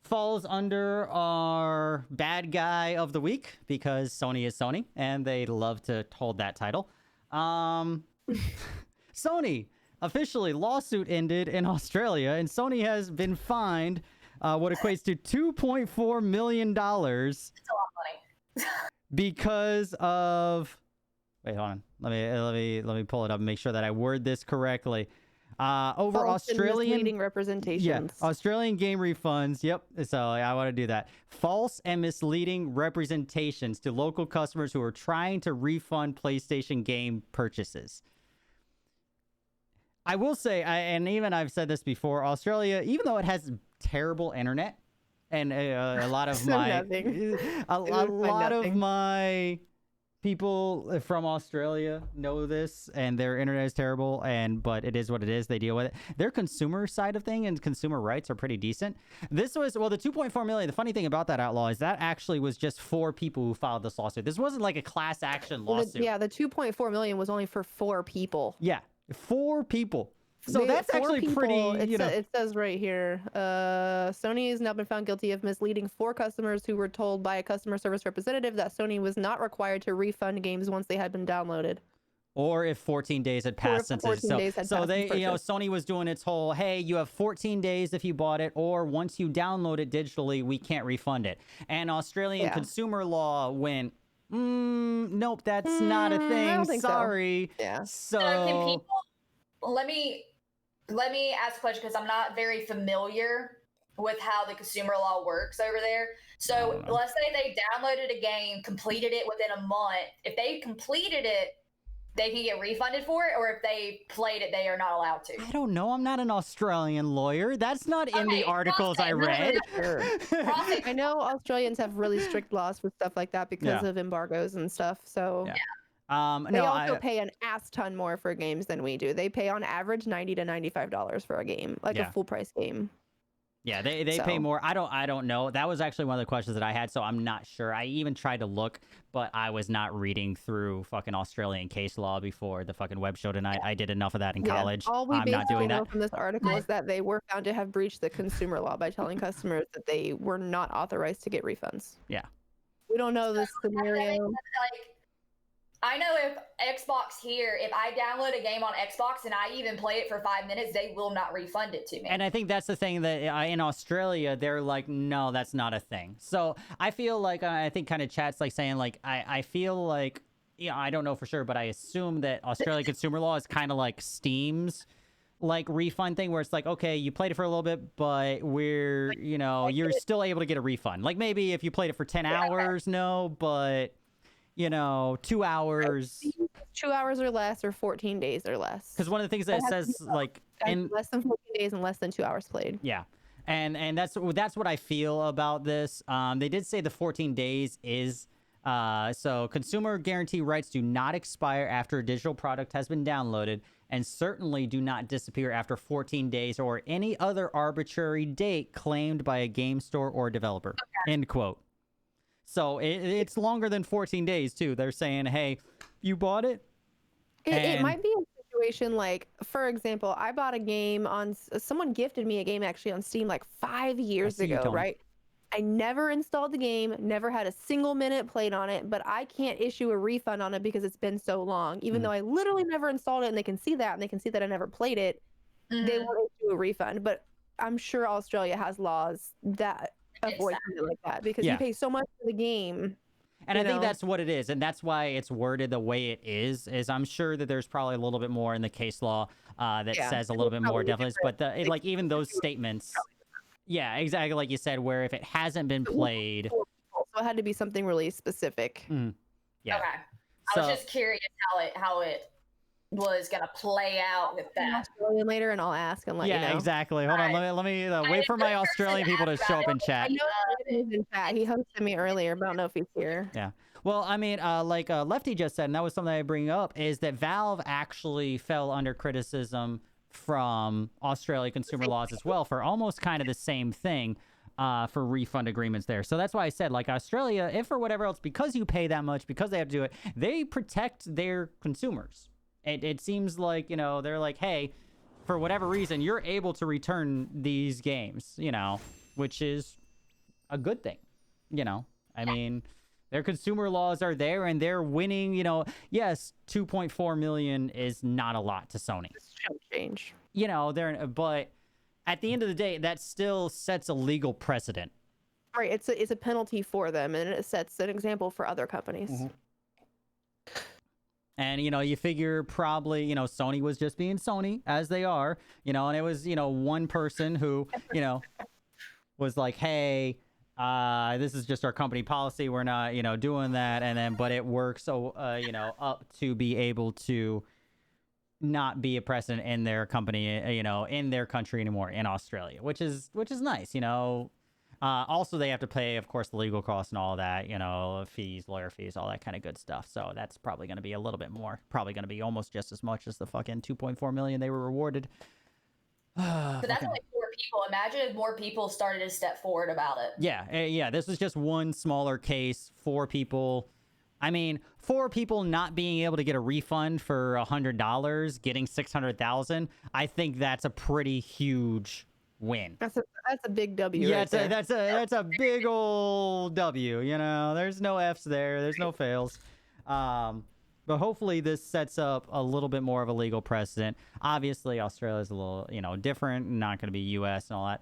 [SPEAKER 1] falls under our bad guy of the week because Sony is Sony and they love to hold that title. Sony officially lawsuit ended in Australia and Sony has been fined what equates to $2.4 million
[SPEAKER 2] That's a lot of money.
[SPEAKER 1] because of wait, hold on. Let me pull it up and make sure that I word this correctly. Over
[SPEAKER 3] False and
[SPEAKER 1] Australian
[SPEAKER 3] misleading representations.
[SPEAKER 1] Yeah, Australian game refunds. Yep. So I want to do that. False and misleading representations to local customers who are trying to refund PlayStation game purchases. I will say, and even I've said this before, Australia, even though it has terrible internet, and a lot of my people from Australia know this, and their internet is terrible, but it is what it is. They deal with it. Their consumer side of thing and consumer rights are pretty decent. This was, well, the 2.4 million, the funny thing about that, Outlaw, is that actually was just 4 people who filed this lawsuit. This wasn't like a class action lawsuit.
[SPEAKER 3] Yeah, the 2.4 million was only for 4 people.
[SPEAKER 1] Yeah, 4 people. So that's actually
[SPEAKER 3] people,
[SPEAKER 1] pretty, you know.
[SPEAKER 3] It says right here, Sony has now been found guilty of misleading 4 customers who were told by a customer service representative that Sony was not required to refund games once they had been downloaded.
[SPEAKER 1] Or if 14 days had passed since it. So they, you know, Sony was doing its whole, hey, you have 14 days if you bought it, or once you download it digitally, we can't refund it. And Australian consumer law went, nope, that's not a thing.
[SPEAKER 3] I don't think
[SPEAKER 1] Sorry.
[SPEAKER 3] So. Yeah.
[SPEAKER 2] So can people, let me ask a question because I'm not very familiar with how the consumer law works over there. So let's say they downloaded a game, completed it within a month. If they completed it, they can get refunded for it, or if they played it, they are not allowed to.
[SPEAKER 1] I don't know. I'm not an Australian lawyer. That's not in the articles I read.
[SPEAKER 3] I know Australians have really strict laws for stuff like that because of embargoes and stuff. So they also pay an ass ton more for games than we do. They pay on average $90 to $95 for a game, like a full price game.
[SPEAKER 1] Yeah, they pay more. I don't know. That was actually one of the questions that I had, so I'm not sure. I even tried to look, but I was not reading through fucking Australian case law before the fucking web show tonight. I did enough of that in college.
[SPEAKER 3] All we
[SPEAKER 1] I'm not doing
[SPEAKER 3] know
[SPEAKER 1] that.
[SPEAKER 3] from this article is that they were found to have breached the consumer law by telling customers that they were not authorized to get refunds.
[SPEAKER 1] Yeah.
[SPEAKER 3] We don't know this scenario.
[SPEAKER 2] I know if Xbox here, if I download a game on Xbox and I even play it for 5 minutes, they will not refund it to me.
[SPEAKER 1] And I think that's the thing that in Australia, they're like, no, that's not a thing. So I feel like, I think kind of chat's like saying like, I feel like, I don't know for sure, but I assume that Australian consumer law is kind of like Steam's like refund thing where it's like, okay, you played it for a little bit, but we're, you're still able to get a refund. Like maybe if you played it for 10 hours, no, but... 2 hours.
[SPEAKER 3] 2 hours or less, or 14 days or less.
[SPEAKER 1] Because one of the things that it says, like, in
[SPEAKER 3] less than 14 days and less than 2 hours played.
[SPEAKER 1] Yeah, and that's what I feel about this. They did say the 14 days is so consumer guarantee rights do not expire after a digital product has been downloaded, and certainly do not disappear after 14 days or any other arbitrary date claimed by a game store or developer. Okay. End quote. So it's longer than 14 days, too. They're saying, hey, you bought it?
[SPEAKER 3] It might be a situation like, for example, I bought a game on... Someone gifted me a game actually on Steam like 5 years ago, right? I never installed the game, never had a single minute played on it, but I can't issue a refund on it because it's been so long. Even though I literally never installed it, and they can see that, and they can see that I never played it, they won't issue a refund. But I'm sure Australia has laws that... avoid something like that because you pay so much for the game.
[SPEAKER 1] And I think that's what it is, and that's why it's worded the way it is I'm sure that there's probably a little bit more in the case law that says a little bit more definitely, but like even those statements, yeah, exactly like you said, where if it hasn't been played,
[SPEAKER 3] so it had to be something really specific.
[SPEAKER 1] Yeah.
[SPEAKER 2] Okay. I was just curious how it was gonna play out with that.
[SPEAKER 3] Australian later, and I'll ask and let you know.
[SPEAKER 1] Yeah, exactly. Hold on, let me wait for my Australian people to show up in chat.
[SPEAKER 3] I know he's in chat. He hosted me earlier, but I don't know if he's here.
[SPEAKER 1] Yeah. Well, I mean, like Lefty just said, and that was something I bring up, is that Valve actually fell under criticism from Australia consumer laws as well for almost kind of the same thing for refund agreements there. So that's why I said, like, Australia, if for whatever else, because you pay that much, because they have to do it, they protect their consumers. It seems like, you know, they're like, hey, for whatever reason, you're able to return these games, you know, which is a good thing, you know. I mean, their consumer laws are there and they're winning, you know. Yes, 2.4 million is not a lot to Sony.
[SPEAKER 3] This shall change.
[SPEAKER 1] You know, but at the end of the day, that still sets a legal precedent.
[SPEAKER 3] Right, it's a penalty for them, and it sets an example for other companies.
[SPEAKER 1] And, you know, you figure probably, you know, Sony was just being Sony, as they are, you know, and it was, you know, one person who, you know, was like, hey, this is just our company policy. We're not, you know, doing that. And then, but it works, so, you know, up to be able to not be a precedent in their company, you know, in their country anymore, in Australia, which is nice, you know. Also, they have to pay, of course, the legal costs and all that, you know, fees, lawyer fees, all that kind of good stuff. So that's probably going to be a little bit more. Probably going to be almost just as much as the fucking 2.4 million they were rewarded.
[SPEAKER 2] But that's only 4 people. Imagine if more people started to step forward about it.
[SPEAKER 1] Yeah. This is just one smaller case. 4 people. I mean, 4 people not being able to get a refund for $100, getting $600,000. I think that's a pretty huge win.
[SPEAKER 3] That's a big W.
[SPEAKER 1] Yeah,
[SPEAKER 3] right
[SPEAKER 1] that's a big old W. You know, there's no F's there. There's no fails. But hopefully this sets up a little bit more of a legal precedent. Obviously, Australia's a little, you know, different. Not going to be U.S. and all that.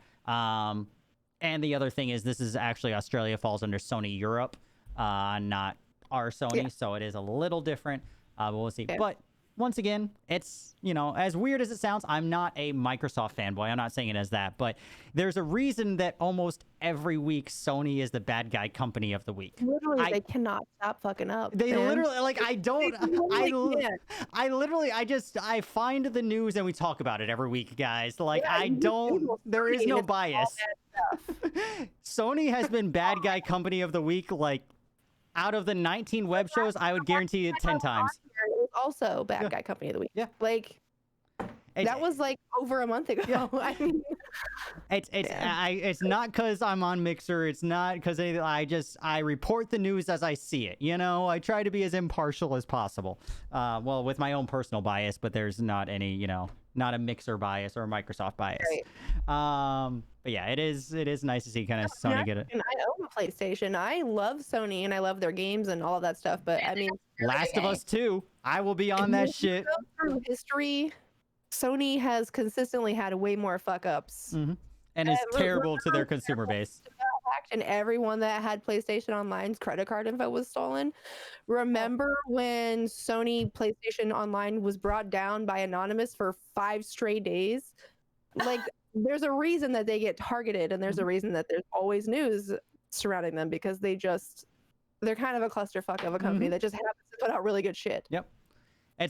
[SPEAKER 1] And the other thing is, this is actually Australia falls under Sony Europe, not our Sony, so it is a little different. But we'll see. But once again, it's, you know, as weird as it sounds, I'm not a Microsoft fanboy. I'm not saying it as that, but there's a reason that almost every week Sony is the bad guy company of the week.
[SPEAKER 3] Literally, they cannot stop fucking up.
[SPEAKER 1] They literally, like, I find the news and we talk about it every week, guys. Like, there is no bias. Sony has been bad guy company of the week, like, out of the 19 web shows, I would guarantee it 10 times.
[SPEAKER 3] It was also bad guy company of the week.
[SPEAKER 1] Yeah.
[SPEAKER 3] Like, that was like over a month ago.
[SPEAKER 1] Yeah.
[SPEAKER 3] I mean,
[SPEAKER 1] it's not because I'm on Mixer. It's not because I report the news as I see it. You know, I try to be as impartial as possible. Well, with my own personal bias, but there's not any, you know, not a Mixer bias or a Microsoft bias. Right. But yeah, it is nice to see kind of Sony get it.
[SPEAKER 3] I own a PlayStation. I love Sony and I love their games and all of that stuff. But I mean,
[SPEAKER 1] Last of Us 2, I will be on that shit.
[SPEAKER 3] Through history, Sony has consistently had way more fuck ups.
[SPEAKER 1] And it's terrible to their consumer base.
[SPEAKER 3] And everyone that had PlayStation Online's credit card info was stolen. Remember when Sony PlayStation Online was brought down by Anonymous for 5 straight days? Like, there's a reason that they get targeted, and there's a reason that there's always news surrounding them, because they're kind of a clusterfuck of a company that just happens to put out really good shit.
[SPEAKER 1] Yep.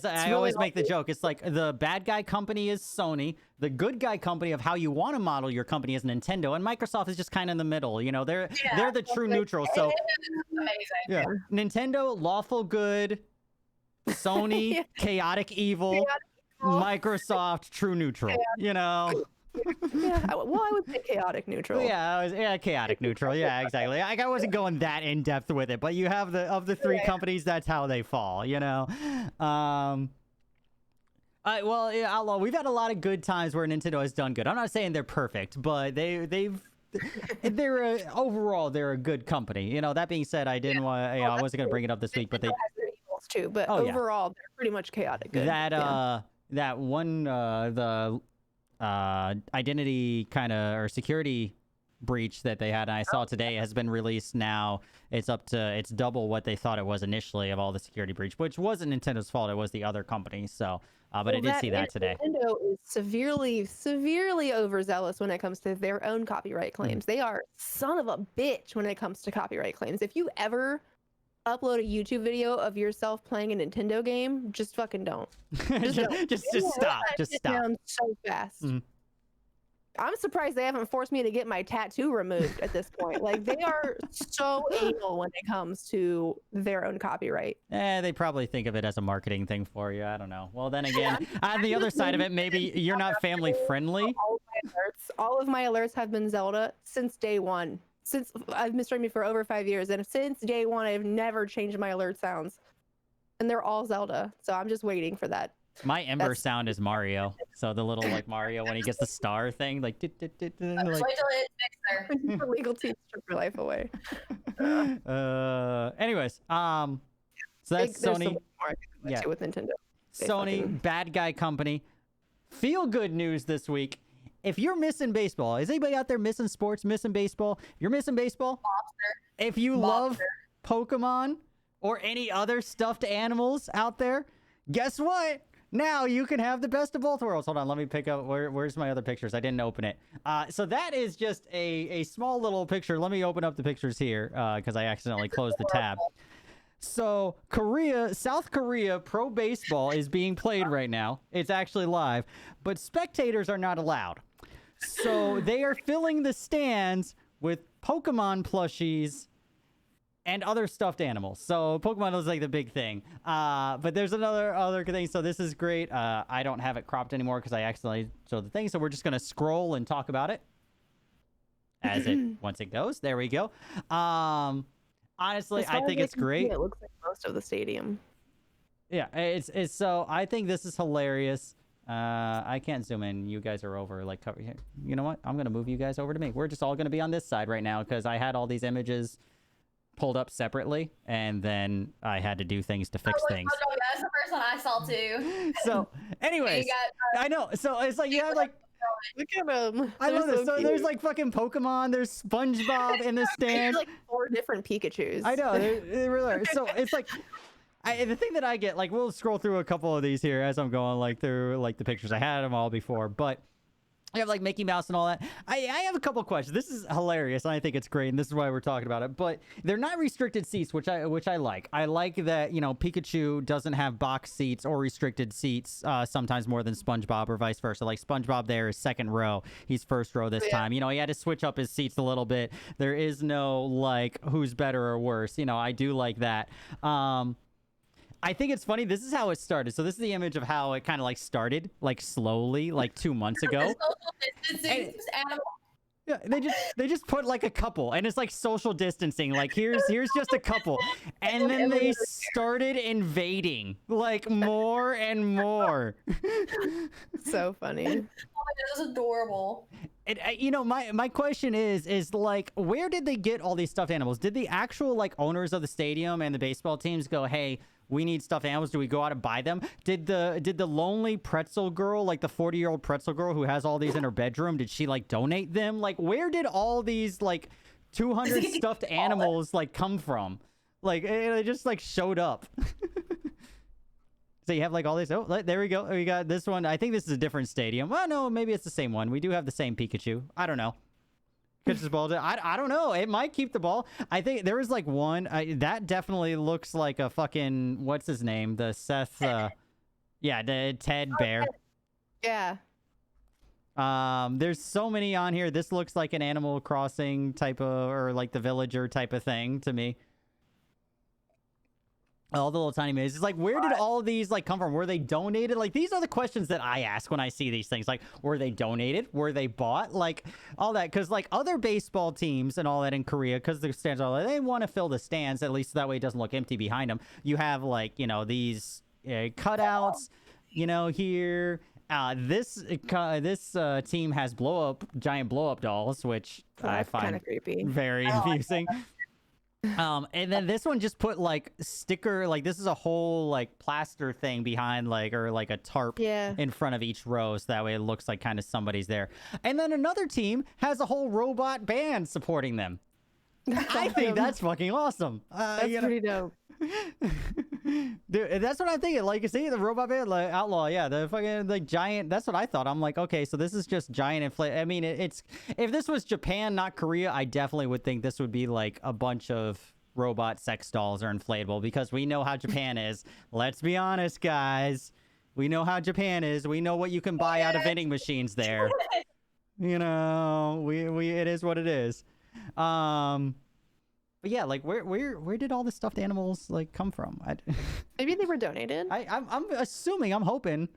[SPEAKER 1] I always make the joke. It's like the bad guy company is Sony. The good guy company of how you want to model your company is Nintendo. And Microsoft is just kind of in the middle. You know, they're the true neutral. So,
[SPEAKER 2] amazing.
[SPEAKER 1] Yeah. Nintendo, lawful good. Sony, chaotic evil. Microsoft, true neutral. You know?
[SPEAKER 3] Well, I would say chaotic neutral.
[SPEAKER 1] Chaotic neutral. Yeah, exactly. I wasn't going that in depth with it, but you have of the 3 companies, that's how they fall. You know. Outlaw, we've had a lot of good times where Nintendo has done good. I'm not saying they're perfect, but overall they're a good company. You know. That being said, I didn't want. I wasn't gonna bring it up this week, but they
[SPEAKER 3] too. But overall, they're pretty much chaotic good.
[SPEAKER 1] That one the identity kind of or security breach that they had. And I saw today has been released now. It's double what they thought it was initially of all the security breach, which wasn't Nintendo's fault. It was the other company. So, but I did see that today.
[SPEAKER 3] Nintendo is severely overzealous when it comes to their own copyright claims. They are son of a bitch when it comes to copyright claims. If you ever upload a YouTube video of yourself playing a Nintendo game, just fucking don't.
[SPEAKER 1] just stop. Just stop.
[SPEAKER 3] Down so fast. I'm surprised they haven't forced me to get my tattoo removed at this point. Like, they are so anal when it comes to their own copyright.
[SPEAKER 1] They probably think of it as a marketing thing for you. I don't know. Well, then again, on the other side of it, maybe you're not family friendly.
[SPEAKER 3] All of my alerts have been Zelda since day one. Since I've been streaming for over 5 years, and since day one, I've never changed my alert sounds. And they're all Zelda, so I'm just waiting for that.
[SPEAKER 1] My Ember sound is Mario. So the little like Mario when he gets the star thing, like.
[SPEAKER 2] Wait till it fixes her.
[SPEAKER 3] Legal team strip your life away.
[SPEAKER 1] Anyways, so that's Sony.
[SPEAKER 3] Yeah, with Nintendo.
[SPEAKER 1] Sony, bad guy company. Feel good news this week. If you're missing baseball, is anybody out there missing sports, missing baseball? If you're missing baseball,
[SPEAKER 2] Monster.
[SPEAKER 1] if you love Pokemon or any other stuffed animals out there, guess what? Now you can have the best of both worlds. Hold on, let me pick up. Where's my other pictures? I didn't open it. So that is just a small little picture. Let me open up the pictures here because I accidentally closed the tab. So South Korea Pro Baseball is being played right now. It's actually live, but spectators are not allowed. So they are filling the stands with Pokemon plushies and other stuffed animals. So Pokemon is like the big thing. But there's other thing. So this is great. I don't have it cropped anymore because I accidentally showed the thing. So we're just going to scroll and talk about it as once it goes. There we go. Honestly, I think it's great.
[SPEAKER 3] It looks like most of the stadium.
[SPEAKER 1] Yeah, it's so I think this is hilarious. I can't zoom in. You guys are over like cover here. You know what? I'm going to move you guys over to me. We're just all going to be on this side right now because I had all these images pulled up separately and then I had to do things to fix things.
[SPEAKER 2] Oh, that's the first one I saw too.
[SPEAKER 1] So anyways, I know. So it's like you have like
[SPEAKER 3] look at them.
[SPEAKER 1] I love this. So there's like fucking Pokemon. There's SpongeBob in the stand.
[SPEAKER 3] Like 4 different Pikachus.
[SPEAKER 1] I know. They really are. So it's like the thing that I get, like, we'll scroll through a couple of these here as I'm going like through like the pictures. I had them all before, but I have like Mickey Mouse and all that. I have a couple questions. This is hilarious, and I think it's great, and this is why we're talking about it. But they're not restricted seats, which I like. I like that, you know, Pikachu doesn't have box seats or restricted seats. Sometimes more than SpongeBob or vice versa. Like SpongeBob, there is second row. He's first row this time. You know, he had to switch up his seats a little bit. There is no like who's better or worse. You know, I do like that. I think it's funny. This is how it started. So this is the image of how it kind of like started, like slowly, like 2 months ago. Yeah, they just put like a couple, and it's like social distancing. Like here's just a couple, and then they started invading like more and more.
[SPEAKER 3] So funny.
[SPEAKER 2] Oh my God, this is adorable.
[SPEAKER 1] And you know, my question is like, where did they get all these stuffed animals? Did the actual like owners of the stadium and the baseball teams go, hey, we need stuffed animals? Do we go out and buy them? Did the lonely pretzel girl, like the 40-year-old pretzel girl who has all these in her bedroom, did she like donate them? Like, where did all these like 200 stuffed animals like come from? Like, they just like showed up. So you have like all these. Oh, there we go. We got this one. I think this is a different stadium. Well, no, maybe it's the same one. We do have the same Pikachu. I don't know. Catches the ball. I don't know. It might keep the ball. I think there was like one that definitely looks like a fucking, what's his name? The Seth. Yeah, the Ted Bear.
[SPEAKER 3] Yeah.
[SPEAKER 1] There's so many on here. This looks like an Animal Crossing type of, or like the Villager type of thing to me. All the little tiny mazes. Like, where did all of these like come from? Were they donated? Like, these are the questions that I ask when I see these things. Like, were they donated? Were they bought? Like, all that. Because like other baseball teams and all that in Korea, because the stands are like, they want to fill the stands, at least that way it doesn't look empty behind them. You have like, you know, these cutouts, you know, here. This team has giant blow up dolls, which I find
[SPEAKER 3] kind of creepy.
[SPEAKER 1] very amusing. And then this one just put like sticker, like this is a whole like plaster thing behind like, or like a tarp in front of each row. So that way it looks like kind of somebody's there. And then another team has a whole robot band supporting them. I think that's fucking awesome.
[SPEAKER 3] That's pretty dope.
[SPEAKER 1] Dude, that's what I'm thinking. Like, you see the robot band, like Outlaw, yeah, the fucking like giant. That's what I thought. I'm like, okay, so this is just giant inflate. I mean, it's if this was Japan, not Korea, I definitely would think this would be like a bunch of robot sex dolls or inflatable, because we know how Japan is. Let's be honest, guys. We know how Japan is. We know what you can buy out of vending machines there. You know, we it is what it is. But yeah, like where did all the stuffed animals like come from?
[SPEAKER 3] Maybe they were donated.
[SPEAKER 1] I'm assuming. I'm hoping.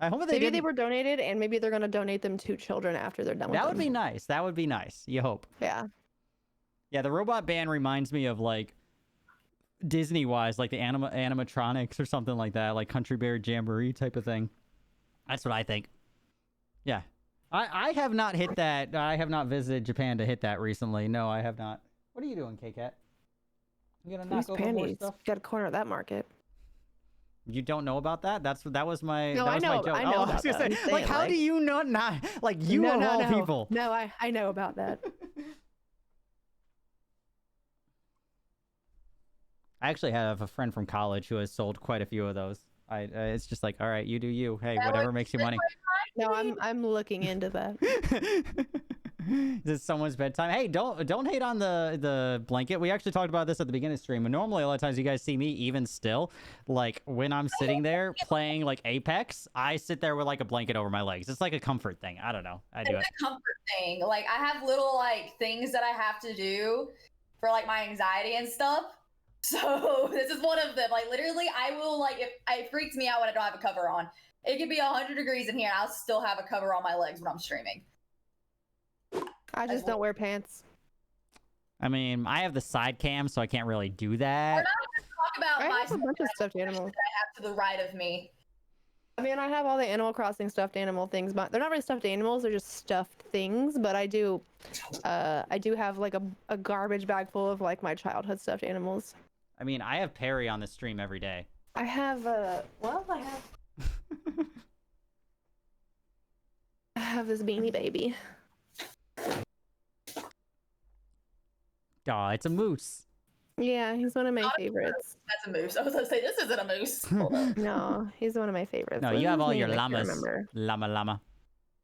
[SPEAKER 1] I hope
[SPEAKER 3] maybe they were donated, and maybe they're gonna donate them to children after they're done with them.
[SPEAKER 1] That would be nice. That would be nice. You hope.
[SPEAKER 3] Yeah.
[SPEAKER 1] Yeah, the robot band reminds me of like Disney-wise, like the animatronics or something like that, like Country Bear Jamboree type of thing. That's what I think. Yeah. I have not hit that. I have not visited Japan to hit that recently. No, I have not. What are you doing, K-Cat? You gonna knock over more stuff?
[SPEAKER 3] You gotta corner that market.
[SPEAKER 1] You don't know about that? That was my
[SPEAKER 3] no,
[SPEAKER 1] that was my joke.
[SPEAKER 3] I know
[SPEAKER 1] I was gonna say, like, how do you not like you
[SPEAKER 3] no,
[SPEAKER 1] of
[SPEAKER 3] no,
[SPEAKER 1] all
[SPEAKER 3] no.
[SPEAKER 1] people?
[SPEAKER 3] No, I know about that.
[SPEAKER 1] I actually have a friend from college who has sold quite a few of those. It's just like, all right, you do you. Hey, whatever makes you money.
[SPEAKER 3] No, I'm looking into that.
[SPEAKER 1] This is someone's bedtime. Hey, don't hate on the blanket. We actually talked about this at the beginning of the stream. And normally, a lot of times, you guys see me even still, like when I'm sitting there playing like Apex, I sit there with like a blanket over my legs. It's like a comfort thing. I don't know. I do it.
[SPEAKER 2] It's a comfort thing. Like I have little like things that I have to do for like my anxiety and stuff. So this is one of them. Like literally, I will like if it freaks me out when I don't have a cover on. It could be 100 degrees in here, and I'll still have a cover on my legs when I'm streaming.
[SPEAKER 3] I just don't wear pants.
[SPEAKER 1] I mean, I have the side cam, so I can't really do that.
[SPEAKER 2] We're not going to talk about
[SPEAKER 3] I
[SPEAKER 2] my
[SPEAKER 3] have a bunch of stuffed animals
[SPEAKER 2] that I have to the right of me.
[SPEAKER 3] I mean, I have all the Animal Crossing stuffed animal things, but they're not really stuffed animals. They're just stuffed things. But I do have like a garbage bag full of like my childhood stuffed animals.
[SPEAKER 1] I mean, I have Perry on the stream every day.
[SPEAKER 3] I have I have this Beanie Baby.
[SPEAKER 1] Aw, it's a moose.
[SPEAKER 3] Yeah, he's one of my favorites.
[SPEAKER 2] That's a moose. I was going to say, this isn't a moose. Hold on.
[SPEAKER 3] No, he's one of my favorites.
[SPEAKER 1] No,
[SPEAKER 3] What's
[SPEAKER 1] you have
[SPEAKER 3] his
[SPEAKER 1] all your
[SPEAKER 3] name? I can't
[SPEAKER 1] llamas.
[SPEAKER 3] remember.
[SPEAKER 1] Llama.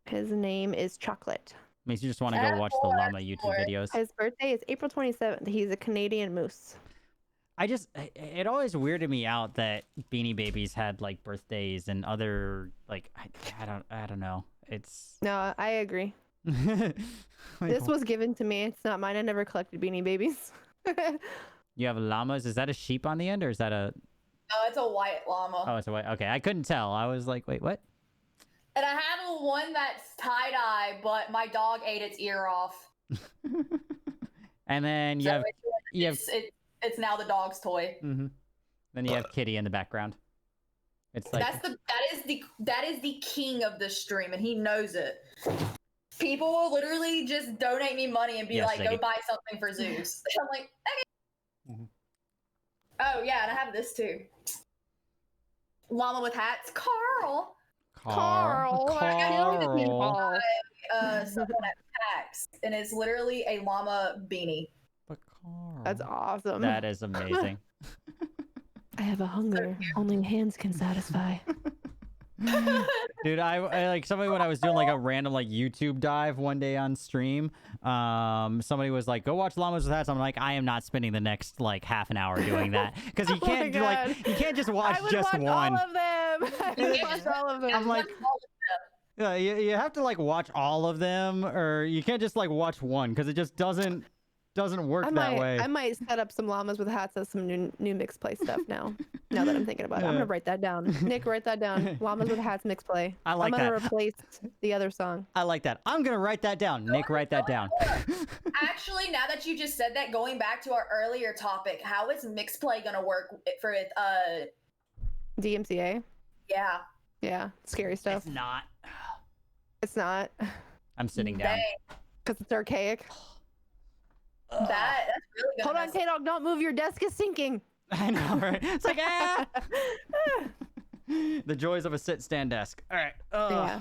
[SPEAKER 3] His name is Chocolate.
[SPEAKER 1] Makes you just want to go watch the llama YouTube videos.
[SPEAKER 3] His birthday is April 27th. He's a Canadian moose.
[SPEAKER 1] It always weirded me out that Beanie Babies had like birthdays and other like I don't know. It's
[SPEAKER 3] No, I agree.
[SPEAKER 1] like,
[SPEAKER 3] This was given to me. It's not mine. I never collected Beanie Babies.
[SPEAKER 1] You have llamas. Is that a sheep on the end, or is that a?
[SPEAKER 2] No, it's a white llama.
[SPEAKER 1] Oh, it's a white. Okay, I couldn't tell. I was like, wait, what?
[SPEAKER 2] And I have one that's tie-dye, but my dog ate its ear off.
[SPEAKER 1] And then you have
[SPEAKER 2] it's now the dog's toy.
[SPEAKER 1] Mm-hmm. Then you have Kitty in the background. It's like
[SPEAKER 2] that is the king of the stream, and he knows it. People will literally just donate me money and be like, "Go buy something for Zeus." I'm like, okay. Mm-hmm. Oh yeah, and I have this too. Llama with hats, Carl. Someone at PAX, and it's literally a llama beanie.
[SPEAKER 1] But Carl.
[SPEAKER 3] That's awesome.
[SPEAKER 1] That is amazing.
[SPEAKER 3] I have a hunger only hands can satisfy.
[SPEAKER 1] Dude, I like somebody when I was doing like a random like YouTube dive one day on stream. Somebody was like, "Go watch llamas with hats." I'm like, I am not spending the next like half an hour doing that because you can't do like you can't just watch just one.
[SPEAKER 3] All of them. I would watch all of them.
[SPEAKER 1] I'm like, yeah, you have to like watch all of them, or you can't just like watch one because it just doesn't work that way.
[SPEAKER 3] I might set up some llamas with hats as some new mix play stuff now. Now that I'm thinking about it, I'm gonna write that down. Nick, write that down. Llamas with hats mix play.
[SPEAKER 1] I like that.
[SPEAKER 3] I'm gonna replace the other song.
[SPEAKER 1] I like that. I'm gonna write that down. Nick, write that down.
[SPEAKER 2] Actually, now that you just said that, going back to our earlier topic, how is mix play gonna work for it?
[SPEAKER 3] DMCA. Yeah, scary stuff.
[SPEAKER 1] It's not.
[SPEAKER 3] It's not.
[SPEAKER 1] I'm sitting down.
[SPEAKER 3] Because it's archaic.
[SPEAKER 2] That's really good.
[SPEAKER 3] Hold on, Kdog, don't move. Your desk is sinking.
[SPEAKER 1] I know, right? It's like, ah! The joys of a sit-stand desk. All right.
[SPEAKER 3] Yeah.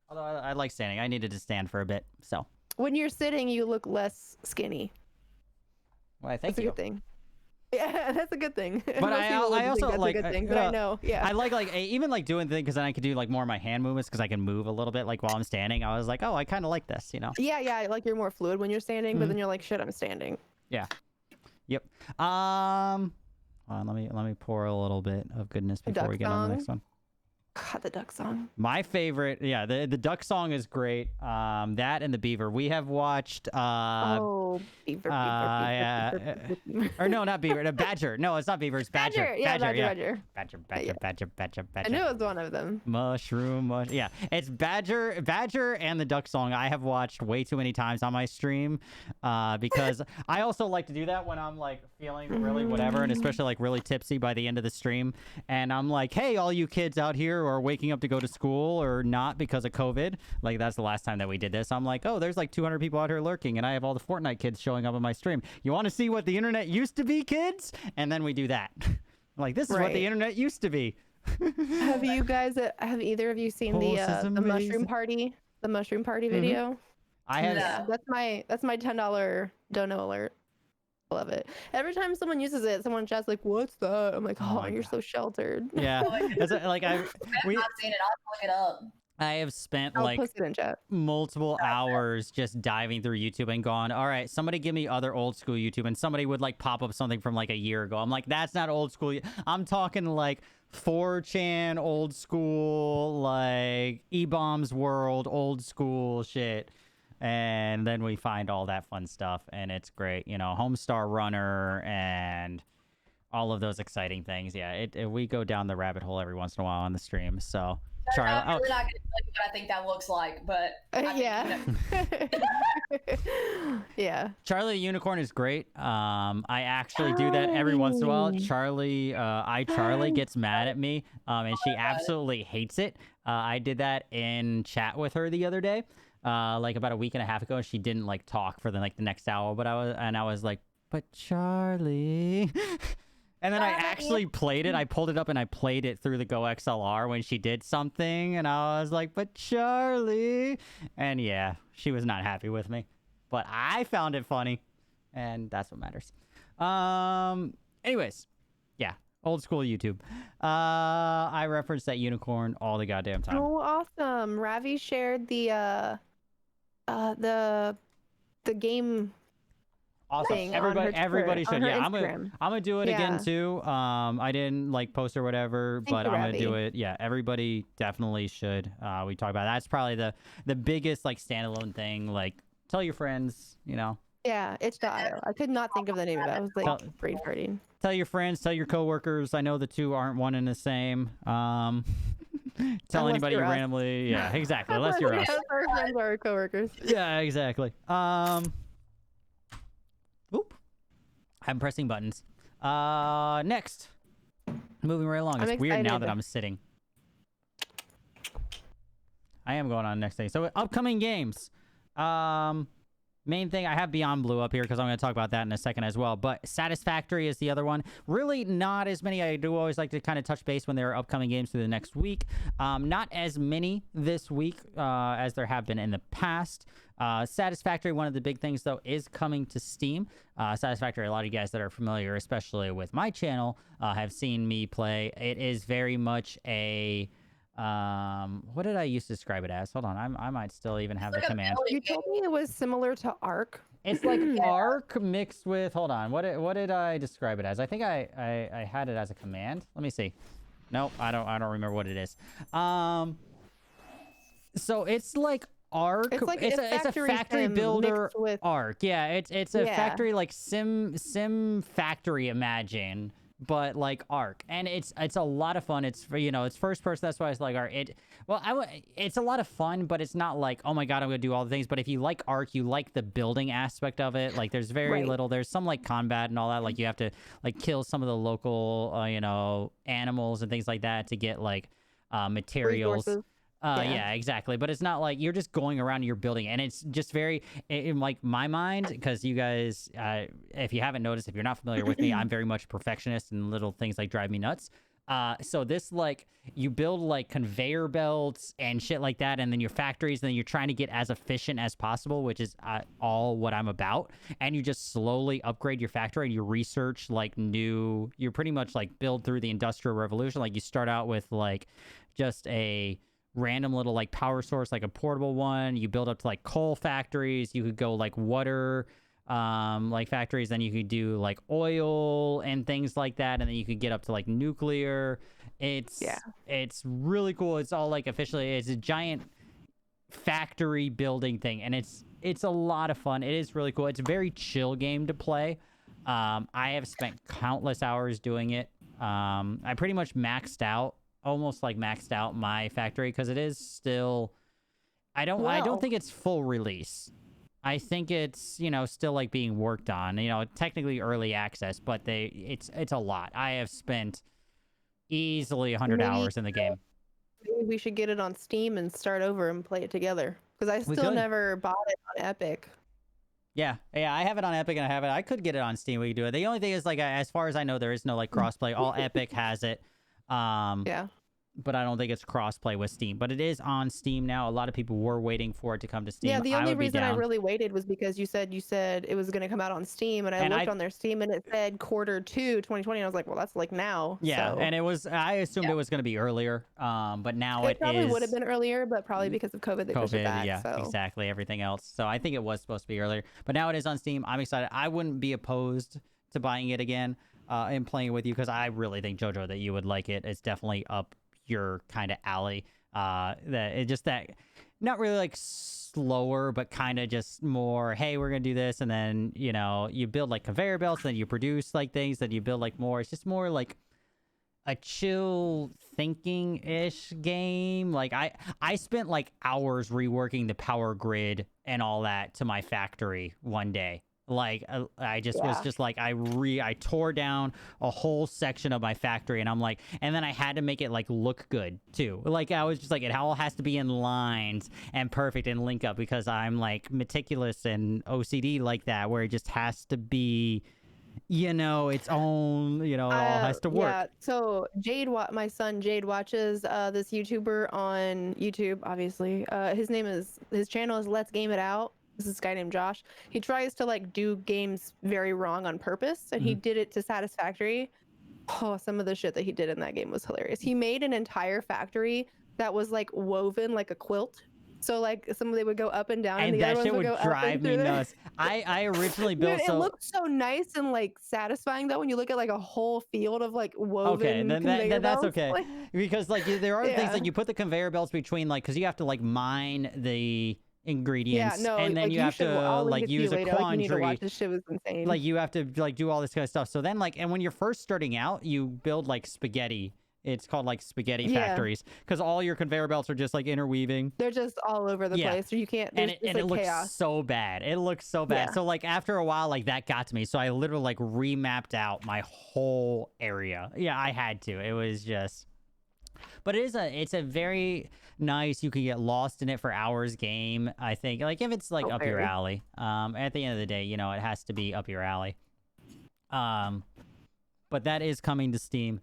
[SPEAKER 1] Although I like standing. I needed to stand for a bit, so.
[SPEAKER 3] When you're sitting, you look less skinny.
[SPEAKER 1] Well, thank
[SPEAKER 3] That's a
[SPEAKER 1] you.
[SPEAKER 3] good thing. Yeah, that's a good thing.
[SPEAKER 1] But
[SPEAKER 3] Most people
[SPEAKER 1] I
[SPEAKER 3] wouldn't think
[SPEAKER 1] also
[SPEAKER 3] that's
[SPEAKER 1] like,
[SPEAKER 3] a good thing, but I know. Yeah.
[SPEAKER 1] I like even like doing things because then I could do like more of my hand movements because I can move a little bit like while I'm standing. I was like, oh, I kind of like this, you know?
[SPEAKER 3] Yeah, like you're more fluid when you're standing, but then you're like, shit, I'm standing.
[SPEAKER 1] Yeah. Yep. Hold on, let me pour a little bit of goodness before we get on the next one.
[SPEAKER 3] God, the duck song.
[SPEAKER 1] My favorite, yeah, the duck song is great. That and the beaver. We have watched.
[SPEAKER 3] Beaver.
[SPEAKER 1] Or no, not beaver. No, badger. No, it's not beaver. It's badger.
[SPEAKER 3] Yeah,
[SPEAKER 1] Badger.
[SPEAKER 3] I knew it was one of them.
[SPEAKER 1] Mushroom. Yeah, it's badger and the duck song. I have watched way too many times on my stream, because I also like to do that when I'm like feeling really whatever, and especially like really tipsy by the end of the stream, and I'm like, hey, all you kids out here who are waking up to go to school or not because of COVID, like that's the last time that we did this. I'm like, oh, there's like 200 people out here lurking, and I have all the Fortnite kids showing up on my stream. You want to see what the internet used to be, kids? And then we do that. Like, this is what the internet used to be.
[SPEAKER 3] Have you guys? Have either of you seen the mushroom party? The mushroom party video?
[SPEAKER 1] I have.
[SPEAKER 2] No.
[SPEAKER 3] That's my $10 dono alert. I love it. Every time someone uses it, someone chats like, "What's that?" I'm like, "Oh, you're so sheltered."
[SPEAKER 1] Yeah, it's like
[SPEAKER 2] I've not seen it. I'll look it up.
[SPEAKER 1] I have spent
[SPEAKER 3] I'll
[SPEAKER 1] like
[SPEAKER 3] post it in chat.
[SPEAKER 1] multiple hours just diving through YouTube and gone, all right, somebody give me other old school YouTube, and somebody would like pop up something from like a year ago. I'm like, that's not old school. I'm talking like 4chan old school, like E-Bombs World old school shit. And then we find all that fun stuff, and it's great. You know, Homestar Runner and all of those exciting things. Yeah, we go down the rabbit hole every once in a while on the stream. So, Charlie,
[SPEAKER 2] I'm really not going to tell you what I think that looks like, but
[SPEAKER 3] Yeah. Yeah.
[SPEAKER 1] Charlie the Unicorn is great. I actually do that every once in a while. Charlie gets mad at me, and she absolutely hates it. I did that in chat with her the other day. Like about a week and a half ago, and she didn't like talk for the next hour, but I was like, but Charlie. And then I actually played it. I pulled it up and I played it through the Go XLR when she did something, and I was like, but Charlie. And yeah, she was not happy with me, but I found it funny, and that's what matters. Anyways, yeah, old school YouTube. I referenced that unicorn all the goddamn time.
[SPEAKER 3] Oh, awesome! Ravi shared the game.
[SPEAKER 1] Awesome. Everybody should. Yeah, I'm gonna do it again too. I didn't like post or whatever, but I'm gonna do it. Yeah, everybody definitely should. We talk about that. That's probably the biggest like standalone thing. Like, tell your friends, you know.
[SPEAKER 3] Yeah, itch.io. I could not think of the name of it. I was like brain farting.
[SPEAKER 1] Tell your friends, tell your coworkers. I know the two aren't one and the same. Tell anybody randomly. Yeah, exactly. Unless you're us.
[SPEAKER 3] Our friends are our coworkers.
[SPEAKER 1] Yeah, exactly. Oop. I'm pressing buttons. Next. Moving right along. It's weird now that I'm sitting. I am going on next thing. So upcoming games. Main thing, I have Beyond Blue up here because I'm going to talk about that in a second as well. But Satisfactory is the other one. Really not as many. I do always like to kind of touch base when there are upcoming games through the next week. Not as many this week as there have been in the past. Satisfactory, one of the big things, though, is coming to Steam. Satisfactory, a lot of you guys that are familiar, especially with my channel, have seen me play. It is very much a... what did I used to describe it as? Hold on, I might still even have the command.
[SPEAKER 3] You told me it was similar to Ark.
[SPEAKER 1] It's like Ark mixed with... Hold on, what did I describe it as? I think I had it as a command. Let me see. Nope, I don't remember what it is. So it's like Ark. It's like it's a factory builder Ark. Yeah, it's a factory like sim factory, imagine, but like Ark, and it's a lot of fun. It's it's first person. That's why it's like Ark. It's a lot of fun, but it's not like, oh my god, I'm gonna do all the things. But if you like Ark, you like the building aspect of it. Like there's very little. There's some like combat and all that. Like you have to like kill some of the local animals and things like that to get like materials. Yeah, exactly. But it's not like you're just going around your building, and it's just very in like my mind, because you guys, if you haven't noticed, if you're not familiar with me, I'm very much a perfectionist, and little things like drive me nuts. So this, like, you build like conveyor belts and shit like that, and then your factories, and then you're trying to get as efficient as possible, which is all what I'm about. And you just slowly upgrade your factory, and you research like you're pretty much like build through the Industrial Revolution. Like you start out with like just a random little like power source, like a portable one. You build up to like coal factories. You could go like water like factories, then you could do like oil and things like that, and then you could get up to like nuclear. It's really cool. It's all like officially, it's a giant factory building thing, and it's a lot of fun. It is really cool. It's a very chill game to play. I have spent countless hours doing it. I pretty much almost maxed out my factory, because it is still, I don't think it's full release. I think it's, still like being worked on, technically early access, but it's a lot. I have spent easily 100 hours in the game.
[SPEAKER 3] Maybe we should get it on Steam and start over and play it together, because I still never bought it on Epic.
[SPEAKER 1] Yeah, I have it on Epic, and I could get it on Steam. We could do it. The only thing is, like, as far as I know, there is no like crossplay. All Epic has it. Yeah. But I don't think it's crossplay with Steam. But it is on Steam now. A lot of people were waiting for it to come to Steam.
[SPEAKER 3] Yeah, the only reason I really waited was because you said it was going to come out on Steam, and I looked on their Steam, and it said Q2 2020, and I was like, well, that's like now.
[SPEAKER 1] Yeah, so. And it was, I assumed it was going to be earlier, but now it
[SPEAKER 3] probably would have been earlier, but probably because of COVID, they pushed it back.
[SPEAKER 1] Yeah,
[SPEAKER 3] so.
[SPEAKER 1] Exactly, everything else. So I think it was supposed to be earlier, but now it is on Steam. I'm excited. I wouldn't be opposed to buying it again and playing it with you, because I really think, Jojo, that you would like it. It's definitely up your kind of alley. That not really like slower, but kind of just more, hey, we're gonna do this, and then you build like conveyor belts, and then you produce like things, then you build like more. It's just more like a chill thinking-ish game. Like I spent like hours reworking the power grid and all that to my factory one day. Like I just was just like I tore down a whole section of my factory, and I'm like, and then I had to make it like look good too. Like I was just like, it all has to be in lines and perfect and link up, because I'm like meticulous and OCD like that, where it just has to be, its own, it all has to work. Yeah.
[SPEAKER 3] So my son Jade watches this YouTuber on YouTube, obviously. His channel is Let's Game It Out. This is guy named Josh. He tries to like do games very wrong on purpose, and he did it to Satisfactory. Oh, some of the shit that he did in that game was hilarious. He made an entire factory that was like woven like a quilt. So like they would go up and down, and the other ones would go up and through. That shit would drive me nuts.
[SPEAKER 1] I originally built.
[SPEAKER 3] Dude, it looked so nice and like satisfying though when you look at like a whole field of like woven.
[SPEAKER 1] Okay, then that's okay, because like there are things like you put the conveyor belts between, like, because you have to like mine the ingredients, and then you have to like use a quandary.
[SPEAKER 3] Like, this shit was insane.
[SPEAKER 1] Like you have to like do all this kind of stuff. So then and when you're first starting out, you build like spaghetti. It's called like spaghetti factories, because all your conveyor belts are just like interweaving.
[SPEAKER 3] They're just all over the place. So you can't.
[SPEAKER 1] And it looks so bad. It looks so bad.
[SPEAKER 3] Yeah.
[SPEAKER 1] So like after a while, like that got to me. So I literally like remapped out my whole area. Yeah, I had to. It was just. But it's a very nice, you can get lost in it for hours game, I think. Like if it's like up your alley. At the end of the day, it has to be up your alley. But that is coming to Steam.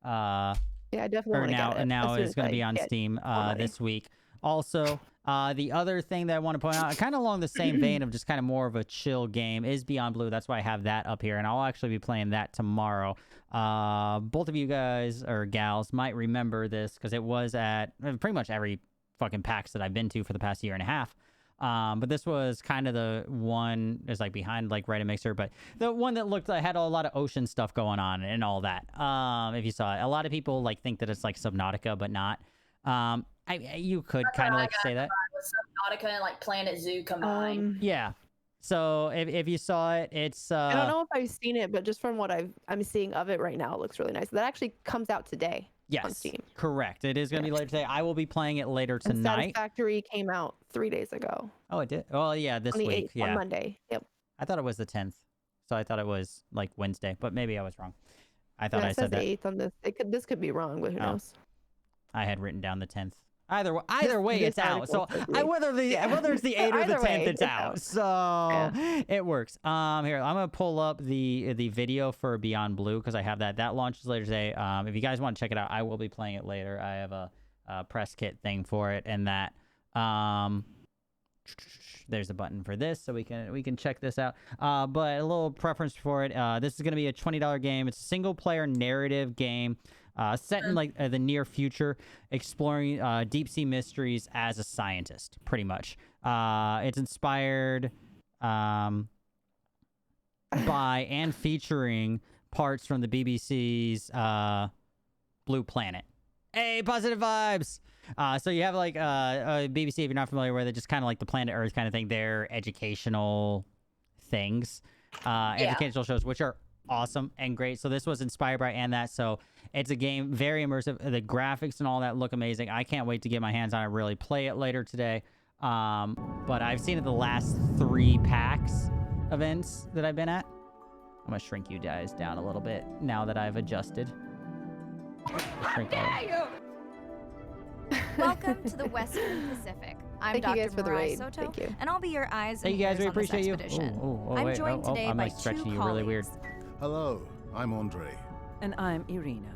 [SPEAKER 3] Yeah, I definitely want to get it.
[SPEAKER 1] Now it's going to be on Steam this week. Also, the other thing that I want to point out, kind of along the same vein of just kind of more of a chill game, is Beyond Blue. That's why I have that up here, and I'll actually be playing that tomorrow. Both of you guys or gals might remember this, because it was at pretty much every fucking PAX that I've been to for the past year and a half. But this was kind of the one is like behind like Right Mixer, but the one that looked like had a lot of ocean stuff going on and all that. If you saw it, a lot of people like think that it's like Subnautica, but not. You could kind of like say that
[SPEAKER 2] Subnautica and like Planet Zoo combined.
[SPEAKER 1] Yeah. So if you saw it, it's
[SPEAKER 3] I don't know if I've seen it, but just from what I'm seeing of it right now, it looks really nice. That actually comes out today.
[SPEAKER 1] Yes,
[SPEAKER 3] on Steam.
[SPEAKER 1] Correct. It is going to be later today. I will be playing it later tonight.
[SPEAKER 3] Satisfactory came out 3 days ago.
[SPEAKER 1] Oh, it did? Oh, yeah, this week.
[SPEAKER 3] 8th,
[SPEAKER 1] yeah.
[SPEAKER 3] On Monday. Yep.
[SPEAKER 1] I thought it was the 10th. So I thought it was like Wednesday, but maybe I was wrong. I thought I said that.
[SPEAKER 3] The 8th on this. This could be wrong, but who knows?
[SPEAKER 1] I had written down the 10th. Either way,
[SPEAKER 3] this
[SPEAKER 1] it's out. So
[SPEAKER 3] article
[SPEAKER 1] whether it's the 8th or the
[SPEAKER 3] Either
[SPEAKER 1] 10th,
[SPEAKER 3] way,
[SPEAKER 1] it's out.
[SPEAKER 3] out.
[SPEAKER 1] So it works. Here, I'm gonna pull up the video for Beyond Blue because I have that. That launches later today. If you guys want to check it out, I will be playing it later. I have a press kit thing for it, and that. There's a button for this, so we can check this out. But a little preference for it. This is gonna be a $20 game. It's a single player narrative game. Set in like the near future, exploring deep sea mysteries as a scientist, pretty much. It's inspired by and featuring parts from the BBC's Blue Planet. Hey, positive vibes! So you have like BBC, if you're not familiar with it, just kind of like the Planet Earth kind of thing. They're educational things, educational shows, which are awesome and great. So this was inspired by and that. So it's a game very immersive. The graphics and all that look amazing. I can't wait to get my hands on it, really play it later today. But I've seen it the last 3 PAX events that I've been at. I'm gonna shrink you guys down a little bit now that I've adjusted.
[SPEAKER 4] Welcome to the Western Pacific. I'm
[SPEAKER 3] Thank you
[SPEAKER 4] Dr.
[SPEAKER 3] guys for the
[SPEAKER 4] Mariah
[SPEAKER 3] raid.
[SPEAKER 4] Soto,
[SPEAKER 3] Thank you.
[SPEAKER 4] and I'll be your eyes and
[SPEAKER 1] Hey, you guys,
[SPEAKER 4] ears
[SPEAKER 1] we
[SPEAKER 4] on this
[SPEAKER 1] appreciate you.
[SPEAKER 4] expedition.
[SPEAKER 1] I'm
[SPEAKER 4] I'm joined today
[SPEAKER 1] I'm
[SPEAKER 4] by
[SPEAKER 1] like stretching
[SPEAKER 4] 2
[SPEAKER 1] you really weird.
[SPEAKER 4] colleagues.
[SPEAKER 5] Hello, I'm Andre.
[SPEAKER 6] And I'm Irina.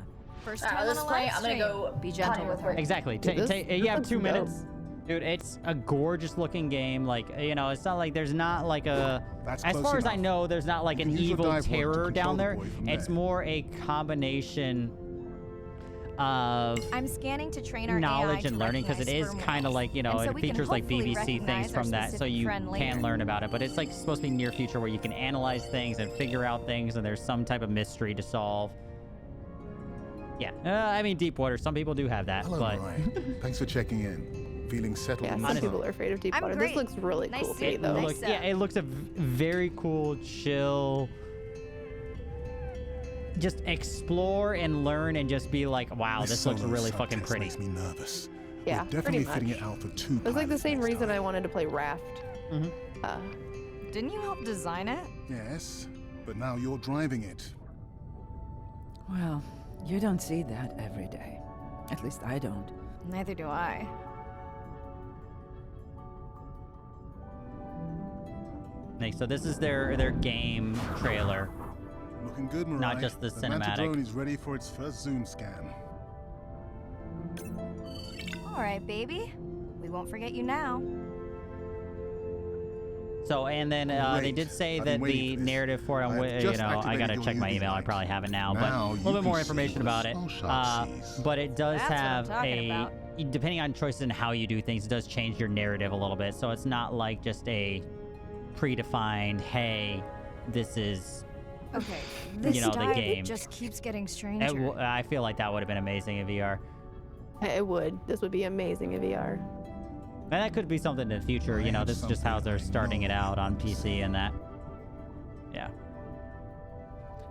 [SPEAKER 4] First
[SPEAKER 2] Alright,
[SPEAKER 4] time
[SPEAKER 2] let's
[SPEAKER 4] on a
[SPEAKER 2] play.
[SPEAKER 4] live
[SPEAKER 2] I'm gonna
[SPEAKER 4] stream.
[SPEAKER 2] go
[SPEAKER 4] Be gentle with her.
[SPEAKER 1] Exactly.
[SPEAKER 3] Dude, this
[SPEAKER 1] You have
[SPEAKER 3] looks
[SPEAKER 1] 2
[SPEAKER 3] dope.
[SPEAKER 1] minutes. Dude, it's a gorgeous looking game. Like, you know, it's not like there's not like a...
[SPEAKER 5] That's
[SPEAKER 1] as
[SPEAKER 5] close
[SPEAKER 1] far as I
[SPEAKER 5] enough.
[SPEAKER 1] know, there's not like
[SPEAKER 5] You
[SPEAKER 1] an
[SPEAKER 5] can use your
[SPEAKER 1] evil
[SPEAKER 5] dive work to
[SPEAKER 1] terror
[SPEAKER 5] control
[SPEAKER 1] down
[SPEAKER 5] the
[SPEAKER 1] there.
[SPEAKER 5] boy from
[SPEAKER 1] It's
[SPEAKER 5] there.
[SPEAKER 1] more a combination of
[SPEAKER 4] I'm scanning to train our AI
[SPEAKER 1] knowledge
[SPEAKER 4] to
[SPEAKER 1] and learning, because it
[SPEAKER 4] recognize
[SPEAKER 1] is
[SPEAKER 4] sperm
[SPEAKER 1] kind of
[SPEAKER 4] whales.
[SPEAKER 1] like, you know,
[SPEAKER 4] And so
[SPEAKER 1] it
[SPEAKER 4] we can
[SPEAKER 1] features like
[SPEAKER 4] hopefully
[SPEAKER 1] BBC things
[SPEAKER 4] recognize our
[SPEAKER 1] from that, so
[SPEAKER 4] specific
[SPEAKER 1] you
[SPEAKER 4] friend
[SPEAKER 1] can
[SPEAKER 4] later.
[SPEAKER 1] learn about it. But it's like supposed to be near future where you can analyze things and figure out things, and there's some type of mystery to solve. Yeah, I mean, deep water. Some people do have that,
[SPEAKER 5] Hello,
[SPEAKER 1] but
[SPEAKER 5] Mariah. Thanks for checking in. Feeling settled
[SPEAKER 3] Yeah,
[SPEAKER 5] in
[SPEAKER 3] some
[SPEAKER 5] the
[SPEAKER 1] Honestly-
[SPEAKER 3] people
[SPEAKER 5] sun.
[SPEAKER 3] are afraid of deep
[SPEAKER 4] I'm
[SPEAKER 3] water.
[SPEAKER 4] great.
[SPEAKER 3] This looks really
[SPEAKER 4] Nice
[SPEAKER 3] cool to
[SPEAKER 4] seeing
[SPEAKER 3] me,
[SPEAKER 4] you.
[SPEAKER 3] though.
[SPEAKER 4] Nice.
[SPEAKER 1] yeah, it looks a very cool, chill. Just explore and learn and just be like, wow, this looks
[SPEAKER 5] solo
[SPEAKER 1] really fucking
[SPEAKER 5] subtext
[SPEAKER 1] pretty.
[SPEAKER 5] Makes me nervous.
[SPEAKER 3] Yeah,
[SPEAKER 5] We're definitely
[SPEAKER 3] pretty
[SPEAKER 5] fitting
[SPEAKER 3] much.
[SPEAKER 5] it out for 2
[SPEAKER 3] It's like the
[SPEAKER 5] pilots
[SPEAKER 3] same
[SPEAKER 5] next
[SPEAKER 3] reason I
[SPEAKER 5] time.
[SPEAKER 3] wanted to play Raft.
[SPEAKER 4] Didn't you help design it?
[SPEAKER 5] Yes, but now you're driving it.
[SPEAKER 6] Well, you don't see that every day. At least I don't.
[SPEAKER 4] Neither do I.
[SPEAKER 1] So this is their game trailer.
[SPEAKER 5] Looking good, Mariah.
[SPEAKER 1] Not just the
[SPEAKER 5] Manta
[SPEAKER 1] cinematic.
[SPEAKER 5] drone is ready for its first zoom scan.
[SPEAKER 4] All right, baby. We won't forget you now.
[SPEAKER 1] So, and then they
[SPEAKER 5] Great.
[SPEAKER 1] did say
[SPEAKER 5] I've
[SPEAKER 1] that
[SPEAKER 5] been waiting
[SPEAKER 1] the
[SPEAKER 5] for this.
[SPEAKER 1] narrative for it,
[SPEAKER 5] I have
[SPEAKER 1] you
[SPEAKER 5] just
[SPEAKER 1] know, I
[SPEAKER 5] activated
[SPEAKER 1] gotta
[SPEAKER 5] your
[SPEAKER 1] check my
[SPEAKER 5] UV
[SPEAKER 1] email. I
[SPEAKER 5] light.
[SPEAKER 1] probably have it now, but
[SPEAKER 5] Now
[SPEAKER 1] a
[SPEAKER 5] you
[SPEAKER 1] little bit
[SPEAKER 5] can
[SPEAKER 1] more
[SPEAKER 5] see
[SPEAKER 1] information
[SPEAKER 5] what a
[SPEAKER 1] about it.
[SPEAKER 5] small shark sees.
[SPEAKER 1] But it does
[SPEAKER 4] That's what I'm
[SPEAKER 1] have
[SPEAKER 4] talking
[SPEAKER 1] a,
[SPEAKER 4] about.
[SPEAKER 1] depending on choices and how you do things, it does change your narrative a little bit. So it's not like just a predefined, hey, this is,
[SPEAKER 4] Okay. This
[SPEAKER 1] you know, the
[SPEAKER 4] dive
[SPEAKER 1] game.
[SPEAKER 4] just keeps getting stranger.
[SPEAKER 1] I feel like that would have been amazing in VR.
[SPEAKER 3] It would. This would be amazing in VR.
[SPEAKER 1] And that could be something in the future, you
[SPEAKER 5] I
[SPEAKER 1] know,
[SPEAKER 5] have
[SPEAKER 1] this is just how
[SPEAKER 5] something
[SPEAKER 1] they're
[SPEAKER 5] I
[SPEAKER 1] starting
[SPEAKER 5] know
[SPEAKER 1] it out on
[SPEAKER 5] you
[SPEAKER 1] PC and that. Yeah.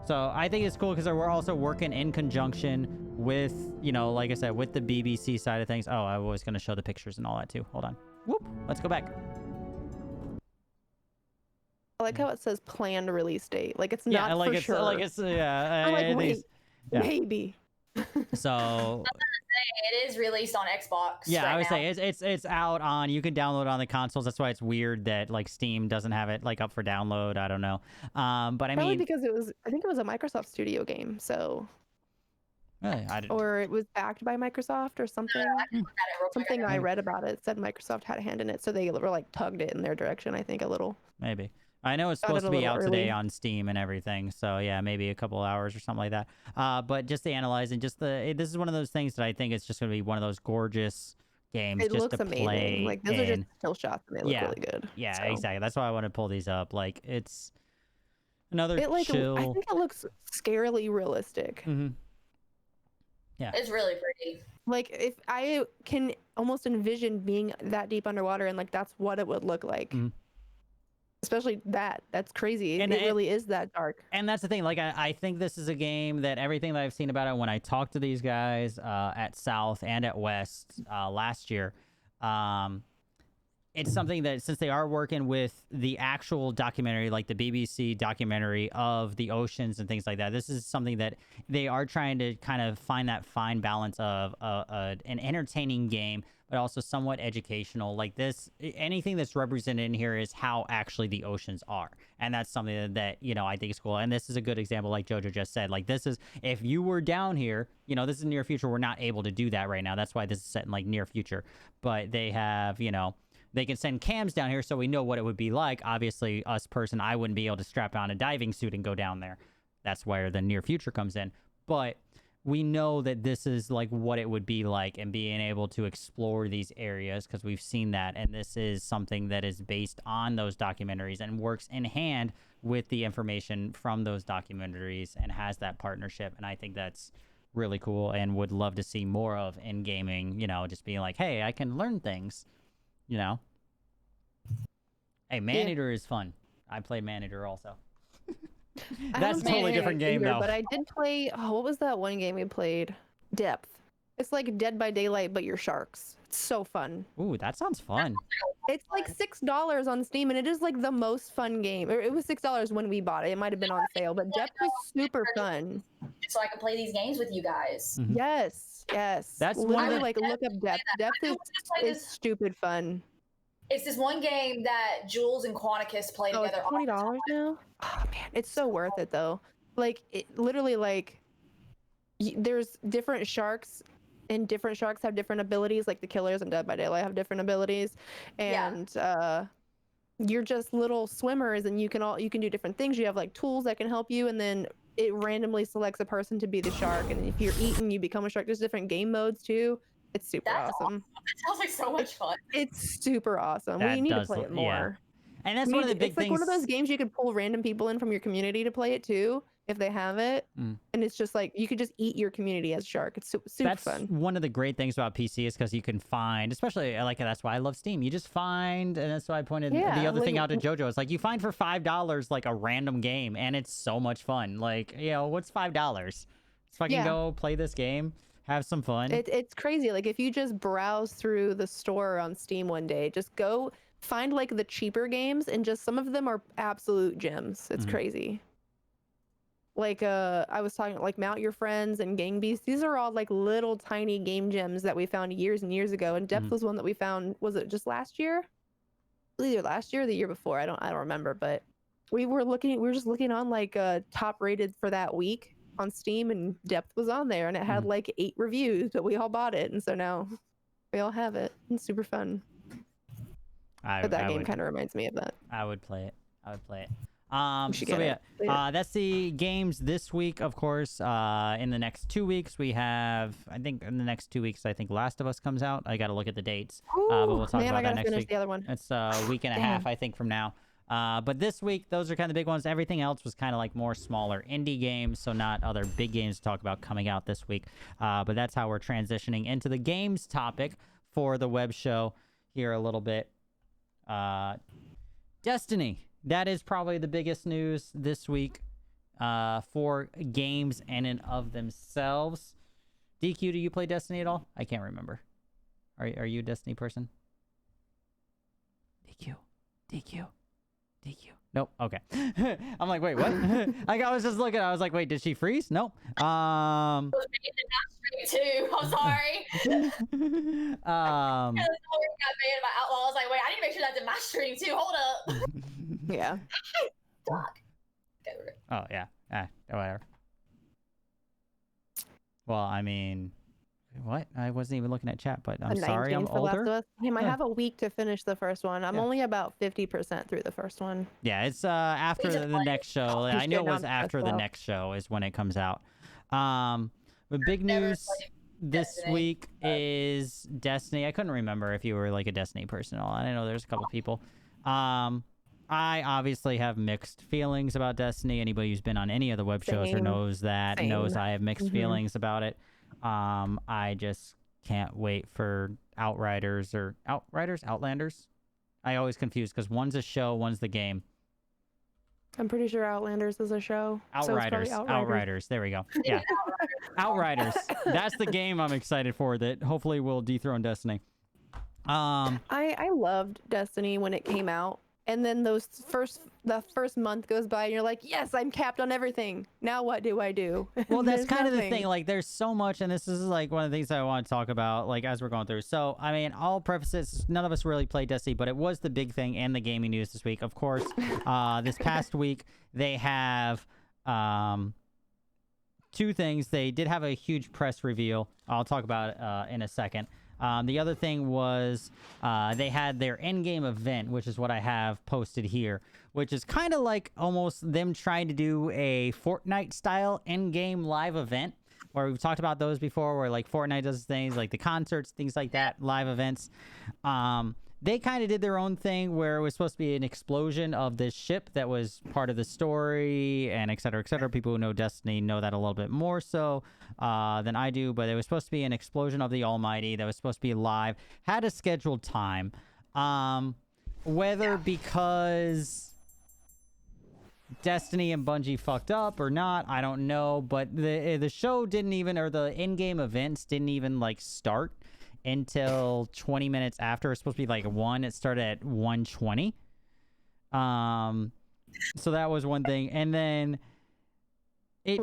[SPEAKER 1] So I think it's cool because we're also working in conjunction with, you know, like I said, with the BBC side of things. Oh, I was going to show the pictures and all that too. Hold on. Whoop. Let's go back.
[SPEAKER 3] I like how it says planned release date. Like it's
[SPEAKER 1] Yeah,
[SPEAKER 3] not
[SPEAKER 1] like
[SPEAKER 3] for
[SPEAKER 1] it's
[SPEAKER 3] sure.
[SPEAKER 1] like it's yeah.
[SPEAKER 3] I'm like,
[SPEAKER 1] these-
[SPEAKER 3] wait,
[SPEAKER 1] yeah.
[SPEAKER 3] maybe.
[SPEAKER 1] So
[SPEAKER 2] It is released on Xbox.
[SPEAKER 1] yeah,
[SPEAKER 2] right
[SPEAKER 1] I would
[SPEAKER 2] now.
[SPEAKER 1] say it's out on. You can download it on the consoles. That's why it's weird that like Steam doesn't have it like up for download. I don't know. But I
[SPEAKER 3] Probably
[SPEAKER 1] mean,
[SPEAKER 3] because I think it was a Microsoft Studio game, so
[SPEAKER 1] really, I didn't,
[SPEAKER 3] or it was backed by Microsoft or something.
[SPEAKER 2] Look at it real quick.
[SPEAKER 3] Something I read about it said Microsoft had a hand in it, so they were like tugged it in their direction. I think a little.
[SPEAKER 1] maybe. I know it's
[SPEAKER 3] Got it
[SPEAKER 1] supposed
[SPEAKER 3] a
[SPEAKER 1] to be
[SPEAKER 3] little
[SPEAKER 1] out today
[SPEAKER 3] early.
[SPEAKER 1] on Steam and everything, so yeah, maybe a couple hours or something like that. But just the analyzing, just this is one of those things that I think it's just going to be one of those gorgeous games
[SPEAKER 3] It
[SPEAKER 1] just
[SPEAKER 3] looks
[SPEAKER 1] to
[SPEAKER 3] amazing.
[SPEAKER 1] play.
[SPEAKER 3] Like those are just
[SPEAKER 1] in.
[SPEAKER 3] still shots, and they look
[SPEAKER 1] Yeah.
[SPEAKER 3] really good.
[SPEAKER 1] Yeah,
[SPEAKER 3] so.
[SPEAKER 1] exactly. That's why I want to pull these up. Like it's another
[SPEAKER 3] It like
[SPEAKER 1] chill.
[SPEAKER 3] I think it looks scarily realistic.
[SPEAKER 1] hmm
[SPEAKER 2] It's really pretty.
[SPEAKER 3] Like if I can almost envision being that deep underwater, and like that's what it would look like.
[SPEAKER 1] Mhm.
[SPEAKER 3] Especially that's crazy.
[SPEAKER 1] And
[SPEAKER 3] it
[SPEAKER 1] it-
[SPEAKER 3] really is that dark.
[SPEAKER 1] And that's the thing. Like I think this is a game that everything that I've seen about it when I talked to these guys at South and at West last year, it's something that, since they are working with the actual documentary, like the BBC documentary of the oceans and things like that, this is something that they are trying to kind of find that fine balance of an entertaining game, but also somewhat educational. Like this, anything that's represented in here is how actually the oceans are. And that's something that, you know, I think is cool. And this is a good example, like Jojo just said. Like, this is, if you were down here, you know, this is near future. We're not able to do that right now. That's why this is set in like near future. But they have, you know, they can send cams down here so we know what it would be like. Obviously, us person, I wouldn't be able to strap on a diving suit and go down there. That's where the near future comes in. But we know that this is like what it would be like, and being able to explore these areas, because we've seen that. And this is something that is based on those documentaries and works in hand with the information from those documentaries and has that partnership. And I think that's really cool, and would love to see more of in gaming, you know, just being like, hey, I can learn things. You know, hey, Maneater is fun. I played Maneater also. That's a totally different game, though.
[SPEAKER 3] But I did play. Oh, what was that one game we played? Depth. It's like Dead by Daylight, but you're sharks. It's so fun.
[SPEAKER 1] Ooh, that sounds fun.
[SPEAKER 3] It's like $6 on Steam, and it is like the most fun game. Or it was $6 when we bought it. It might have been on sale, but Depth was super fun.
[SPEAKER 2] So I can play these games with you guys.
[SPEAKER 1] Mhm.
[SPEAKER 3] Yes, yes.
[SPEAKER 1] That's one
[SPEAKER 3] literally
[SPEAKER 1] of the-
[SPEAKER 3] like look up Depth. Depth is stupid fun.
[SPEAKER 2] It's this one game that Jules and Quanticus play
[SPEAKER 3] Oh,
[SPEAKER 2] together.
[SPEAKER 3] it's $20 now? Oh man, it's so worth it though. Like it literally like there's different sharks, and different sharks have different abilities. Like the killers in Dead by Daylight have different abilities, and you're just little swimmers, and you can do different things. You have like tools that can help you, and then it randomly selects a person to be the shark. And if you're eaten, you become a shark. There's different game modes too. It's super awesome.
[SPEAKER 2] That sounds like so much fun.
[SPEAKER 3] It's super awesome.
[SPEAKER 1] That
[SPEAKER 3] We need to
[SPEAKER 1] does
[SPEAKER 3] play
[SPEAKER 1] look-
[SPEAKER 3] it more.
[SPEAKER 1] And that's one of the big
[SPEAKER 3] it's
[SPEAKER 1] things.
[SPEAKER 3] like one of those games you could pull random people in from your community to play it too, if they have it.
[SPEAKER 1] Mm.
[SPEAKER 3] And it's just like you could just eat your community as shark. It's super
[SPEAKER 1] That's
[SPEAKER 3] fun.
[SPEAKER 1] one of the great things about PC is because you can find, especially like that's why I love Steam. You just find, and that's why I pointed the other thing out to JoJo. It's like you find for $5 like a random game, and it's so much fun. Like, you know, what's $5? Let's fucking go play this game, have some fun.
[SPEAKER 3] It's crazy. Like if you just browse through the store on Steam one day, just go find like the cheaper games, and just some of them are absolute gems. It's crazy. Like I was talking like Mount Your Friends and Gang Beasts. These are all like little tiny game gems that we found years and years ago. And Depth was one that we found. Was it just last year? Either last year or the year before. I don't remember. But we were just looking on like top rated for that week on Steam, and Depth was on there, and it had like 8 reviews, but we all bought it, and so now we all have it. It's super fun. But that game kind of reminds me of that.
[SPEAKER 1] I would play it.
[SPEAKER 3] should
[SPEAKER 1] So
[SPEAKER 3] get
[SPEAKER 1] yeah,
[SPEAKER 3] it.
[SPEAKER 1] that's the games this week. Of course, in the next 2 weeks we have. I think in the next 2 weeks, I think Last of Us comes out. I got to look at the dates, but we'll talk about that next week.
[SPEAKER 3] The other one.
[SPEAKER 1] It's a week and a half, I think, from now. But this week, those are kind of the big ones. Everything else was kind of like more smaller indie games, so not other big games to talk about coming out this week. But that's how we're transitioning into the games topic for the web show here a little bit. Destiny. That is probably the biggest news this week for games in and of themselves. DQ, do you play Destiny at all? I can't remember. Are you a Destiny person? DQ. Nope. Okay. I'm like, wait, what? Like, I was just looking. I was like, wait, did she freeze? Nope.
[SPEAKER 2] Too. I'm sorry. Got banned by Outlaw. I was like, wait, I need to make sure that's in my stream too. Hold up.
[SPEAKER 3] Yeah.
[SPEAKER 2] Dog. Okay, we're good.
[SPEAKER 1] Oh yeah. Whatever. Well, I mean, what? I wasn't even looking at chat, but I'm
[SPEAKER 3] The
[SPEAKER 1] sorry, I'm
[SPEAKER 3] 19th for Last of
[SPEAKER 1] older.
[SPEAKER 3] Us. Damn, I
[SPEAKER 1] Yeah.
[SPEAKER 3] have a week to finish the first one. I'm only about 50% through the first one.
[SPEAKER 1] Yeah, it's after
[SPEAKER 2] just
[SPEAKER 1] the
[SPEAKER 2] played
[SPEAKER 1] next show.
[SPEAKER 3] Just
[SPEAKER 1] I knew it
[SPEAKER 3] getting
[SPEAKER 1] was
[SPEAKER 3] on
[SPEAKER 1] after
[SPEAKER 3] as
[SPEAKER 1] the
[SPEAKER 3] well.
[SPEAKER 1] next show is when it comes out. The big
[SPEAKER 2] Never
[SPEAKER 1] news
[SPEAKER 2] played
[SPEAKER 1] this
[SPEAKER 2] Destiny,
[SPEAKER 1] week is Destiny. I couldn't remember if you were like a Destiny person at all. I know there's a couple people. I obviously have mixed feelings about Destiny. Anybody who's been on any of the web shows or
[SPEAKER 3] Same.
[SPEAKER 1] knows that knows
[SPEAKER 3] Same.
[SPEAKER 1] I have mixed feelings about it. I just can't wait for Outlanders. I always confuse because one's a show, one's the game.
[SPEAKER 3] I'm pretty sure Outlanders is a show. so it's probably
[SPEAKER 1] Outriders. There we go. Yeah. Outriders. That's the game I'm excited for that hopefully will dethrone Destiny.
[SPEAKER 3] I loved Destiny when it came out, and then the first month goes by, and you're like, yes, I'm capped on everything. Now what do I do?
[SPEAKER 1] Well, that's
[SPEAKER 3] There's
[SPEAKER 1] kind of the
[SPEAKER 3] nothing.
[SPEAKER 1] thing. Like, there's so much, and this is like one of the things I want to talk about, like as we're going through. So, I mean, I'll preface this: none of us really played Destiny, but it was the big thing in the gaming news this week. Of course, this past week they have two things. They did have a huge press reveal. I'll talk about it in a second. The other thing was they had their endgame event, which is what I have posted here, which is kind of like almost them trying to do a Fortnite-style endgame live event, where we've talked about those before, where like Fortnite does things like the concerts, things like that, live events. They kind of did their own thing where it was supposed to be an explosion of this ship that was part of the story, and et cetera, et cetera. People who know Destiny know that a little bit more so than I do, but it was supposed to be an explosion of the Almighty that was supposed to be live, had a scheduled time. Whether because Destiny and Bungie fucked up or not, I don't know, but the show didn't even, or the in-game events didn't even like start until 20 minutes after. It's supposed to be like 1. It started at 1:20. So that was one thing, and then it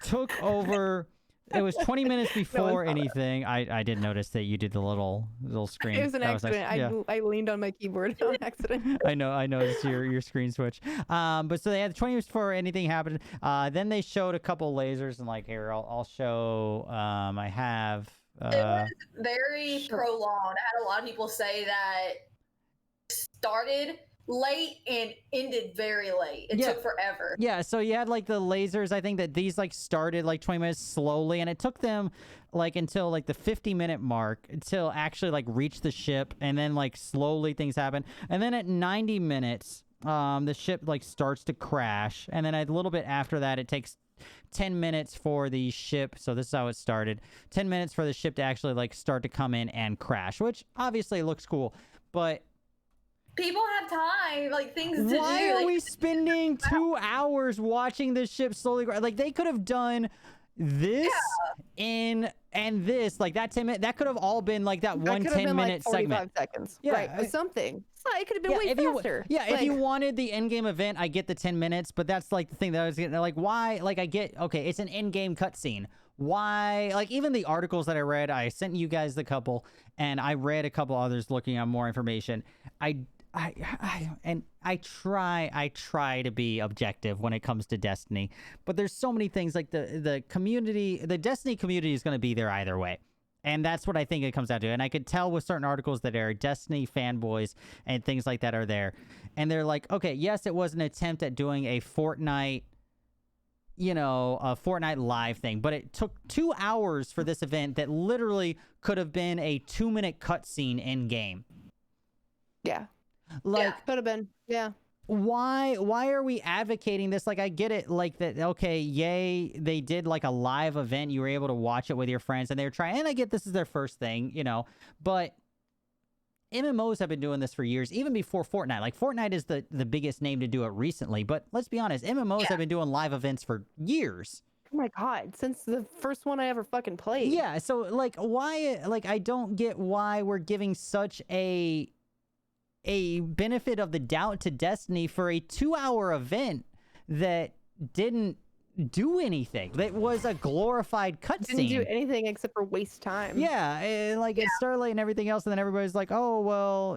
[SPEAKER 1] took over. It was 20 minutes before anything. I did notice that you did the little screen.
[SPEAKER 3] It was an
[SPEAKER 1] That was
[SPEAKER 3] accident.
[SPEAKER 1] nice. Yeah.
[SPEAKER 3] I leaned on my keyboard on accident.
[SPEAKER 1] I know it's your screen switch. But so they had 20 minutes before anything happened. Then they showed a couple lasers, and like, here I'll show. I have.
[SPEAKER 2] It was very prolonged. I had a lot of people say that it started late and ended very late. It took forever.
[SPEAKER 1] Yeah, so you had like the lasers. I think that these like started like 20 minutes slowly, and it took them like until like the 50-minute mark until actually like reach the ship, and then like slowly things happen. And then at 90 minutes, the ship like starts to crash, and then a little bit after that, it takes 10 minutes for the ship. So this is how it started. 10 minutes for the ship to actually like start to come in and crash, which obviously looks cool, but
[SPEAKER 2] people have time, like things to do.
[SPEAKER 1] why are
[SPEAKER 2] like,
[SPEAKER 1] we spending 2 hours watching this ship slowly crash? Like, they could have done this and this, like that 10 minute, that could have all been like that one 10-minute
[SPEAKER 3] like 45
[SPEAKER 1] segment.
[SPEAKER 3] seconds.
[SPEAKER 1] Yeah,
[SPEAKER 3] right, or something. It could have been way
[SPEAKER 1] if you,
[SPEAKER 3] faster.
[SPEAKER 1] if you wanted the end-game event, I get the 10 minutes, but that's like the thing that I was getting, like, why? Like, I get, okay, it's an in-game cutscene. Why? Like, even the articles that I read, I sent you guys the couple, and I read a couple others looking on more information. I try to be objective when it comes to Destiny, but there's so many things, like the community, the Destiny community is going to be there either way. And that's what I think it comes down to. And I could tell with certain articles that are Destiny fanboys and things like that are there. And they're like, okay, yes, it was an attempt at doing a Fortnite, a Fortnite live thing, but it took 2 hours for this event that literally could have been a 2-minute cutscene in game.
[SPEAKER 3] Yeah.
[SPEAKER 1] Like,
[SPEAKER 3] could have been. Yeah.
[SPEAKER 1] Why are we advocating this? Like, I get it, like that, okay, yay, they did like a live event, you were able to watch it with your friends, and they were trying, and I get this is their first thing, but MMOs have been doing this for years, even before Fortnite. Like, Fortnite is the biggest name to do it recently, but let's be honest, MMOs have been doing live events for years.
[SPEAKER 3] Oh my god, since the first one I ever fucking played.
[SPEAKER 1] Yeah, so like, why, like, I don't get why we're giving such a benefit of the doubt to Destiny for a 2-hour event that didn't do anything. That was a glorified cutscene.
[SPEAKER 3] Didn't do anything except for waste time.
[SPEAKER 1] Yeah, it started late and everything else, and then everybody's like, oh, well,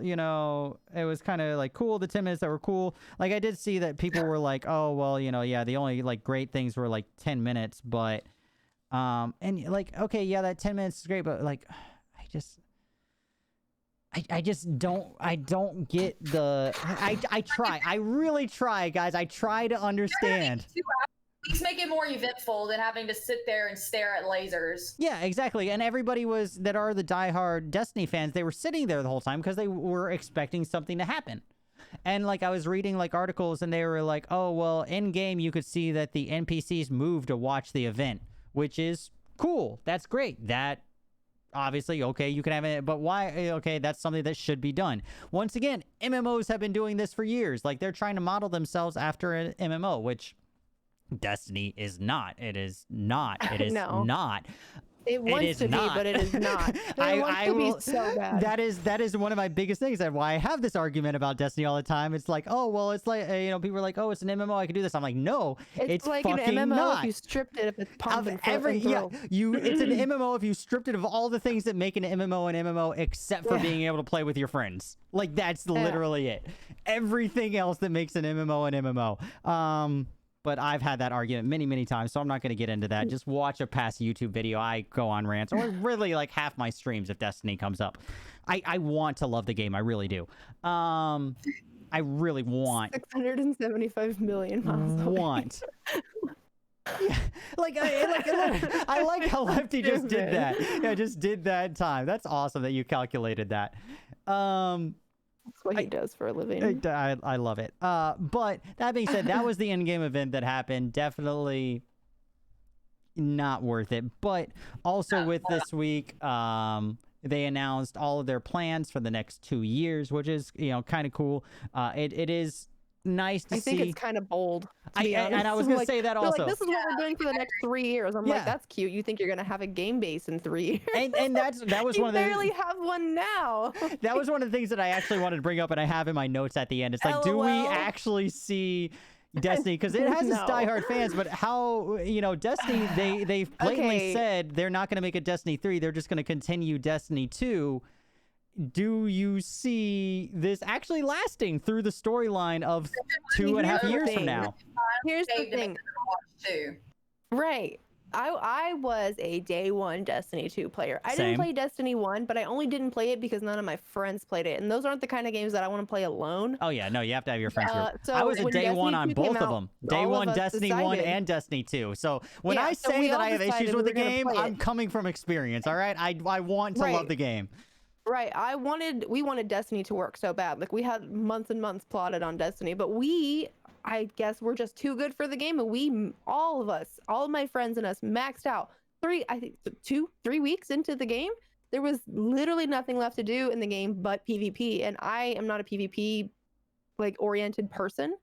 [SPEAKER 1] it was kind of like cool, the 10 minutes that were cool. Like, I did see that people were like, oh, well, the only like great things were like 10 minutes, but and like, okay, yeah, that 10 minutes is great, but like, I don't get the, I really try, guys. I try to understand.
[SPEAKER 2] 2 hours make it more eventful than having to sit there and stare at lasers.
[SPEAKER 1] Yeah, exactly. And everybody that are the diehard Destiny fans, they were sitting there the whole time because they were expecting something to happen. And like, I was reading like articles, and they were like, oh, well, in game, you could see that the NPCs moved to watch the event, which is cool. That's great. That, obviously, okay, you can have it, but why? Okay, that's something that should be done. Once again, MMOs have been doing this for years. Like, they're trying to model themselves after an MMO, which Destiny is not. It is not. It is
[SPEAKER 3] No.
[SPEAKER 1] not.
[SPEAKER 3] It wants
[SPEAKER 1] is
[SPEAKER 3] to
[SPEAKER 1] not.
[SPEAKER 3] be, but it is not. It wants
[SPEAKER 1] I
[SPEAKER 3] to
[SPEAKER 1] will.
[SPEAKER 3] be so bad.
[SPEAKER 1] That is one of my biggest things, and why I have this argument about Destiny all the time. It's like, oh well, it's like people are like, oh, it's an MMO, I can do this. I'm like, no, it's
[SPEAKER 3] like
[SPEAKER 1] fucking
[SPEAKER 3] an MMO
[SPEAKER 1] not.
[SPEAKER 3] if you stripped it, if it's pump
[SPEAKER 1] Of
[SPEAKER 3] and
[SPEAKER 1] every
[SPEAKER 3] and
[SPEAKER 1] yeah,
[SPEAKER 3] throw.
[SPEAKER 1] it's an MMO if you stripped it of all the things that make an MMO except for
[SPEAKER 3] Yeah.
[SPEAKER 1] being able to play with your friends. Like that's literally it. Everything else that makes an MMO an MMO. But I've had that argument many times, so I'm not going to get into that. Just watch a past YouTube video. I go on rants, or really like half my streams if Destiny comes up. I want to love the game. I really do. I really want.
[SPEAKER 3] 675 million miles away.
[SPEAKER 1] Want. Yeah, I like how Lefty just did that. Yeah, just did that time. That's awesome that you calculated that.
[SPEAKER 3] That's what he does for a living.
[SPEAKER 1] I love it. But that being said, that was the in-game event that happened. Definitely not worth it. But also with this week, they announced all of their plans for the next 2 years, which is kind of cool. It is nice to see.
[SPEAKER 3] I think it's kind of bold.
[SPEAKER 1] And I was gonna say that also.
[SPEAKER 3] Like, this is what we're doing for the next 3 years. I'm
[SPEAKER 1] Yeah.
[SPEAKER 3] like, that's cute. You think you're gonna have a game base in 3 years?
[SPEAKER 1] And that was
[SPEAKER 3] you
[SPEAKER 1] one of the.
[SPEAKER 3] barely have one now.
[SPEAKER 1] That was one of the things that I actually wanted to bring up, and I have in my notes at the end. It's like, do we
[SPEAKER 3] LOL.
[SPEAKER 1] actually see Destiny? Because it has its
[SPEAKER 3] No.
[SPEAKER 1] diehard fans, but how Destiny? They've blatantly
[SPEAKER 3] Okay.
[SPEAKER 1] said they're not going to make a Destiny 3. They're just going to continue Destiny 2. Do you see this actually lasting through the storyline of 2.5 years from now?
[SPEAKER 3] Here's the
[SPEAKER 2] Saved to make
[SPEAKER 3] thing.
[SPEAKER 2] Overwatch 2.
[SPEAKER 3] Right. I was a day one Destiny 2 player. I
[SPEAKER 1] Same.
[SPEAKER 3] didn't play Destiny 1, but I only didn't play it because none of my friends played it. And those aren't the kind of games that I want to play alone.
[SPEAKER 1] Oh yeah, no, you have to have your friends group.
[SPEAKER 3] So
[SPEAKER 1] I was a
[SPEAKER 3] when
[SPEAKER 1] day one
[SPEAKER 3] Destiny
[SPEAKER 1] on
[SPEAKER 3] 2 came
[SPEAKER 1] both of
[SPEAKER 3] out,
[SPEAKER 1] them. Day
[SPEAKER 3] all of
[SPEAKER 1] one,
[SPEAKER 3] us
[SPEAKER 1] Destiny 1
[SPEAKER 3] decided-
[SPEAKER 1] and Destiny 2. So when
[SPEAKER 3] Yeah,
[SPEAKER 1] I
[SPEAKER 3] so
[SPEAKER 1] say
[SPEAKER 3] we
[SPEAKER 1] that
[SPEAKER 3] all
[SPEAKER 1] I have issues
[SPEAKER 3] decided
[SPEAKER 1] with
[SPEAKER 3] we
[SPEAKER 1] the
[SPEAKER 3] were gonna
[SPEAKER 1] game,
[SPEAKER 3] play
[SPEAKER 1] I'm
[SPEAKER 3] it.
[SPEAKER 1] coming from experience. All right, I want to love
[SPEAKER 3] Right.
[SPEAKER 1] the game.
[SPEAKER 3] Right. We wanted Destiny to work so bad. Like, we had months and months plotted on Destiny, but I guess we're just too good for the game. And all of my friends and us maxed out 3 weeks into the game. There was literally nothing left to do in the game but PvP. And I am not a PvP oriented person.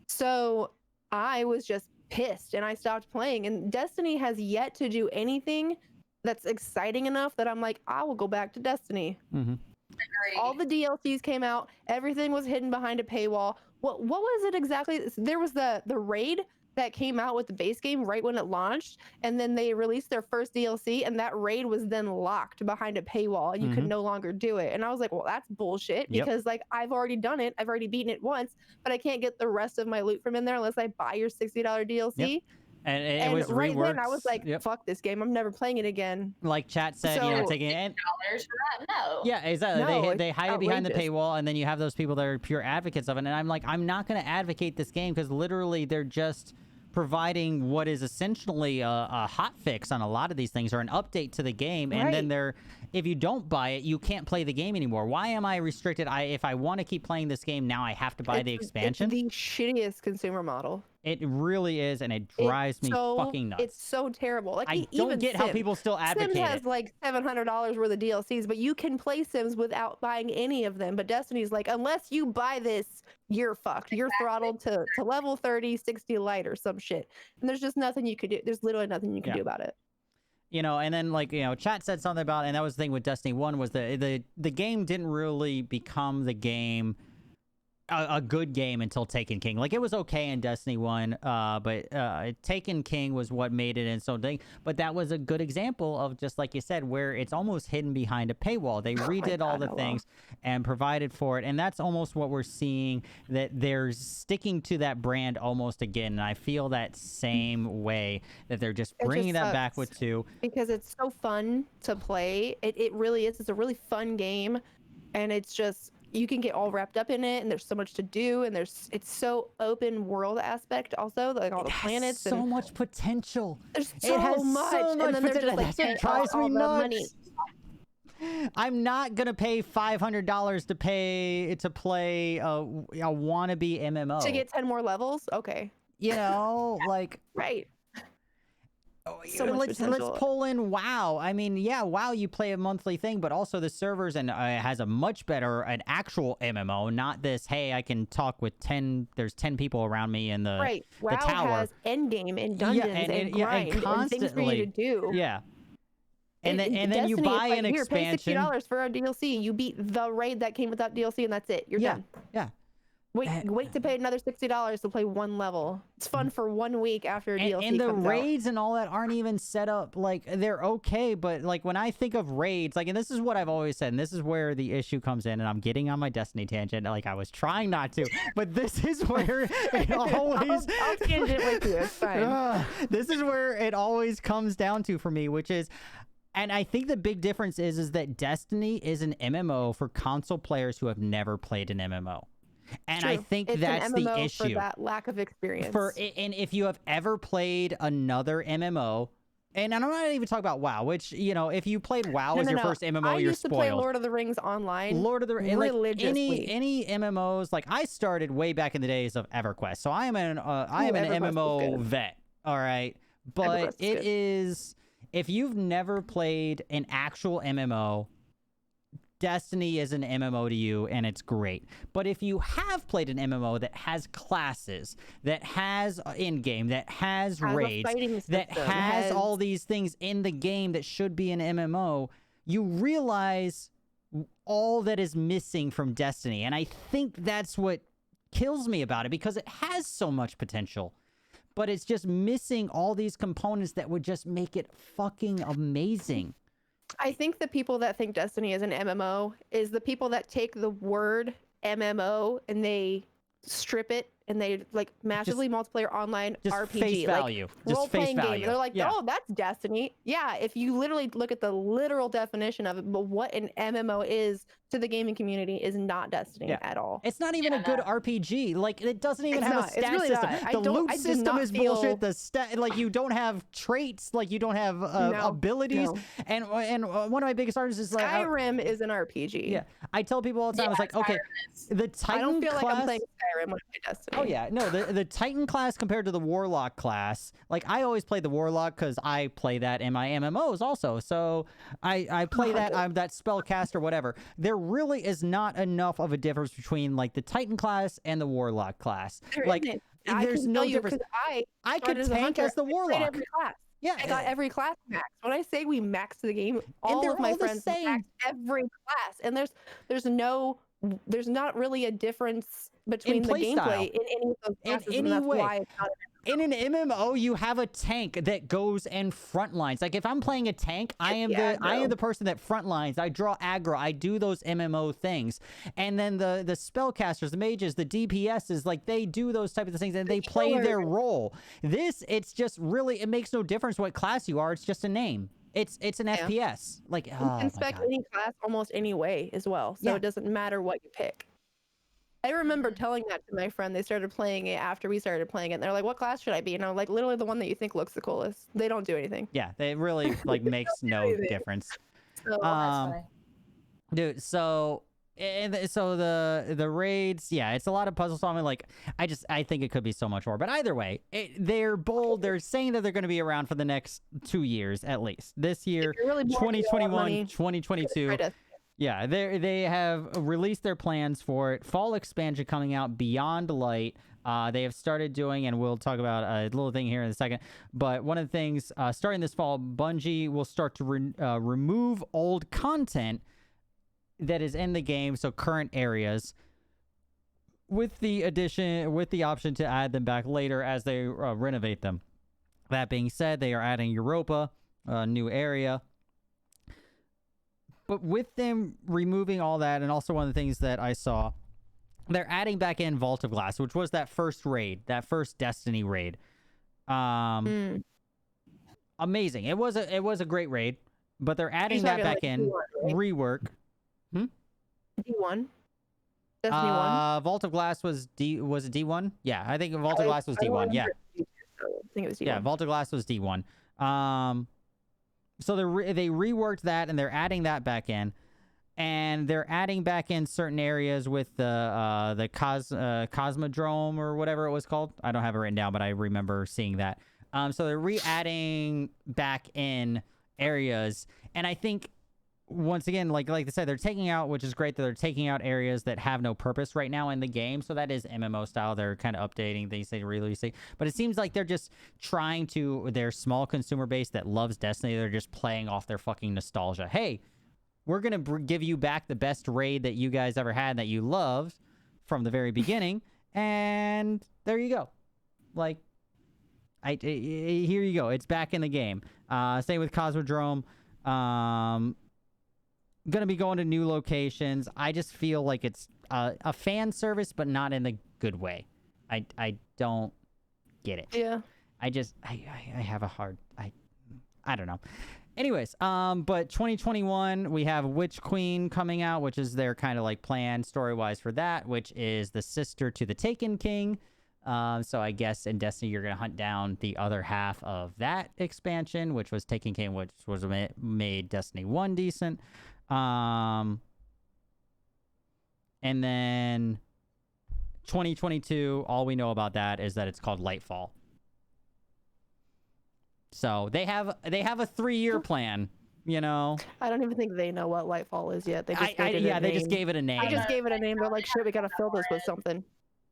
[SPEAKER 3] So I was just pissed and I stopped playing. And Destiny has yet to do anything that's exciting enough that I'm like, I will go back to Destiny.
[SPEAKER 1] Mm-hmm.
[SPEAKER 2] Agreed.
[SPEAKER 3] All the DLCs came out. Everything was hidden behind a paywall. What was it exactly? There was the raid that came out with the base game right when it launched, and then they released their first DLC, and that raid was then locked behind a paywall, and you could no longer do it. And I was like, well, that's bullshit, because I've already done it. I've already beaten it once, but I can't get the rest of my loot from in there unless I buy your $60 DLC.
[SPEAKER 1] Yep. And it was
[SPEAKER 3] right
[SPEAKER 1] reworked.
[SPEAKER 3] then I was like, fuck this game. I'm never playing it again.
[SPEAKER 1] Like chat said, taking it.
[SPEAKER 2] $6 for that? No.
[SPEAKER 1] Yeah, exactly.
[SPEAKER 3] No,
[SPEAKER 1] They hide it behind the
[SPEAKER 3] outrageous.
[SPEAKER 1] paywall, and then you have those people that are pure advocates of it. And I'm like, I'm not going to advocate this game because literally they're just providing what is essentially a hot fix on a lot of these things, or an update to the game. And then if you don't buy it, you can't play the game anymore. Why am I restricted? If I want to keep playing this game now, I have to buy the expansion.
[SPEAKER 3] It's the shittiest consumer model.
[SPEAKER 1] It really is, and it drives me fucking nuts.
[SPEAKER 3] It's so terrible. Like,
[SPEAKER 1] I
[SPEAKER 3] even
[SPEAKER 1] don't get how
[SPEAKER 3] Sims.
[SPEAKER 1] people still advocate
[SPEAKER 3] Sims has
[SPEAKER 1] it.
[SPEAKER 3] like $700 worth of DLCs, but you can play Sims without buying any of them. But Destiny's like, unless you buy this, you're fucked. You're throttled to level 30, 60 light or some shit. And there's just nothing you could do. There's literally nothing you can do about it.
[SPEAKER 1] And then chat said something about, and that was the thing with Destiny 1 was the game didn't really become the game, a good game until Taken King. Like, it was okay in Destiny 1, but Taken King was what made it. And so but that was a good example of, just like you said, where it's almost hidden behind a paywall. They redid all the things and provided for it. And that's almost what we're seeing, that they're sticking to that brand almost again. And I feel that same way, that they're just bringing that back with 2.
[SPEAKER 3] Because it's so fun to play. It really is. It's a really fun game. And it's just, you can get all wrapped up in it, and there's so much to do, and it's so open world aspect also, like all the planets.
[SPEAKER 1] So
[SPEAKER 3] and
[SPEAKER 1] much potential.
[SPEAKER 3] There's
[SPEAKER 1] It has
[SPEAKER 3] so much.
[SPEAKER 1] so
[SPEAKER 3] And
[SPEAKER 1] much
[SPEAKER 3] then they're just
[SPEAKER 1] potential.
[SPEAKER 3] like,
[SPEAKER 1] That's what
[SPEAKER 3] "Hey,
[SPEAKER 1] drives
[SPEAKER 3] all
[SPEAKER 1] me
[SPEAKER 3] the
[SPEAKER 1] nuts.
[SPEAKER 3] money."
[SPEAKER 1] I'm not gonna pay $500 to play a wannabe MMO
[SPEAKER 3] To get 10 more levels? Okay.
[SPEAKER 1] like
[SPEAKER 3] Right. So much
[SPEAKER 1] let's
[SPEAKER 3] potential.
[SPEAKER 1] pull in WoW. I mean, yeah, WoW, you play a monthly thing, but also the servers, and it has a much better, an actual MMO, not this, hey, I can talk with 10, there's 10 people around me in the
[SPEAKER 3] Right.
[SPEAKER 1] the
[SPEAKER 3] WoW
[SPEAKER 1] tower.
[SPEAKER 3] has endgame and dungeons and grind and things for you to do.
[SPEAKER 1] Yeah. And then you buy an expansion.
[SPEAKER 3] Here, pay $60 for a DLC. You beat the raid that came with that DLC, and that's it. You're done.
[SPEAKER 1] Yeah.
[SPEAKER 3] Wait to pay another $60 to play one level. It's fun for 1 week after a DLC
[SPEAKER 1] and the
[SPEAKER 3] comes
[SPEAKER 1] raids and all that aren't even set up, like, they're okay, but like when I think of raids, like, and this is what I've always said, and this is where the issue comes in, and I'm getting on my Destiny tangent, like I was trying not to, but this is where it always
[SPEAKER 3] I'll tangent with you. It's fine.
[SPEAKER 1] This is where it always comes down to for me, which is, and I think the big difference is that Destiny is an MMO for console players who have never played an MMO. And
[SPEAKER 3] True.
[SPEAKER 1] I think
[SPEAKER 3] It's
[SPEAKER 1] that's
[SPEAKER 3] an
[SPEAKER 1] the
[SPEAKER 3] MMO
[SPEAKER 1] issue.
[SPEAKER 3] for that lack of experience.
[SPEAKER 1] And if you have ever played another MMO, and I'm not even talking about WoW, which, you know, if you played WoW as your first MMO,
[SPEAKER 3] I
[SPEAKER 1] you're
[SPEAKER 3] used to
[SPEAKER 1] spoiled.
[SPEAKER 3] play Lord of the Rings online.
[SPEAKER 1] Lord of the Rings, like
[SPEAKER 3] religiously.
[SPEAKER 1] any MMOs, like I started way back in the days of EverQuest, so I am an
[SPEAKER 3] EverQuest
[SPEAKER 1] MMO vet. All right, but it is, if you've never played an actual MMO, Destiny is an MMO to you, and it's great. But if you have played an MMO that has classes, that has in-game, that has raids, that has all these things in the game that should be an MMO, you realize all that is missing from Destiny. And I think that's what kills me about it, because it has so much potential. But it's just missing all these components that would just make it fucking amazing.
[SPEAKER 3] I think the people that think Destiny is an MMO is the people that take the word MMO and they strip it and they like massively multiplayer online
[SPEAKER 1] just
[SPEAKER 3] RPG,
[SPEAKER 1] face value.
[SPEAKER 3] Like
[SPEAKER 1] just face
[SPEAKER 3] role-playing
[SPEAKER 1] value.
[SPEAKER 3] game. They're like, oh, that's Destiny. Yeah, if you literally look at the literal definition of it, but what an MMO is to the gaming community is not Destiny at all.
[SPEAKER 1] It's not even a good RPG. Like, it doesn't even have a stat system. The loot system is bullshit. The stat, like, you don't have traits. Like, you don't have abilities. And one of my biggest arguments is like
[SPEAKER 3] Skyrim is an RPG.
[SPEAKER 1] Yeah, I tell people all the time. I was like, okay, the Titan
[SPEAKER 3] I don't feel
[SPEAKER 1] class,
[SPEAKER 3] like I'm playing Skyrim when I play Destiny.
[SPEAKER 1] Oh yeah, no, the Titan class compared to the Warlock class, like I always play the Warlock because I play that in my MMOs also. So I play that, I'm that spellcaster, whatever. There really is not enough of a difference between like the Titan class and the Warlock class. There's no difference. I could tank as the Warlock.
[SPEAKER 3] Every class.
[SPEAKER 1] Yeah,
[SPEAKER 3] I got every class max. When I say we maxed the game, all of my friends maxed every class, and there's not really a difference between the gameplay in any of those classes, and that's why it's not
[SPEAKER 1] in an MMO, you have a tank that goes in front lines. Like if I'm playing a tank, I am the person that front lines. I draw aggro. I do those MMO things. And then the spellcasters, the mages, the DPSs, like they do those type of things and they play their role. It's just really, it makes no difference what class you are. It's just a name. It's an FPS. Like
[SPEAKER 3] you can spec any class almost any way as well. So it doesn't matter what you pick. I remember telling that to my friend. They started playing it after we started playing it. And they're like, what class should I be? And I'm like, literally the one that you think looks the coolest. They don't do anything.
[SPEAKER 1] Yeah, they really like makes no difference.
[SPEAKER 2] So, that's funny.
[SPEAKER 1] Dude, so the raids, yeah, it's a lot of puzzle solving. Like I think it could be so much more. But either way, they're bold. They're saying that they're going to be around for the next 2 years at least. This year, 2021, 2022. Yeah, they have released their plans for it. Fall expansion coming out, Beyond Light. They have started doing, and we'll talk about a little thing here in a second, but one of the things, starting this fall, Bungie will start to remove old content that is in the game, so current areas, with the option to add them back later as they renovate them. That being said, they are adding Europa, a new area. But with them removing all that, and also one of the things that I saw, they're adding back in Vault of Glass, which was that first raid, that first Destiny raid. Amazing. It was a great raid, but they're adding that back in. D1, right? Rework.
[SPEAKER 3] D1. Destiny 1.
[SPEAKER 1] Vault of Glass was it D1? Yeah, I think Vault of Glass was D1. Yeah.
[SPEAKER 3] I think it was D1.
[SPEAKER 1] Yeah, Vault of Glass was D1. So they reworked that, and they're adding that back in, and they're adding back in certain areas with the Cosmodrome or whatever it was called. I don't have it written down, but I remember seeing that. So they're re-adding back in areas, and I think once again, like they said, they're taking out, which is great that they're taking out areas that have no purpose right now in the game. So that is MMO style. They're kind of updating things, they releasing. But it seems like they're just trying to, their small consumer base that loves Destiny, they're just playing off their fucking nostalgia. Hey, we're going to give you back the best raid that you guys ever had that you loved from the very beginning. And there you go. Like, here you go. It's back in the game. Same with Cosmodrome. Gonna be going to new locations. I just feel like it's a fan service, but not in the good way. I don't get it.
[SPEAKER 3] Yeah.
[SPEAKER 1] I have a hard, I don't know. Anyways, but 2021, we have Witch Queen coming out, which is their kind of like plan story-wise for that, which is the sister to the Taken King. So I guess in Destiny, you're going to hunt down the other half of that expansion, which was Taken King, which was made Destiny 1 decent. And then 2022, all we know about that is that it's called Lightfall. So they have a 3-year plan, you know.
[SPEAKER 3] I don't even think they know what Lightfall is yet. They just gave it a
[SPEAKER 1] they
[SPEAKER 3] name.
[SPEAKER 1] just gave it a name.
[SPEAKER 3] I just gave it a name. They're like, shit, we gotta fill this with something.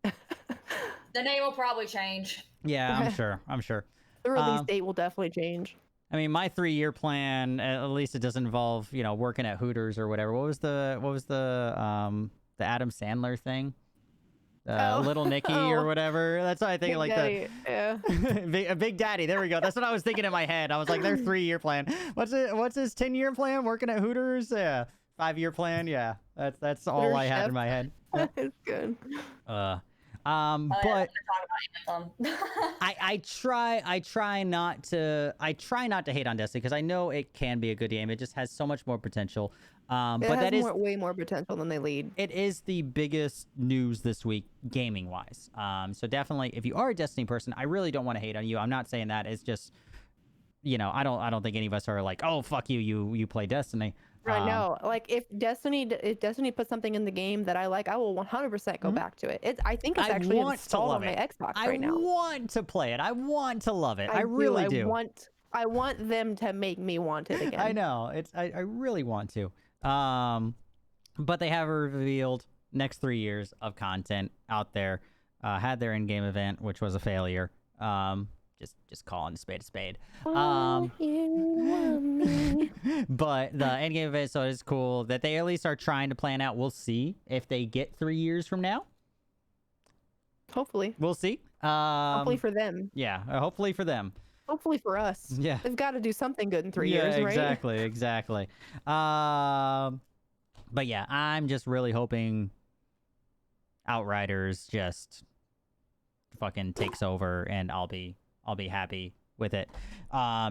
[SPEAKER 2] The name will probably change.
[SPEAKER 1] Yeah, I'm sure.
[SPEAKER 3] The release date will definitely change.
[SPEAKER 1] I mean, my 3-year plan, at least it doesn't involve, you know, working at Hooters or whatever. What was the Adam Sandler thing? Little Nicky or whatever. That's what I think.
[SPEAKER 3] Big
[SPEAKER 1] like
[SPEAKER 3] Daddy. Yeah.
[SPEAKER 1] Big Daddy. There we go. That's what I was thinking in my head. I was like, their 3-year plan. What's his 10-year plan? Working at Hooters? Yeah. 5-year plan? Yeah. That's all
[SPEAKER 3] Hooters
[SPEAKER 1] I had
[SPEAKER 3] chef.
[SPEAKER 1] in my head.
[SPEAKER 3] It's good.
[SPEAKER 1] But I try not to hate on Destiny because I know it can be a good game. It just has so much more potential. But that is
[SPEAKER 3] way more potential than they lead.
[SPEAKER 1] It is the biggest news this week, gaming wise. So definitely, if you are a Destiny person, I really don't want to hate on you. I'm not saying that. It's just, you know, I don't think any of us are like, oh fuck you, you play Destiny.
[SPEAKER 3] I know. Like if Destiny puts something in the game that I like, I will 100% go back to it. I think it's actually installed on my Xbox right now.
[SPEAKER 1] I want to play it. I want to love it. I
[SPEAKER 3] really
[SPEAKER 1] do.
[SPEAKER 3] I want them to make me want it again.
[SPEAKER 1] I know. I really want to. But they have revealed next 3 years of content out there. Had their in-game event, which was a failure. Just calling a spade. But the end-game event, so it's cool that they at least are trying to plan out. We'll see if they get 3 years from now.
[SPEAKER 3] Hopefully.
[SPEAKER 1] We'll see.
[SPEAKER 3] Hopefully for them.
[SPEAKER 1] Yeah, hopefully for them.
[SPEAKER 3] Hopefully for us.
[SPEAKER 1] Yeah.
[SPEAKER 3] They've got to do something good in 3 years, right?
[SPEAKER 1] Exactly. But yeah, I'm just really hoping Outriders just fucking takes over and I'll be happy with it.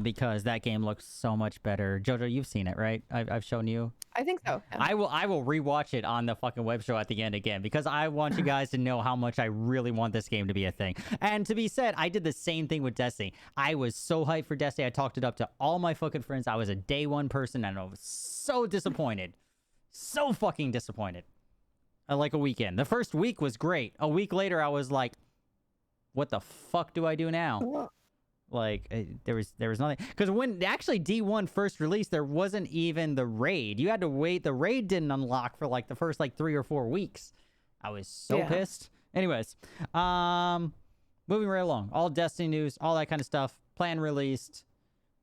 [SPEAKER 1] Because that game looks so much better. Jojo, you've seen it, right? I've shown you.
[SPEAKER 3] I think so. Yeah.
[SPEAKER 1] I will rewatch it on the fucking web show at the end again because I want you guys to know how much I really want this game to be a thing. And to be said, I did the same thing with Destiny. I was so hyped for Destiny. I talked it up to all my fucking friends. I was a day one person and I was so disappointed. So fucking disappointed. Like a weekend. The first week was great. A week later, I was like, what the fuck do I do now? Like, there was nothing. Because when actually D1 first released, there wasn't even the raid. You had to wait. The raid didn't unlock for like the first like 3 or 4 weeks. I was so pissed. Anyways, moving right along. All Destiny news, all that kind of stuff. Plan released.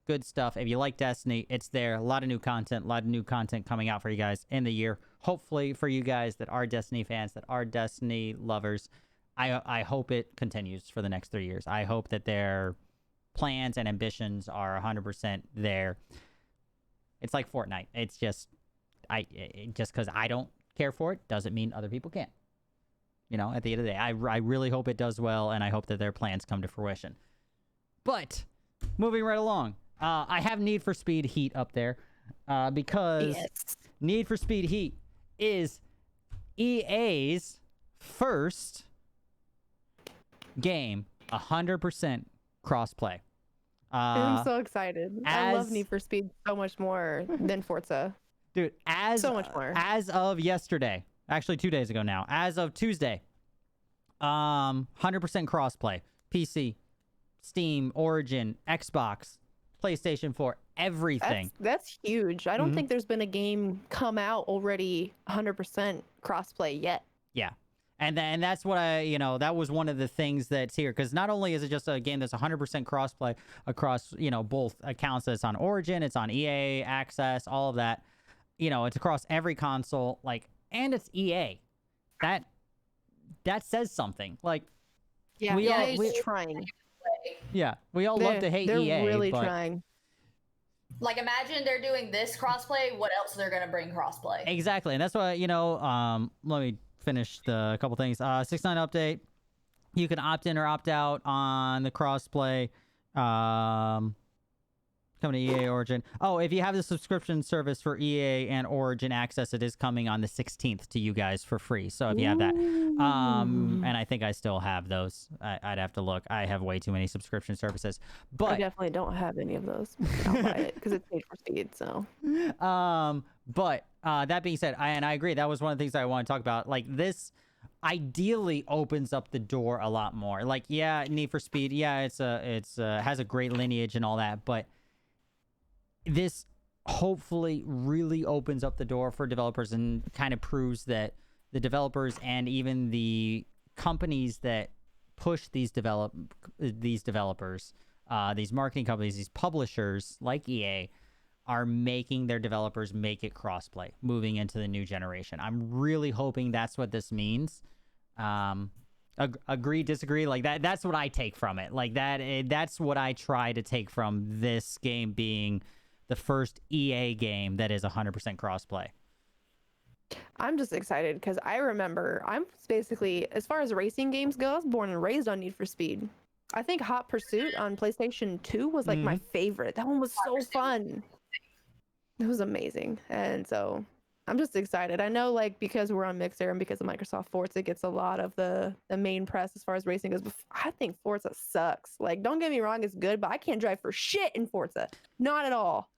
[SPEAKER 1] Good stuff. If you like Destiny, it's there. A lot of new content. A lot of new content coming out for you guys in the year. Hopefully for you guys that are Destiny fans, that are Destiny lovers, I hope it continues for the next 3 years. I hope that their plans and ambitions are 100% there. It's like Fortnite. It's just, just because I don't care for it doesn't mean other people can't. You know, at the end of the day, I really hope it does well, and I hope that their plans come to fruition. But moving right along, I have Need for Speed Heat up there because Need for Speed Heat is EA's first game 100% crossplay.
[SPEAKER 3] I'm so excited. I love Need for Speed so much more than Forza.
[SPEAKER 1] Dude,
[SPEAKER 3] so much more.
[SPEAKER 1] As of yesterday, actually 2 days ago now, as of Tuesday, 100% crossplay. PC, Steam, Origin, Xbox, PlayStation 4, everything.
[SPEAKER 3] That's huge. I don't think there's been a game come out already 100% crossplay yet.
[SPEAKER 1] Yeah. And that's what that was one of the things that's here. Because not only is it just a game that's 100% crossplay across, both accounts. That's on Origin, it's on EA Access, all of that. It's across every console, and it's EA. That says something.
[SPEAKER 3] We're trying.
[SPEAKER 1] Yeah, we all love to hate EA.
[SPEAKER 3] They're really trying.
[SPEAKER 2] Imagine they're doing this crossplay. What else they're gonna bring crossplay?
[SPEAKER 1] Exactly, and that's why let me finish the couple things. 6.9 update. You can opt in or opt out on the crossplay. Coming to EA Origin. Oh, if you have the subscription service for EA and Origin Access, it is coming on the 16th to you guys for free. So if you have that, and I think I still have those. I'd have to look. I have way too many subscription services, but
[SPEAKER 3] I definitely don't have any of those. I'll buy it because it's paid for speed. So,
[SPEAKER 1] but that being said, I agree. That was one of the things I want to talk about. This ideally opens up the door a lot more. Need for Speed. Yeah, it's has a great lineage and all that, but this hopefully really opens up the door for developers and kind of proves that the developers and even the companies that push these developers, these marketing companies, these publishers like EA, are making their developers make it crossplay moving into the new generation. I'm really hoping that's what this means. Agree, disagree, that's what I take from it. That's what I try to take from this game being the first EA game that is 100% crossplay.
[SPEAKER 3] I'm just excited because I remember I'm basically, as far as racing games go, I was born and raised on Need for Speed. I think Hot Pursuit on PlayStation 2 was my favorite. That one was so fun. It was amazing. And so I'm just excited. I know because we're on Mixer and because of Microsoft, Forza gets a lot of the main press as far as racing goes. But I think Forza sucks. Don't get me wrong, it's good, but I can't drive for shit in Forza. Not at all.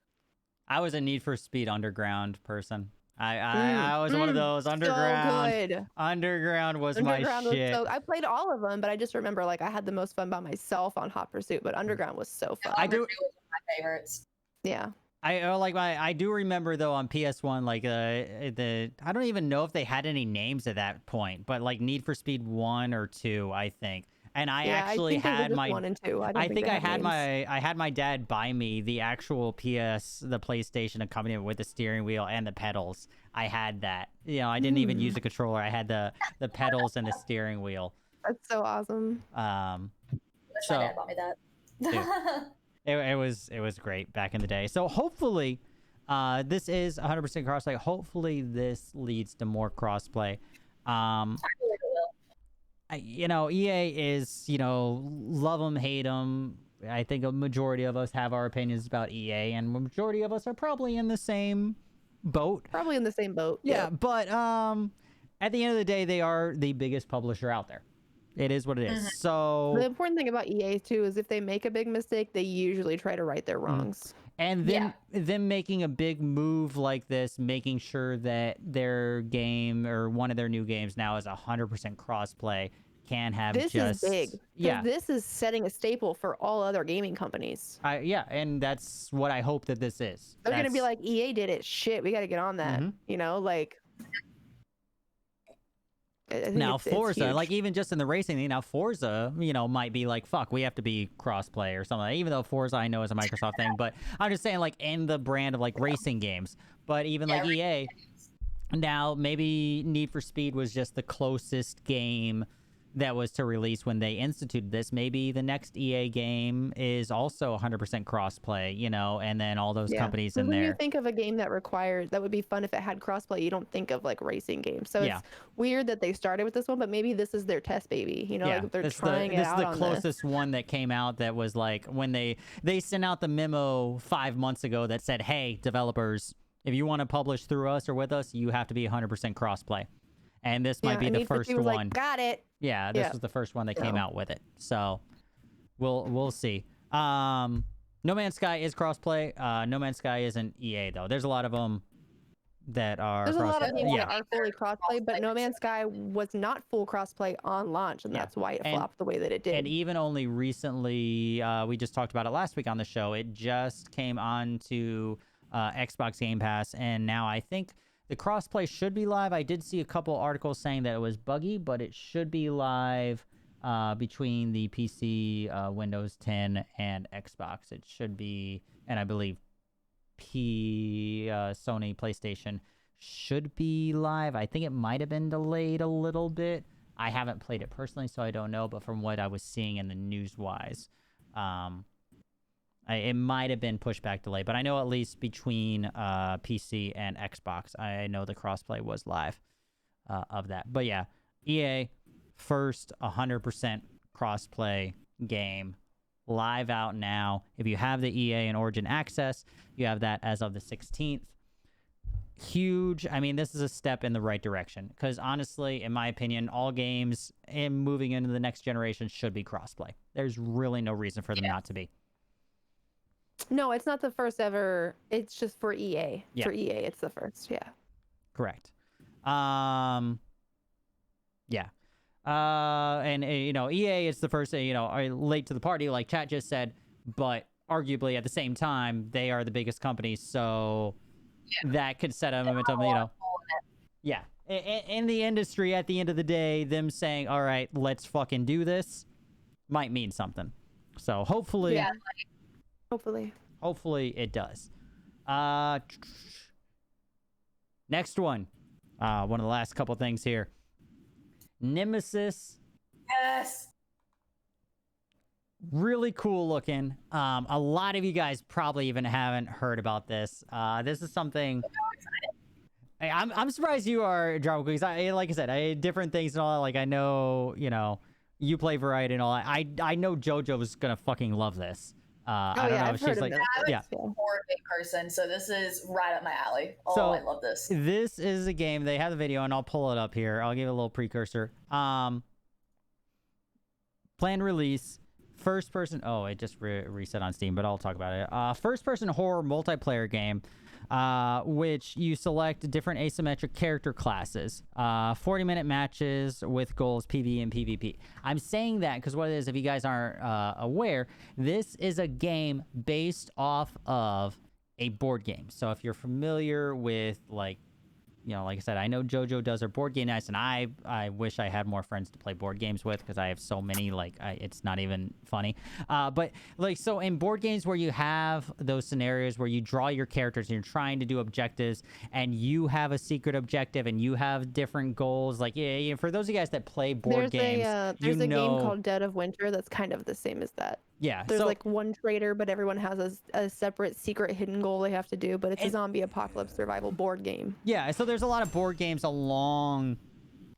[SPEAKER 1] I was a Need for Speed Underground person. I was one of those. Underground.
[SPEAKER 3] So good.
[SPEAKER 1] Underground was
[SPEAKER 3] Underground
[SPEAKER 1] my shit.
[SPEAKER 3] I played all of them, but I just remember I had the most fun by myself on Hot Pursuit. But Underground was so fun.
[SPEAKER 2] I do. It was one of my favorites.
[SPEAKER 3] Yeah.
[SPEAKER 1] I do remember though on PS1 I don't even know if they had any names at that point, but Need for Speed 1 or 2, I think. And I actually had my
[SPEAKER 3] 1 and 2.
[SPEAKER 1] I think I had my dad buy me the actual the PlayStation accompaniment with the steering wheel and the pedals. I had that. I didn't even use the controller. I had the pedals and the steering wheel.
[SPEAKER 3] That's so awesome.
[SPEAKER 2] Wish my dad bought me that.
[SPEAKER 1] Dude, it was great back in the day. So hopefully this is 100% crossplay. Hopefully this leads to more crossplay.
[SPEAKER 2] I believe it will.
[SPEAKER 1] EA is, love them, hate them. I think a majority of us have our opinions about EA, and a majority of us are probably in the same boat.
[SPEAKER 3] Probably in the same boat.
[SPEAKER 1] Yeah, but at the end of the day, they are the biggest publisher out there. It is what it is. So
[SPEAKER 3] the important thing about EA too is if they make a big mistake, they usually try to right their wrongs.
[SPEAKER 1] And then them making a big move like this, making sure that their game or one of their new games now is 100% crossplay, can have
[SPEAKER 3] this
[SPEAKER 1] just...
[SPEAKER 3] is big.
[SPEAKER 1] Yeah.
[SPEAKER 3] This is setting a staple for all other gaming companies.
[SPEAKER 1] Yeah, and that's what I hope that this is.
[SPEAKER 3] They're going to be like, EA did it. Shit, we got to get on that.
[SPEAKER 1] Now Forza, even just in the racing thing, now Forza, might be fuck, we have to be crossplay or something. Even though Forza I know is a Microsoft thing, but I'm just saying in the brand of racing games. But even EA, now maybe Need for Speed was just the closest game that was to release when they instituted this. Maybe the next EA game is also 100% crossplay, and then all those companies in there.
[SPEAKER 3] When you think of a game that would be fun if it had crossplay, you don't think of racing games. So it's weird that they started with this one, but maybe this is their test baby. They're trying it out.
[SPEAKER 1] This is the closest one that came out that was when they sent out the memo 5 months ago that said, hey, developers, if you want to publish through us or with us, you have to be 100% crossplay. And this might be the first one.
[SPEAKER 3] Got it.
[SPEAKER 1] Yeah, this was the first one that came out with it. So we'll see. No Man's Sky is crossplay. No Man's Sky isn't EA though. There's a lot of them that are
[SPEAKER 3] There's a lot of
[SPEAKER 1] crossplay.
[SPEAKER 3] games
[SPEAKER 1] Yeah.
[SPEAKER 3] that are fully crossplay, but No Man's Sky was not full crossplay on launch, and
[SPEAKER 1] Yeah.
[SPEAKER 3] that's why it
[SPEAKER 1] And-
[SPEAKER 3] flopped the way that it did.
[SPEAKER 1] And even only recently, we just talked about it last week on the show. It just came on to Xbox Game Pass, and now I think the crossplay should be live. I did see a couple articles saying that it was buggy, but it should be live between the PC, Windows 10, and Xbox. It should be, and I believe Sony, PlayStation should be live. I think it might have been delayed a little bit. I haven't played it personally, so I don't know. But from what I was seeing in the news-wise, it might have been pushback delay. But I know at least between PC and Xbox, I know the crossplay was live of that. But yeah, EA, first 100% crossplay game. Live out now. If you have the EA and Origin access, you have that as of the 16th. Huge. I mean, this is a step in the right direction because honestly, in my opinion, all games moving into the next generation should be crossplay. There's really no reason for them not to be.
[SPEAKER 3] No, it's not the first ever. It's just for EA.
[SPEAKER 1] Yeah.
[SPEAKER 3] For EA, it's the first. Yeah.
[SPEAKER 1] Correct. Yeah. And you know, EA is the first, you know, are late to the party, like chat just said, but arguably at the same time, they are the biggest company, so that could set a momentum, you know. Yeah. In the industry, at the end of the day, them saying, all right, let's fucking do this, might mean something. So hopefully,
[SPEAKER 3] Yeah. Hopefully
[SPEAKER 1] it does. Next one. One of the last couple things here. Nemesis.
[SPEAKER 2] Yes.
[SPEAKER 1] Really cool looking. A lot of you guys probably even haven't heard about this. This is something. I'm surprised you are, DramaQueen, because like I said, different things and all that. Like I know, you know, you play Variety and all that. I know JoJo was gonna fucking love this. I don't know
[SPEAKER 3] I've
[SPEAKER 1] if
[SPEAKER 3] heard
[SPEAKER 1] she's
[SPEAKER 3] of
[SPEAKER 1] like,
[SPEAKER 3] this.
[SPEAKER 1] yeah.
[SPEAKER 2] I'm a board game person, so this is right up my alley. Oh,
[SPEAKER 1] So,
[SPEAKER 2] I love this.
[SPEAKER 1] This is a game. They have the video, and I'll pull it up here. I'll give it a little precursor. Planned release. First person. Oh, it just reset on Steam, but I'll talk about it. First person horror multiplayer game, which you select different asymmetric character classes. 40-minute matches with goals PvE and PvP. I'm saying that because what it is, if you guys aren't aware, this is a game based off of a board game. So if you're familiar with, like, you know, like I said, I know JoJo does her board game nights, and I wish I had more friends to play board games with because I have so many, like, it's not even funny. But, like, so in board games where you have those scenarios where you draw your characters and you're trying to do objectives, and you have a secret objective and you have different goals, like, yeah, for those of you guys that play board games,
[SPEAKER 3] there's
[SPEAKER 1] you
[SPEAKER 3] a
[SPEAKER 1] know,
[SPEAKER 3] game called Dead of Winter that's kind of the same as that.
[SPEAKER 1] yeah,
[SPEAKER 3] There's
[SPEAKER 1] so,
[SPEAKER 3] like one trader, but everyone has a separate secret hidden goal they have to do, but it's a zombie apocalypse survival board game.
[SPEAKER 1] yeah, so there's a lot of board games along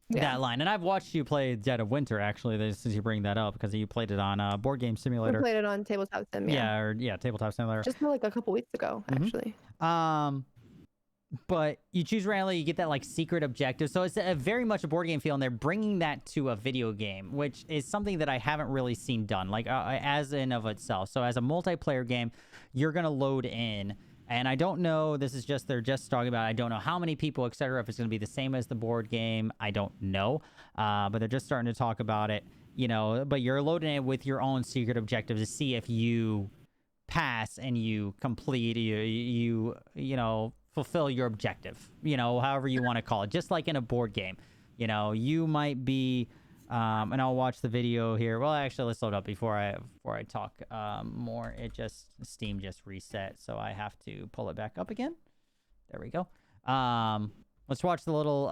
[SPEAKER 3] Yeah.
[SPEAKER 1] that line, and I've watched you play Dead of Winter actually. Since you bring that up, because you played it on Board Game
[SPEAKER 3] We
[SPEAKER 1] Simulator.
[SPEAKER 3] played it on Tabletop Sim, yeah.
[SPEAKER 1] Tabletop Simulator.
[SPEAKER 3] Just like a couple weeks ago, actually.
[SPEAKER 1] But you choose randomly, you get that like secret objective. So it's a very much a board game feel, and they're bringing that to a video game, which is something that I haven't really seen done, like as in of itself. So as a multiplayer game, you're gonna load in, and I don't know. This is just they're just talking about. I don't know how many people, etc. If it's gonna be the same as the board game, I don't know. But they're just starting to talk about it, you know. But you're loading it with your own secret objective to see if you pass and you complete, you know, fulfill your objective, you know, however you want to call it, just like in a board game. You know, you might be and I'll watch the video here. Well, actually, let's load up before I talk more. Steam just reset, so I have to pull it back up again. There we go. Let's watch the little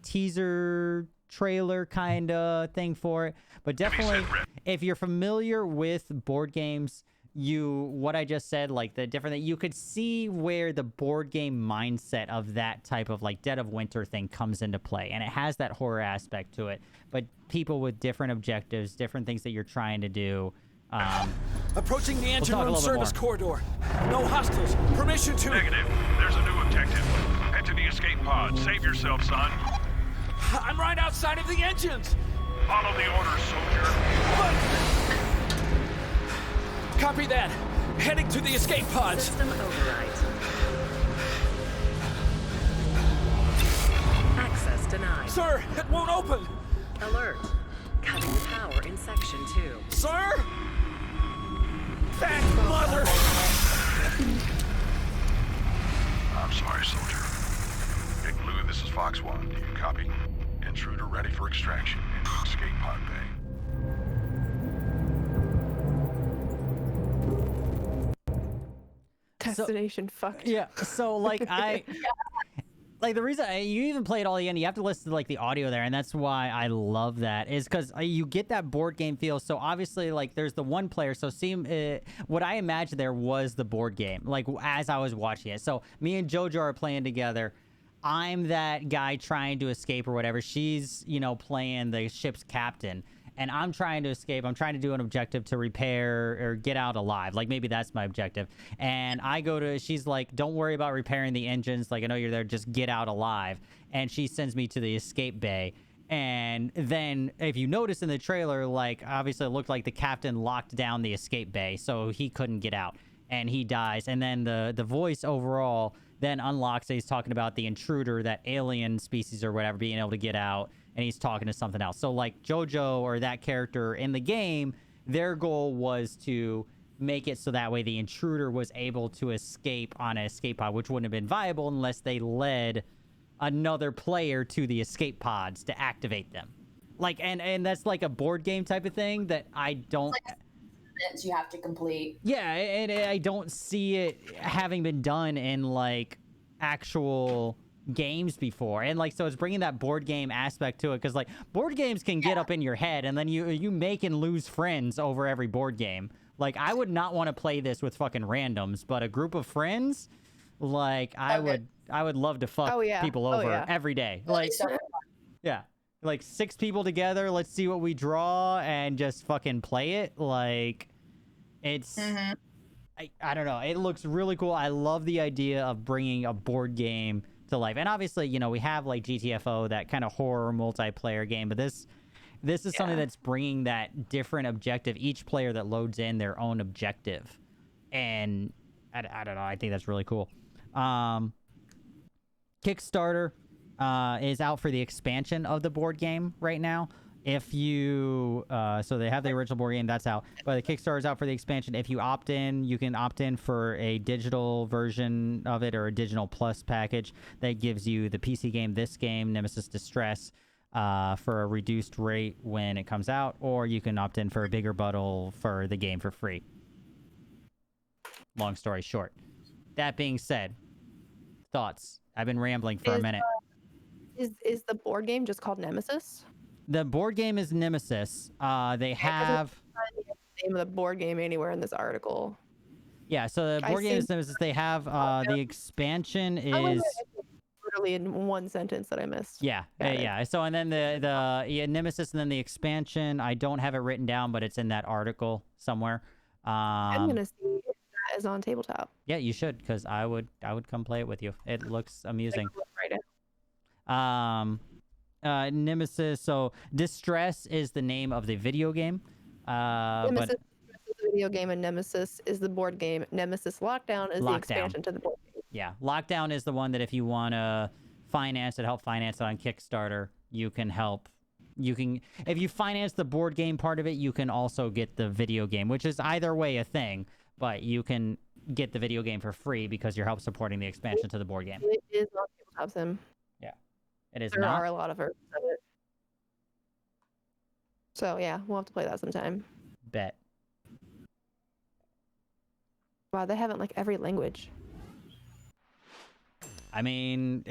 [SPEAKER 1] teaser trailer kind of thing for it. But definitely, if you're familiar with board games, what I just said, like the different, that you could see where the board game mindset of that type of like Dead of Winter thing comes into play, and it has that horror aspect to it, but people with different objectives, different things that you're trying to do.
[SPEAKER 7] Approaching the engine
[SPEAKER 1] talk a
[SPEAKER 7] room
[SPEAKER 1] little bit
[SPEAKER 7] service
[SPEAKER 1] more.
[SPEAKER 7] corridor. No hostiles. Permission to...
[SPEAKER 8] Negative. There's a new objective. Head to the escape pod. Save yourself, son.
[SPEAKER 7] I'm right outside of the engines.
[SPEAKER 8] Follow the orders, soldier.
[SPEAKER 7] Copy that. Heading to the escape pods.
[SPEAKER 9] System override. denied.
[SPEAKER 7] Sir, it won't open!
[SPEAKER 9] Alert. Cutting the power in section 2.
[SPEAKER 7] Sir? That mother...
[SPEAKER 8] I'm sorry, soldier. Big Blue, this is Fox 1. Do you copy? Intruder ready for extraction in escape pod bay.
[SPEAKER 3] Destination fucked.
[SPEAKER 1] Yeah. So like like the reason you even play it all again, you have to listen to like the audio there, and that's why I love that is because you get that board game feel. So obviously, like there's the one player. So what I imagined there was the board game, like as I was watching it. So me and Jojo are playing together. I'm that guy trying to escape or whatever. She's, you know, playing the ship's captain. And I'm trying to escape. I'm trying to do an objective to repair or get out alive. Like, maybe that's my objective. And I go to... She's like, don't worry about repairing the engines. Like, I know you're there. Just get out alive. And she sends me to the escape bay. And then, if you notice in the trailer, like, obviously it looked like the captain locked down the escape bay. So he couldn't get out. And he dies. And then the voice overall then unlocks. He's talking about the intruder, that alien species or whatever, being able to get out. And he's talking to something else. So like Jojo or that character in the game, their goal was to make it so that way the intruder was able to escape on an escape pod, which wouldn't have been viable unless they led another player to the escape pods to activate them. Like, and that's like a board game type of thing that I don't...
[SPEAKER 2] Like you have to complete.
[SPEAKER 1] Yeah, and I don't see it having been done in like actual games before. And like, so it's bringing that board game aspect to it, because like board games can get up in your head, and then you make and lose friends over every board game. Like, I would not want to play this with fucking randoms, but a group of friends, like I would love to fuck people over every day. Like, yeah, like 6 people together, let's see what we draw and just fucking play it. Like, it's I don't know, it looks really cool. I love the idea of bringing a board game to life. And obviously, you know, we have like GTFO, that kind of horror multiplayer game, but this is something that's bringing that different objective, each player that loads in their own objective. And I don't know, I think that's really cool. Kickstarter is out for the expansion of the board game right now. If you so they have the original board game, that's out, but the Kickstarter is out for the expansion. If you opt in, you can opt in for a digital version of it or a digital plus package that gives you the PC game, this game, Nemesis Distress, for a reduced rate when it comes out, or you can opt in for a bigger bundle for the game for free. Long story short. That being said, thoughts? I've been rambling for a minute.
[SPEAKER 3] Is the board game just called Nemesis?
[SPEAKER 1] The board game is Nemesis. They have
[SPEAKER 3] the name of the board game anywhere in this article.
[SPEAKER 1] Yeah, so the board game is Nemesis. They have the expansion is
[SPEAKER 3] literally in one sentence that I missed.
[SPEAKER 1] Yeah, yeah. So and then the Nemesis, and then the expansion. I don't have it written down, but it's in that article somewhere.
[SPEAKER 3] I'm gonna see if that is on tabletop.
[SPEAKER 1] Yeah, you should, because I would come play it with you. It looks amusing. Nemesis. So Distress is the name of the video game.
[SPEAKER 3] Nemesis is the video game, and Nemesis is the board game. Nemesis Lockdown is the expansion to the board game.
[SPEAKER 1] Yeah, Lockdown is the one that if you want to help finance it on Kickstarter, you can help. If you finance the board game part of it, you can also get the video game, which is either way a thing, but you can get the video game for free because you're help supporting the expansion to the board game.
[SPEAKER 3] It is on Tabletop Sim.
[SPEAKER 1] Yeah, it is.
[SPEAKER 3] There are a lot of versions of it. So yeah, we'll have to play that sometime.
[SPEAKER 1] Bet.
[SPEAKER 3] Wow, they have it in like every language.
[SPEAKER 1] I mean,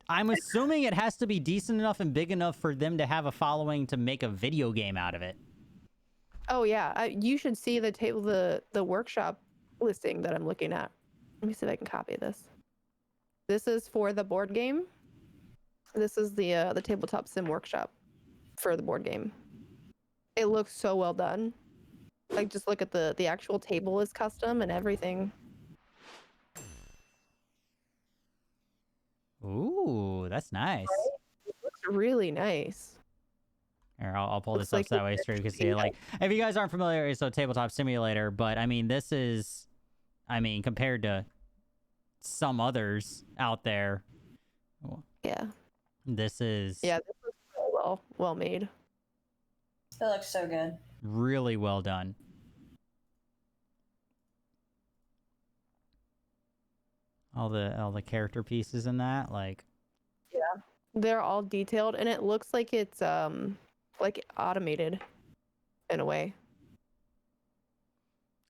[SPEAKER 1] I'm assuming it has to be decent enough and big enough for them to have a following to make a video game out of it.
[SPEAKER 3] Oh yeah, you should see the workshop listing that I'm looking at. Let me see if I can copy this. This is for the board game. This is the tabletop sim workshop for the board game. It looks so well done. Like, just look at the actual table is custom and everything.
[SPEAKER 1] Ooh, that's nice.
[SPEAKER 3] It looks really nice.
[SPEAKER 1] Here, I'll pull this up so that way so you can see it. Like, if you guys aren't familiar, so Tabletop Simulator, but I mean, this is, compared to some others out there.
[SPEAKER 3] Yeah.
[SPEAKER 1] This is
[SPEAKER 3] Yeah, this looks really well made.
[SPEAKER 2] It looks so good.
[SPEAKER 1] really well done. All the character pieces in that, like,
[SPEAKER 3] Yeah, they're all detailed, and it looks like it's like automated in a way.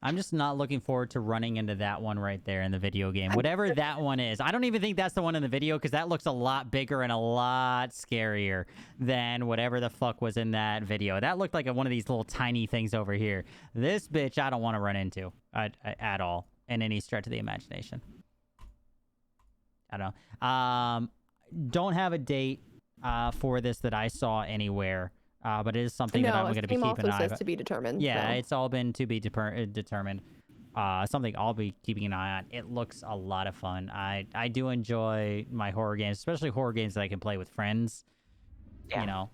[SPEAKER 1] I'm just not looking forward to running into that one right there in the video game. Whatever that one is. I don't even think that's the one in the video because that looks a lot bigger and a lot scarier than whatever the fuck was in that video. That looked like one of these little tiny things over here. This bitch I don't want to run into at all in any stretch of the imagination. I don't know. Don't have a date for this that I saw anywhere. But it is something that I'm going to be keeping an eye on.
[SPEAKER 3] To be determined.
[SPEAKER 1] Yeah,
[SPEAKER 3] so.
[SPEAKER 1] it's all been to be determined. Something I'll be keeping an eye on. It looks a lot of fun. I do enjoy my horror games, especially horror games that I can play with friends.
[SPEAKER 3] Yeah.
[SPEAKER 1] You know,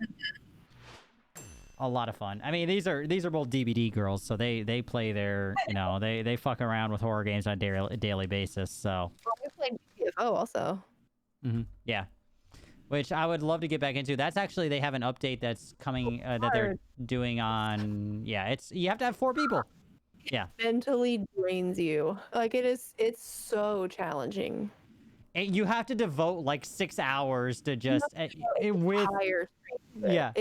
[SPEAKER 1] a lot of fun. I mean, these are both DVD girls, so they play their, you know, they fuck around with horror games on a daily basis. So.
[SPEAKER 3] Well, we played GTFO also.
[SPEAKER 1] Yeah. Which I would love to get back into. That's actually, they have an update that's coming that they're doing on. Yeah, it's you have to have 4 people. Yeah.
[SPEAKER 3] It mentally drains you. Like it's so challenging.
[SPEAKER 1] And you have to devote like 6 hours to just with.
[SPEAKER 3] Yeah.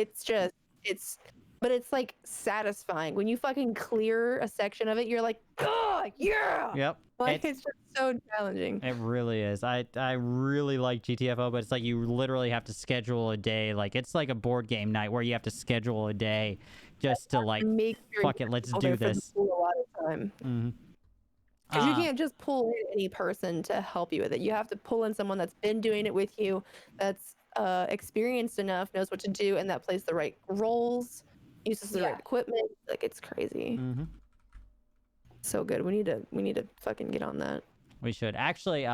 [SPEAKER 3] But it's like satisfying when you fucking clear a section of it. You're like, God, yeah.
[SPEAKER 1] Yep.
[SPEAKER 3] Like it's just so challenging.
[SPEAKER 1] It really is. I really like GTFO, but it's like you literally have to schedule a day. Like it's like a board game night where you have to schedule a day just to like fuck it, let's do this.
[SPEAKER 3] A lot of time. Because you can't just pull in any person to help you with it. You have to pull in someone that's been doing it with you, that's experienced enough, knows what to do, and that plays the right roles, uses the right equipment. Like it's crazy. So good. We need to fucking get on that.
[SPEAKER 1] We should actually.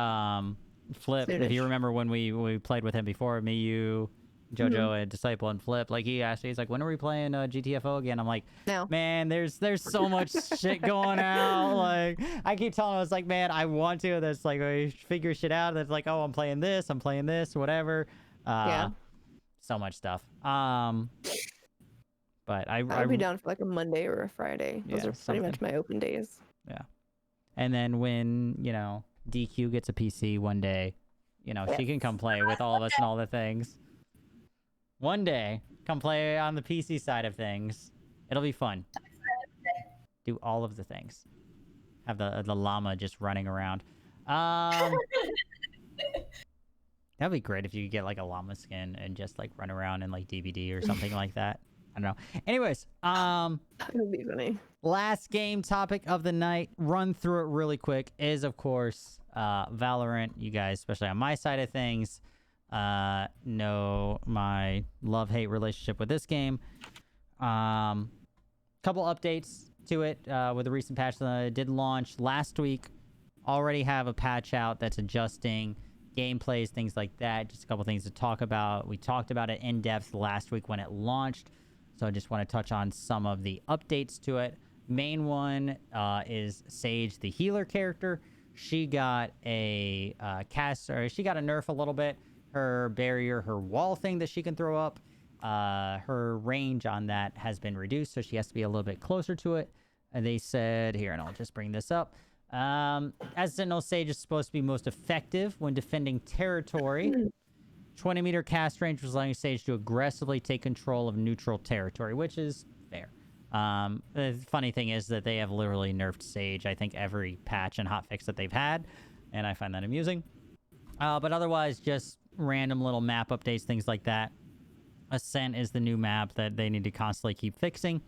[SPEAKER 1] Flip, if you remember when we played with him before, me, you, Jojo, and Disciple, and Flip, like he asked me, he's like, when are we playing GTFO again? I'm like,
[SPEAKER 3] no,
[SPEAKER 1] man, there's so much shit going out. Like I keep telling him, I was like, man, I want to. That's like we figure shit out. That's like, oh, I'm playing this, whatever. Yeah. So much stuff. But
[SPEAKER 3] I'd be down for like a Monday or a Friday. Those are pretty much my open days.
[SPEAKER 1] Yeah. And then when, you know, DQ gets a PC one day, you know, she can come play with all of us and all the things. One day, come play on the PC side of things. It'll be fun. Do all of the things. Have the llama just running around. That'd be great if you could get like a llama skin and just like run around in like DVD or something like that. I don't know. Anyways,
[SPEAKER 3] that would be funny.
[SPEAKER 1] Last game topic of the night, run through it really quick, is of course Valorant. You guys, especially on my side of things, know my love-hate relationship with this game. Couple updates to it with the recent patch that did launch last week. Already have a patch out that's adjusting gameplays, things like that. Just a couple things to talk about. We talked about it in depth last week when it launched, so I just want to touch on some of the updates to it. Main one is Sage, the healer character. She got a she got a nerf a little bit. Her barrier, her wall thing that she can throw up, her range on that has been reduced, so she has to be a little bit closer to it. And they said here, and I'll just bring this up. As Sentinel, Sage is supposed to be most effective when defending territory. 20-meter cast range was allowing Sage to aggressively take control of neutral territory, which is fair. The funny thing is that they have literally nerfed Sage, I think, every patch and hotfix that they've had, and I find that amusing. But otherwise, just random little map updates, things like that. Ascent is the new map that they need to constantly keep fixing,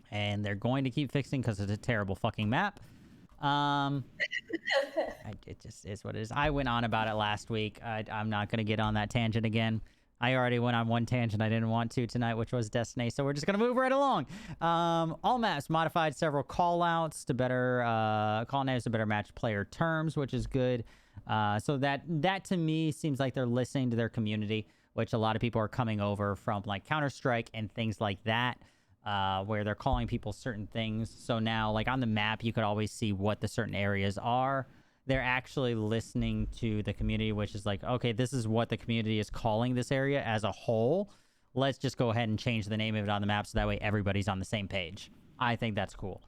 [SPEAKER 1] and they're going to keep fixing because it's a terrible fucking map. It just is what it is. I went on about it last week. I'm not going to get on that tangent again. I already went on one tangent I didn't want to tonight, which was Destiny, so we're just going to move right along. All maps modified several call-outs to better call names to better match player terms, which is good. So that to me seems like they're listening to their community, which a lot of people are coming over from like Counter-Strike and things like that. Where they're calling people certain things. So now, like on the map, you could always see what the certain areas are. they're actually listening to the community, which is like, okay, this is what the community is calling this area as a whole. Let's just go ahead and change the name of it on the map so that way everybody's on the same page. I think that's cool.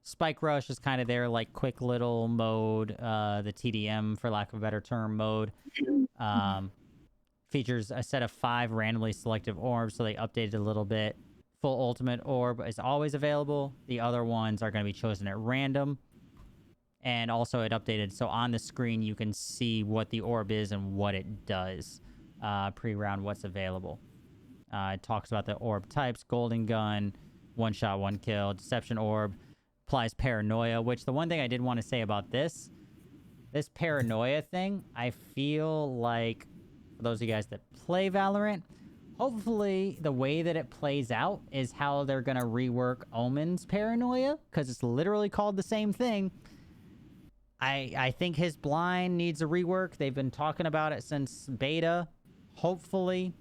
[SPEAKER 1] Spike Rush is kind of their like quick little mode, the TDM for lack of a better term mode. Features a set of 5 randomly selective orbs, so they updated a little bit. Full ultimate orb is always available. The other ones are going to be chosen at random. And also it updated, so on the screen you can see what the orb is and what it does. Pre-round, what's available. It talks about the orb types: golden gun, 1 shot, 1 kill, deception orb, applies paranoia, which the one thing I did want to say about this paranoia thing, I feel like, for those of you guys that play Valorant, hopefully the way that it plays out is how they're going to rework Omen's paranoia, because it's literally called the same thing. I think his blind needs a rework. They've been talking about it since beta. Hopefully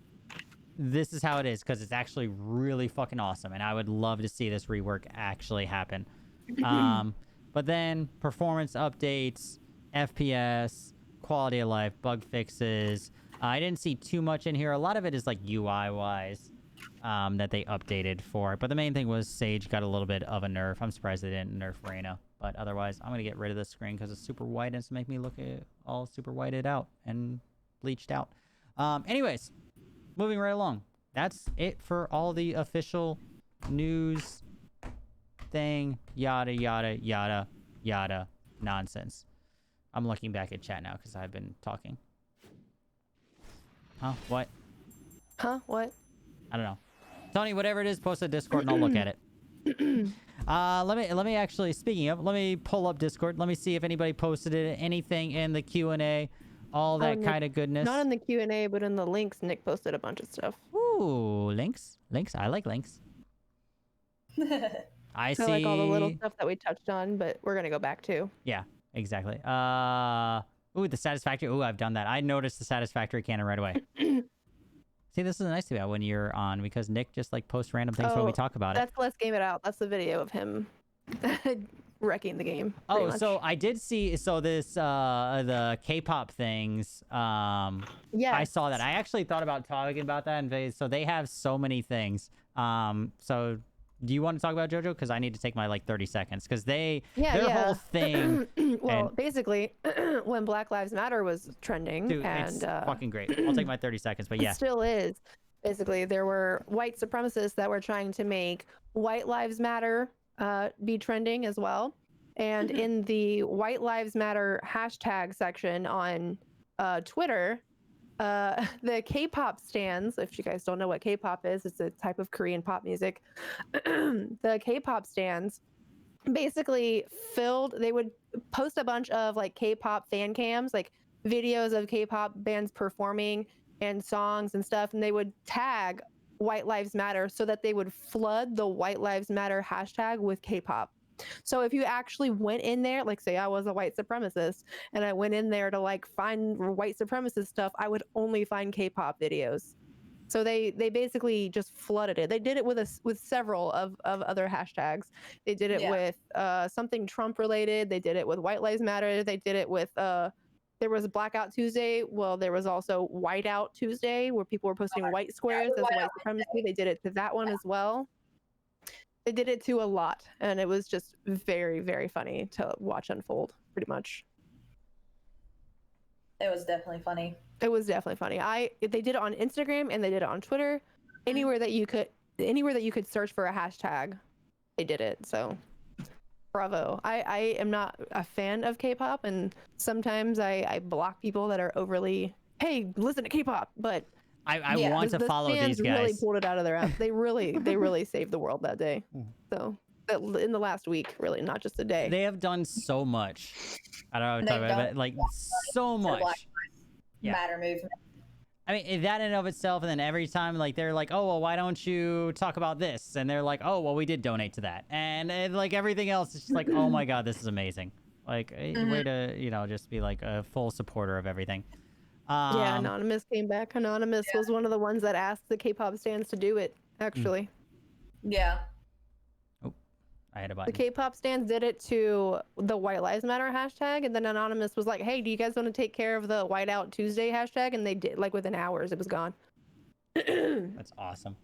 [SPEAKER 1] this is how it is, because it's actually really fucking awesome, and I would love to see this rework actually happen. But then performance updates, FPS, quality of life, bug fixes. I didn't see too much in here. A lot of it is like UI wise that they updated for it. But the main thing was Sage got a little bit of a nerf. I'm surprised they didn't nerf Reyna. But otherwise, I'm going to get rid of this screen because it's super white and it's make me look all super whited out and bleached out. Anyways, moving right along. That's it for all the official news thing. Yada, yada, yada, yada nonsense. I'm looking back at chat now because I've been talking. Huh? What?
[SPEAKER 3] Huh? What?
[SPEAKER 1] I don't know. Tony, whatever it is, post it Discord and I'll look at it. Let me actually, speaking of, let me pull up Discord. Let me see if anybody posted anything in the Q&A, all that kind of goodness.
[SPEAKER 3] Not in the Q&A, but in the links. Nick posted a bunch of stuff.
[SPEAKER 1] Ooh, links. I like links. I see.
[SPEAKER 3] Like all the little stuff that we touched on, but we're gonna go back to.
[SPEAKER 1] Yeah, exactly. Ooh, the satisfactory. Ooh, I've done that. I noticed the satisfactory cannon right away. See, this is nice to about when you're on, because Nick just like posts random things when we talk about it.
[SPEAKER 3] That's Let's Game It Out. That's the video of him wrecking the game.
[SPEAKER 1] Oh, so I did see, so this, the K-pop things, yeah, I saw that. I actually thought about talking about that, and so they have so many things. So do you want to talk about JoJo? Because I need to take my like 30 seconds, because their whole thing.
[SPEAKER 3] Well, basically, when Black Lives Matter was trending,
[SPEAKER 1] dude,
[SPEAKER 3] and
[SPEAKER 1] it's fucking great. I'll take my 30 seconds, but yeah,
[SPEAKER 3] it still is. Basically, there were white supremacists that were trying to make White Lives Matter be trending as well. And in the White Lives Matter hashtag section on Twitter, the K-pop stands, if you guys don't know what K-pop is, it's a type of Korean pop music. The K-pop stands basically they would post a bunch of like K-pop fan cams, like videos of K-pop bands performing and songs and stuff, and they would tag White Lives Matter so that they would flood the White Lives Matter hashtag with K-pop. So if you actually went in there, like say I was a white supremacist and I went in there to like find white supremacist stuff, I would only find K-pop videos. So they basically just flooded it. They did it with several of other hashtags. They did it with something Trump related. They did it with White Lives Matter. They did it with there was Blackout Tuesday. Well, there was also Whiteout Tuesday, where people were posting white squares as white supremacy. They did it to that one as well. They did it to a lot, and it was just very, very funny to watch unfold, pretty much.
[SPEAKER 2] It was definitely funny.
[SPEAKER 3] It was definitely funny. They did it on Instagram and they did it on Twitter. Anywhere that you could search for a hashtag, they did it. So bravo. I am not a fan of K-pop, and sometimes I block people that are overly, hey, listen to K-pop, but
[SPEAKER 1] I want to follow these guys.
[SPEAKER 3] Really pulled it out of their ass. They really saved the world that day. So in the last week, really, not just a day.
[SPEAKER 1] They have done so much. I don't know what to talk about, like so much.
[SPEAKER 2] Matter movement.
[SPEAKER 1] I mean, that in and of itself, and then every time, like, they're like, oh, well, why don't you talk about this? And they're like, oh, well, we did donate to that. And like, everything else is just like, oh, my God, this is amazing. Like, way to, just be, like, a full supporter of everything.
[SPEAKER 3] Yeah, Anonymous came back. Anonymous was one of the ones that asked the K-pop stands to do it, actually.
[SPEAKER 2] Yeah.
[SPEAKER 1] Oh, I had a
[SPEAKER 3] The
[SPEAKER 1] button.
[SPEAKER 3] K-pop stands did it to the White Lives Matter hashtag, and then Anonymous was like, "Hey, do you guys want to take care of the Whiteout Tuesday hashtag?" And they did. Like within hours, it was gone.
[SPEAKER 1] That's awesome.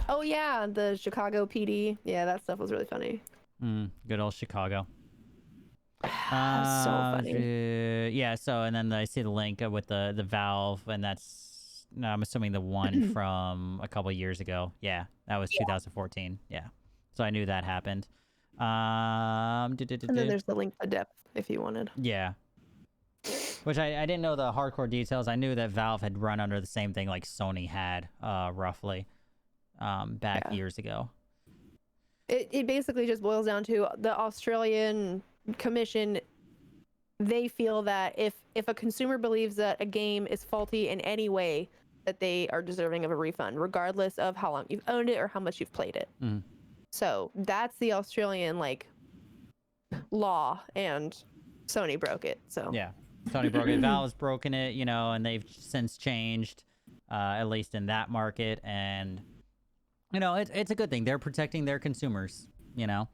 [SPEAKER 3] Oh yeah, the Chicago PD. Yeah, that stuff was really funny.
[SPEAKER 1] Good old Chicago.
[SPEAKER 3] So funny.
[SPEAKER 1] Yeah. So and then I see the link with the Valve, and that's I'm assuming the one from a couple years ago. Yeah, that was 2014. Yeah. So I knew that happened.
[SPEAKER 3] And then there's the link to depth if you wanted.
[SPEAKER 1] Yeah. Which I didn't know the hardcore details. I knew that Valve had run under the same thing like Sony had, roughly, back years ago.
[SPEAKER 3] It basically just boils down to the Australian Commission. They feel that if a consumer believes that a game is faulty in any way, that they are deserving of a refund, regardless of how long you've owned it or how much you've played it. So that's the Australian law, and Sony broke it. So
[SPEAKER 1] yeah, Sony broke it. Valve's broken it, you know, and they've since changed, at least in that market. And you know, it's a good thing. They're protecting their consumers, you know,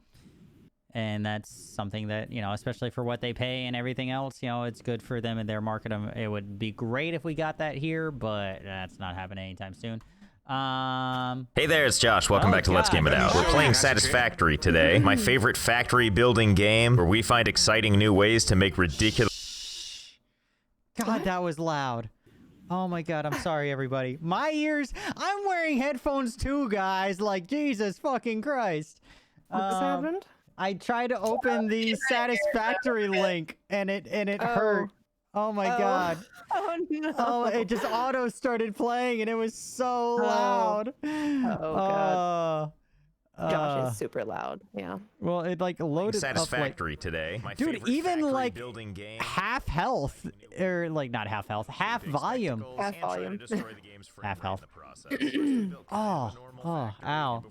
[SPEAKER 1] and that's something that, you know, especially for what they pay and everything else, you know, it's good for them and their market. It would be great if we got that here, but that's not happening anytime soon.
[SPEAKER 10] Hey there, it's Josh. Welcome back to Let's Game It Out. We're playing Satisfactory today, my favorite factory building game where we find exciting new ways to make ridiculous...
[SPEAKER 1] God, that was loud. Oh my God, I'm sorry, everybody. My ears, I'm wearing headphones too, guys. Like, Jesus fucking Christ.
[SPEAKER 3] What just happened?
[SPEAKER 1] I tried to open the Satisfactory link, and it hurt. Oh my God.
[SPEAKER 3] Oh no.
[SPEAKER 1] Oh, it just auto started playing, and it was so loud.
[SPEAKER 3] Oh God. Josh is super loud. Yeah.
[SPEAKER 1] Well, it like loaded
[SPEAKER 10] Satisfactory
[SPEAKER 1] up, like,
[SPEAKER 10] today. My
[SPEAKER 1] dude,
[SPEAKER 10] favorite
[SPEAKER 1] even
[SPEAKER 10] factory
[SPEAKER 1] like
[SPEAKER 10] building game.
[SPEAKER 1] half health, or like not half health, half volume.
[SPEAKER 3] Half volume.
[SPEAKER 1] Half health. Ow.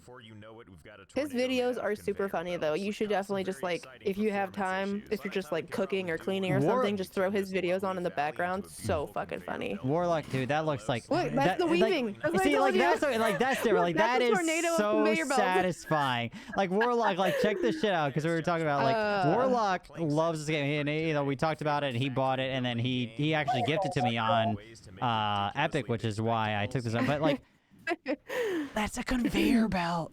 [SPEAKER 3] His videos are super funny though. You should definitely just like, if you have time, if you're just like cooking or cleaning or something, just throw his videos on in the background. So fucking funny.
[SPEAKER 1] Warlock, dude, that looks like.
[SPEAKER 3] Look, that's the weaving.
[SPEAKER 1] Like, see, like that's different. Like that is so satisfying. Like Warlock, like check this shit out, because we were talking about like Warlock loves this game, and you know we talked about it, and he bought it, and then he actually gifted to me on Epic, which is why I took this up. But like, that's a conveyor belt.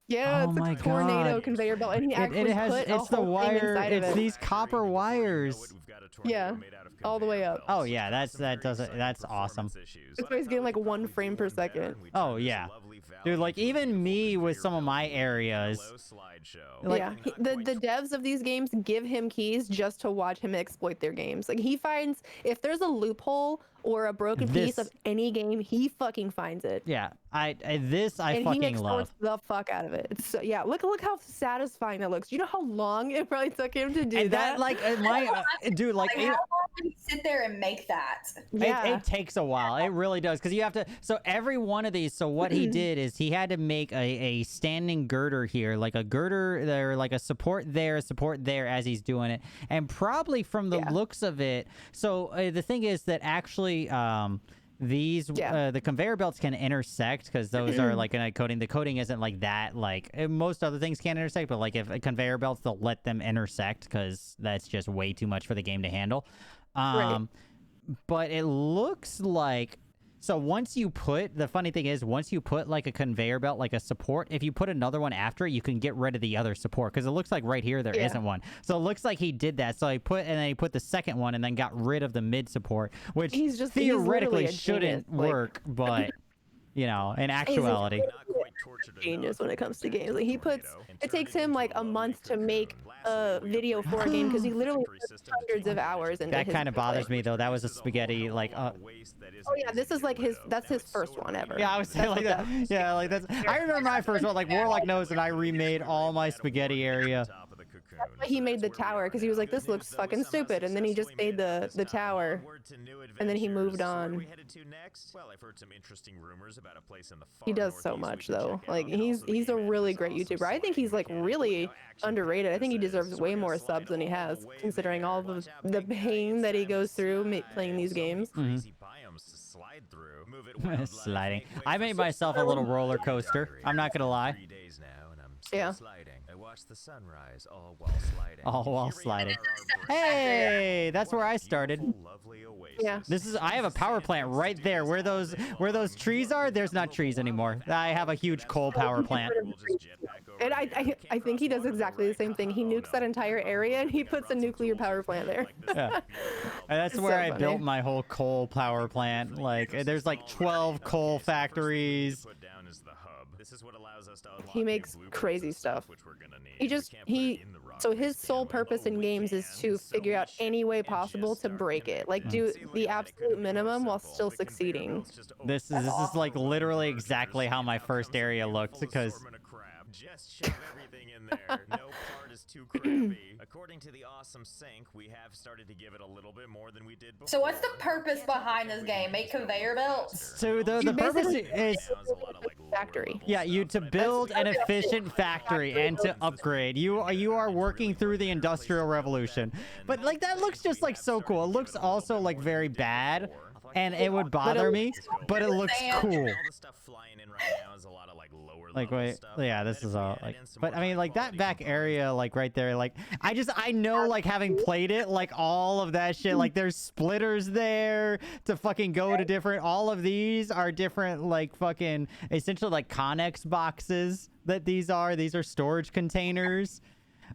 [SPEAKER 3] Yeah, it's a tornado conveyor belt, and he actually put a whole thing inside of it.
[SPEAKER 1] It's these copper wires.
[SPEAKER 3] Yeah, all the way up.
[SPEAKER 1] Oh yeah, that's awesome.
[SPEAKER 3] That's why he's getting like 1 frame per second.
[SPEAKER 1] Oh yeah, dude, like even me with some of my areas. Like,
[SPEAKER 3] yeah, the devs of these games give him keys just to watch him exploit their games. Like he finds, if there's a loophole or a broken piece of any game, he fucking finds it.
[SPEAKER 1] Yeah, I fucking
[SPEAKER 3] he
[SPEAKER 1] love.
[SPEAKER 3] exports the fuck out of it. It's so, yeah, look how satisfying that looks. You know how long it probably took him to do
[SPEAKER 1] and
[SPEAKER 3] that?
[SPEAKER 1] Like my dude, like
[SPEAKER 2] how long do you sit there and make that?
[SPEAKER 3] Yeah.
[SPEAKER 1] It takes a while. It really does, because you have to. So every one of these. So what he did is he had to make a standing girder here, like a girder there, like a support there as he's doing it, and probably from the looks of it. So the thing is that actually. These the conveyor belts can intersect, because those are like in a coating. The coating isn't like that. Like most other things can't intersect, but like if conveyor belts, they'll let them intersect, because that's just way too much for the game to handle. But it looks like. So once you put, the funny thing is, once you put like a conveyor belt, like a support, if you put another one after it, you can get rid of the other support, because it looks like right here there isn't one. So it looks like he did that. So he put the second one and then got rid of the mid support, which theoretically shouldn't work, but you know, in actuality.
[SPEAKER 3] Genius when it comes to games. Like it takes him like a month to make a video for a game, because he literally puts hundreds of hours into
[SPEAKER 1] that kind of bothers me though. That was a spaghetti like
[SPEAKER 3] oh yeah, this is like that's his first one ever.
[SPEAKER 1] Yeah, I was saying like that. Yeah, like that's. I remember my first one. Like Warlock knows that I remade all my spaghetti area.
[SPEAKER 3] That's why he made the tower, because he was like, this looks fucking stupid, and then he just made the tower, and then he moved on. He does so much though. Like he's a really great YouTuber. I think he's like really underrated. I think he deserves way more subs than he has, considering all of the pain that he goes through playing these games.
[SPEAKER 1] Sliding. I made myself a little roller coaster. I'm not gonna lie.
[SPEAKER 10] 3 days now, and I'm still
[SPEAKER 3] Yeah.
[SPEAKER 10] sliding. I watched the sunrise all while sliding.
[SPEAKER 1] All while
[SPEAKER 10] Here we
[SPEAKER 1] sliding.
[SPEAKER 10] are, our
[SPEAKER 1] Hey, that's where I started.
[SPEAKER 10] lovely oasis.
[SPEAKER 3] Yeah.
[SPEAKER 1] This is. I have a power plant right there. Where those trees are, there's not trees anymore. I have a huge coal power plant.
[SPEAKER 10] We'll just jetpack over
[SPEAKER 3] And
[SPEAKER 10] there.
[SPEAKER 3] I think he does exactly the same thing. He nukes that entire area and he puts a nuclear power plant there.
[SPEAKER 1] Yeah. And that's
[SPEAKER 3] It's
[SPEAKER 1] where
[SPEAKER 3] so
[SPEAKER 1] I
[SPEAKER 3] funny.
[SPEAKER 1] built my whole coal power plant. Like, there's like 12 coal factories.
[SPEAKER 10] Put down is the hub. This is what allows us to unlock
[SPEAKER 3] He
[SPEAKER 10] new
[SPEAKER 3] makes
[SPEAKER 10] blueprints
[SPEAKER 3] crazy
[SPEAKER 10] and
[SPEAKER 3] stuff.
[SPEAKER 10] which we're gonna need.
[SPEAKER 3] He
[SPEAKER 10] We
[SPEAKER 3] just
[SPEAKER 10] can't put it in the rock
[SPEAKER 3] so his
[SPEAKER 10] face
[SPEAKER 3] sole
[SPEAKER 10] down,
[SPEAKER 3] purpose
[SPEAKER 10] but
[SPEAKER 3] in
[SPEAKER 10] we
[SPEAKER 3] games is
[SPEAKER 10] can,
[SPEAKER 3] to
[SPEAKER 10] so
[SPEAKER 3] figure out
[SPEAKER 10] we
[SPEAKER 3] any way
[SPEAKER 10] should
[SPEAKER 3] possible
[SPEAKER 10] just
[SPEAKER 3] to
[SPEAKER 10] start
[SPEAKER 3] break it. Like
[SPEAKER 10] connecting.
[SPEAKER 3] do
[SPEAKER 10] See, look
[SPEAKER 3] the
[SPEAKER 10] at that, it
[SPEAKER 3] absolute
[SPEAKER 10] couldn't be more
[SPEAKER 3] minimum while
[SPEAKER 10] simple.
[SPEAKER 3] still
[SPEAKER 10] The conveyor
[SPEAKER 3] succeeding.
[SPEAKER 10] belts just
[SPEAKER 1] This is like literally exactly how my first area looked because
[SPEAKER 10] just shove everything in there. No part is too crappy. According to the awesome sync, we have started to give it a little bit more than we did before.
[SPEAKER 2] So what's the purpose behind this game? Make conveyor belts?
[SPEAKER 1] so the purpose is
[SPEAKER 3] Factory.
[SPEAKER 1] yeah, you to build an efficient factory and to upgrade. You are working through the Industrial Revolution. But like that looks just like so cool. It looks also like very bad. And it would bother me, but it looks cool. Like wait, yeah, this is all like, but I mean like that back area like right there, like I know like having played it, like all of that shit, like there's splitters there to fucking go to different, all of these are different like fucking essentially like Connex boxes that these are storage containers.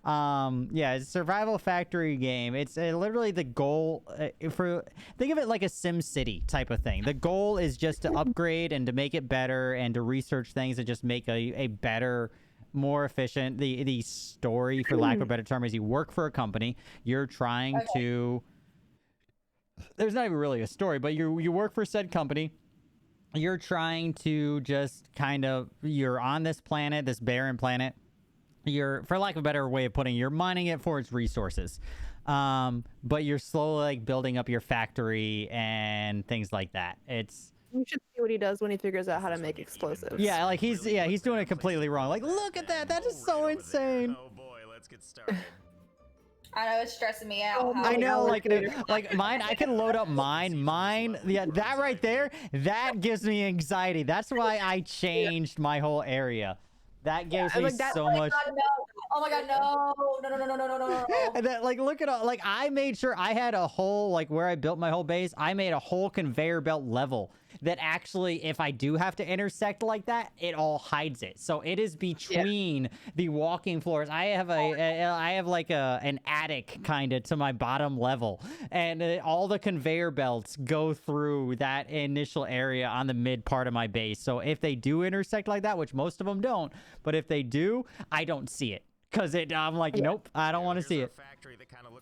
[SPEAKER 1] Yeah, it's a survival factory game. It's literally the goal think of it like a Sim City type of thing. The goal is just to upgrade and to make it better and to research things and just make a better, more efficient. The story, for lack of a better term, is you work for a company. You're trying to. There's not even really a story, but you work for said company. You're trying to just you're on this planet, this barren planet. You're, for lack of a better way of putting it, you're mining it for its resources. But you're slowly like building up your factory and things like that. It's
[SPEAKER 3] You should see what he does when he figures out how to make explosives.
[SPEAKER 1] yeah, like he's doing it completely wrong. Like look at that. That is so insane.
[SPEAKER 10] Oh boy, let's get started.
[SPEAKER 2] I know it's stressing me out.
[SPEAKER 3] Oh,
[SPEAKER 2] How
[SPEAKER 1] I know,
[SPEAKER 2] we-
[SPEAKER 1] like mine, I can load up mine, yeah, that right there, that gives me anxiety. That's why I changed my whole area. That gives me so much.
[SPEAKER 2] Oh my god, no.
[SPEAKER 1] And then, like, look at all, like, I made sure I had a whole, like, where I built my whole base, I made a whole conveyor belt level that actually, if I do have to intersect like that, it all hides it. So it is between the walking floors. I have like an attic kind of to my bottom level, and all the conveyor belts go through that initial area on the mid part of my base. So if they do intersect like that, which most of them don't, but if they do, I don't see it. Because I'm like, nope, I don't want to see it.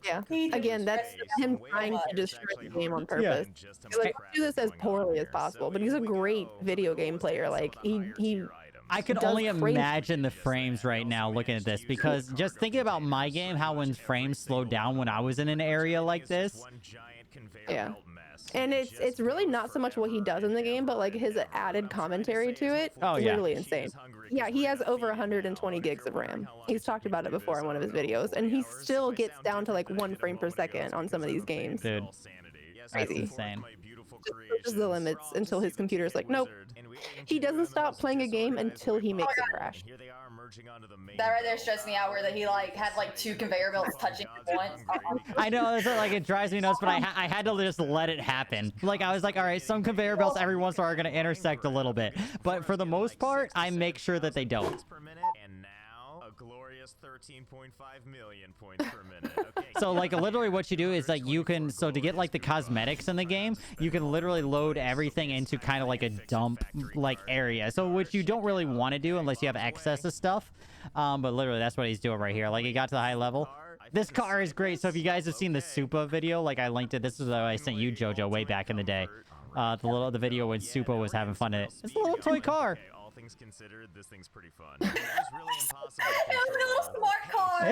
[SPEAKER 3] Yeah. Again, that's him trying to destroy the game on purpose. He's like, do this as poorly as possible. But he's a great video game player. Like, he
[SPEAKER 1] I can
[SPEAKER 3] does
[SPEAKER 1] only
[SPEAKER 3] crazy-
[SPEAKER 1] imagine the frames right now looking at this, because just thinking about my game, how when frames slowed down when I was in an area like this.
[SPEAKER 3] Yeah. And it's really not so much what he does in the game, but like his added commentary to it.
[SPEAKER 1] Oh, yeah.
[SPEAKER 3] Literally insane. Yeah, he has over 120 gigs of RAM. He's talked about it before in one of his videos, and he still gets down to like 1 frame per second on some of these games.
[SPEAKER 1] Dude, that's
[SPEAKER 3] Crazy.
[SPEAKER 1] insane.
[SPEAKER 3] Just pushes the limits until his computer's like, nope. He doesn't stop playing a game until he makes it crash.
[SPEAKER 2] That right there stressed me out, where that he like had like 2 conveyor belts touching at once.
[SPEAKER 1] I know, it's like it drives me nuts, but I had to just let it happen. Like I was like, all right, some conveyor belts every once in a while are gonna intersect a little bit, but for the most part, I make sure that they don't.
[SPEAKER 10] And now a glorious 13.5 million points per minute. Okay.
[SPEAKER 1] So like literally what you do is like you can, so to get like the cosmetics in the game, you can literally load everything into kind of like a dump like area. So which you don't really want to do unless you have excess of stuff. But literally that's what he's doing right here. Like he got to the high level. This car is great. So if you guys have seen the Supa video, like I linked it. This is what I sent you, Jojo, way back in the day. The video when Supa was having fun in it. It's a little toy car.
[SPEAKER 10] Things considered, this thing's pretty fun. It was really impossible.
[SPEAKER 2] It was a little smart car.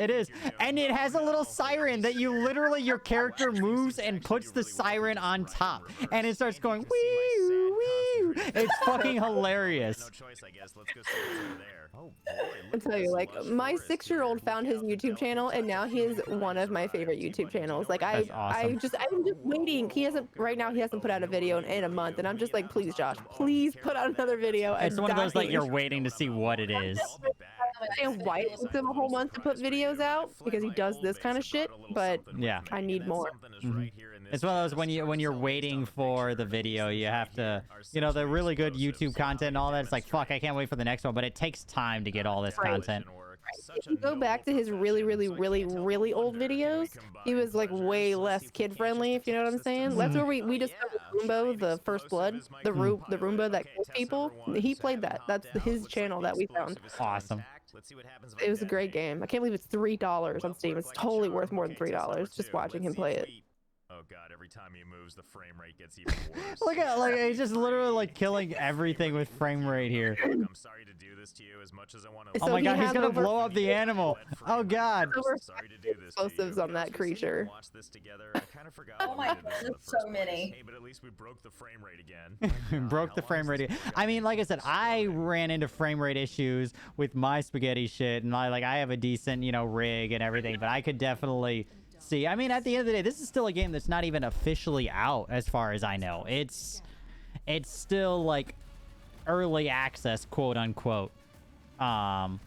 [SPEAKER 1] It is. And it has a little siren that you literally, your character moves and puts the siren on top. And it starts going, wee, wee, It's fucking hilarious.
[SPEAKER 10] No choice, I guess. Let's go see what's over there. Oh boy.
[SPEAKER 3] I'll tell you, like, my 6-year-old found his YouTube channel, and now he is one of my favorite YouTube channels. Like,
[SPEAKER 1] That's awesome.
[SPEAKER 3] I'm just waiting. Right now he hasn't put out a video in a month, and I'm just like, please, Josh, please put out another video.
[SPEAKER 1] It's one of those like
[SPEAKER 3] dying.
[SPEAKER 1] you're waiting to see what it is.
[SPEAKER 3] And why it took him a whole month to put videos out because he does this kind of shit, but
[SPEAKER 1] Yeah.
[SPEAKER 3] I need more.
[SPEAKER 1] It's one of those when you're waiting for the video, you have to, you know, the really good YouTube content and all that. It's like, fuck, I can't wait for the next one, but it takes time to get all this content.
[SPEAKER 3] If you go back to his really old videos, he was like way less kid friendly, if you know what I'm saying. That's where we discovered Roombo, the First Blood, the Roombo that kills people. He played that. That's his channel that we found.
[SPEAKER 1] Awesome.
[SPEAKER 3] It was a great game. I can't believe it's $3 on Steam. It's totally worth more than $3 just watching him play it.
[SPEAKER 10] Oh god, every time he moves, the frame rate gets even worse.
[SPEAKER 1] Look at, like, he's just literally like killing everything with frame rate here.
[SPEAKER 10] I'm sorry to do this to you as much as I want to.
[SPEAKER 1] Oh my god, he's gonna blow up the animal. Oh god.
[SPEAKER 10] Sorry to do this to
[SPEAKER 3] Explosives
[SPEAKER 10] you.
[SPEAKER 3] on that creature.
[SPEAKER 10] Watch this together. I kind of forgot.
[SPEAKER 2] Oh my god, there's so many.
[SPEAKER 10] Hey, but at least we broke the frame rate again.
[SPEAKER 1] Broke the frame rate. I mean, like I said, I ran into frame rate issues with my spaghetti shit, and I have a decent, you know, rig and everything, but I could definitely see. I mean, at the end of the day, this is still a game that's not even officially out, as far as I know. It's still like early access, quote unquote. Can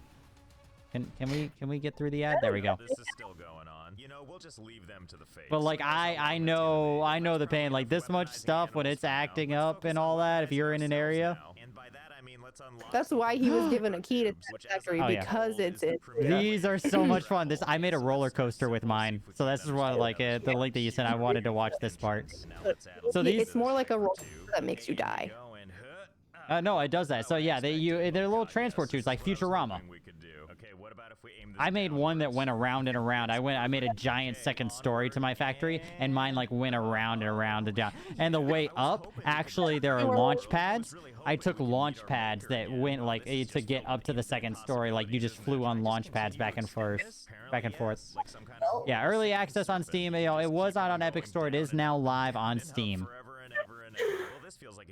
[SPEAKER 1] we get through the ad? There we go.
[SPEAKER 10] This is still going on. You know, we'll just leave them to the fate.
[SPEAKER 1] But like I know the pain. Like this much stuff when it's acting up and all that. If you're in an area.
[SPEAKER 10] And by that I mean let's unlock.
[SPEAKER 3] That's why he was given a key to the factory,
[SPEAKER 1] Oh, yeah.
[SPEAKER 3] because it's
[SPEAKER 1] These are so much fun. I made a roller coaster with mine, so this is what like the link that you sent. I wanted to watch this part. So these,
[SPEAKER 3] it's more like a roller that makes you die.
[SPEAKER 1] no, it does that. So yeah, they're little transport tubes like Futurama. I made one that went around and around. I made a giant second story to my factory, and mine like went around and around and down. And the way up, actually, there are launch pads. I took launch pads that went like to get up to the second story. Like you just flew on launch pads back and forth, back and forth. Yeah, early access on Steam. You know, it was out on Epic Store. It is now live on Steam.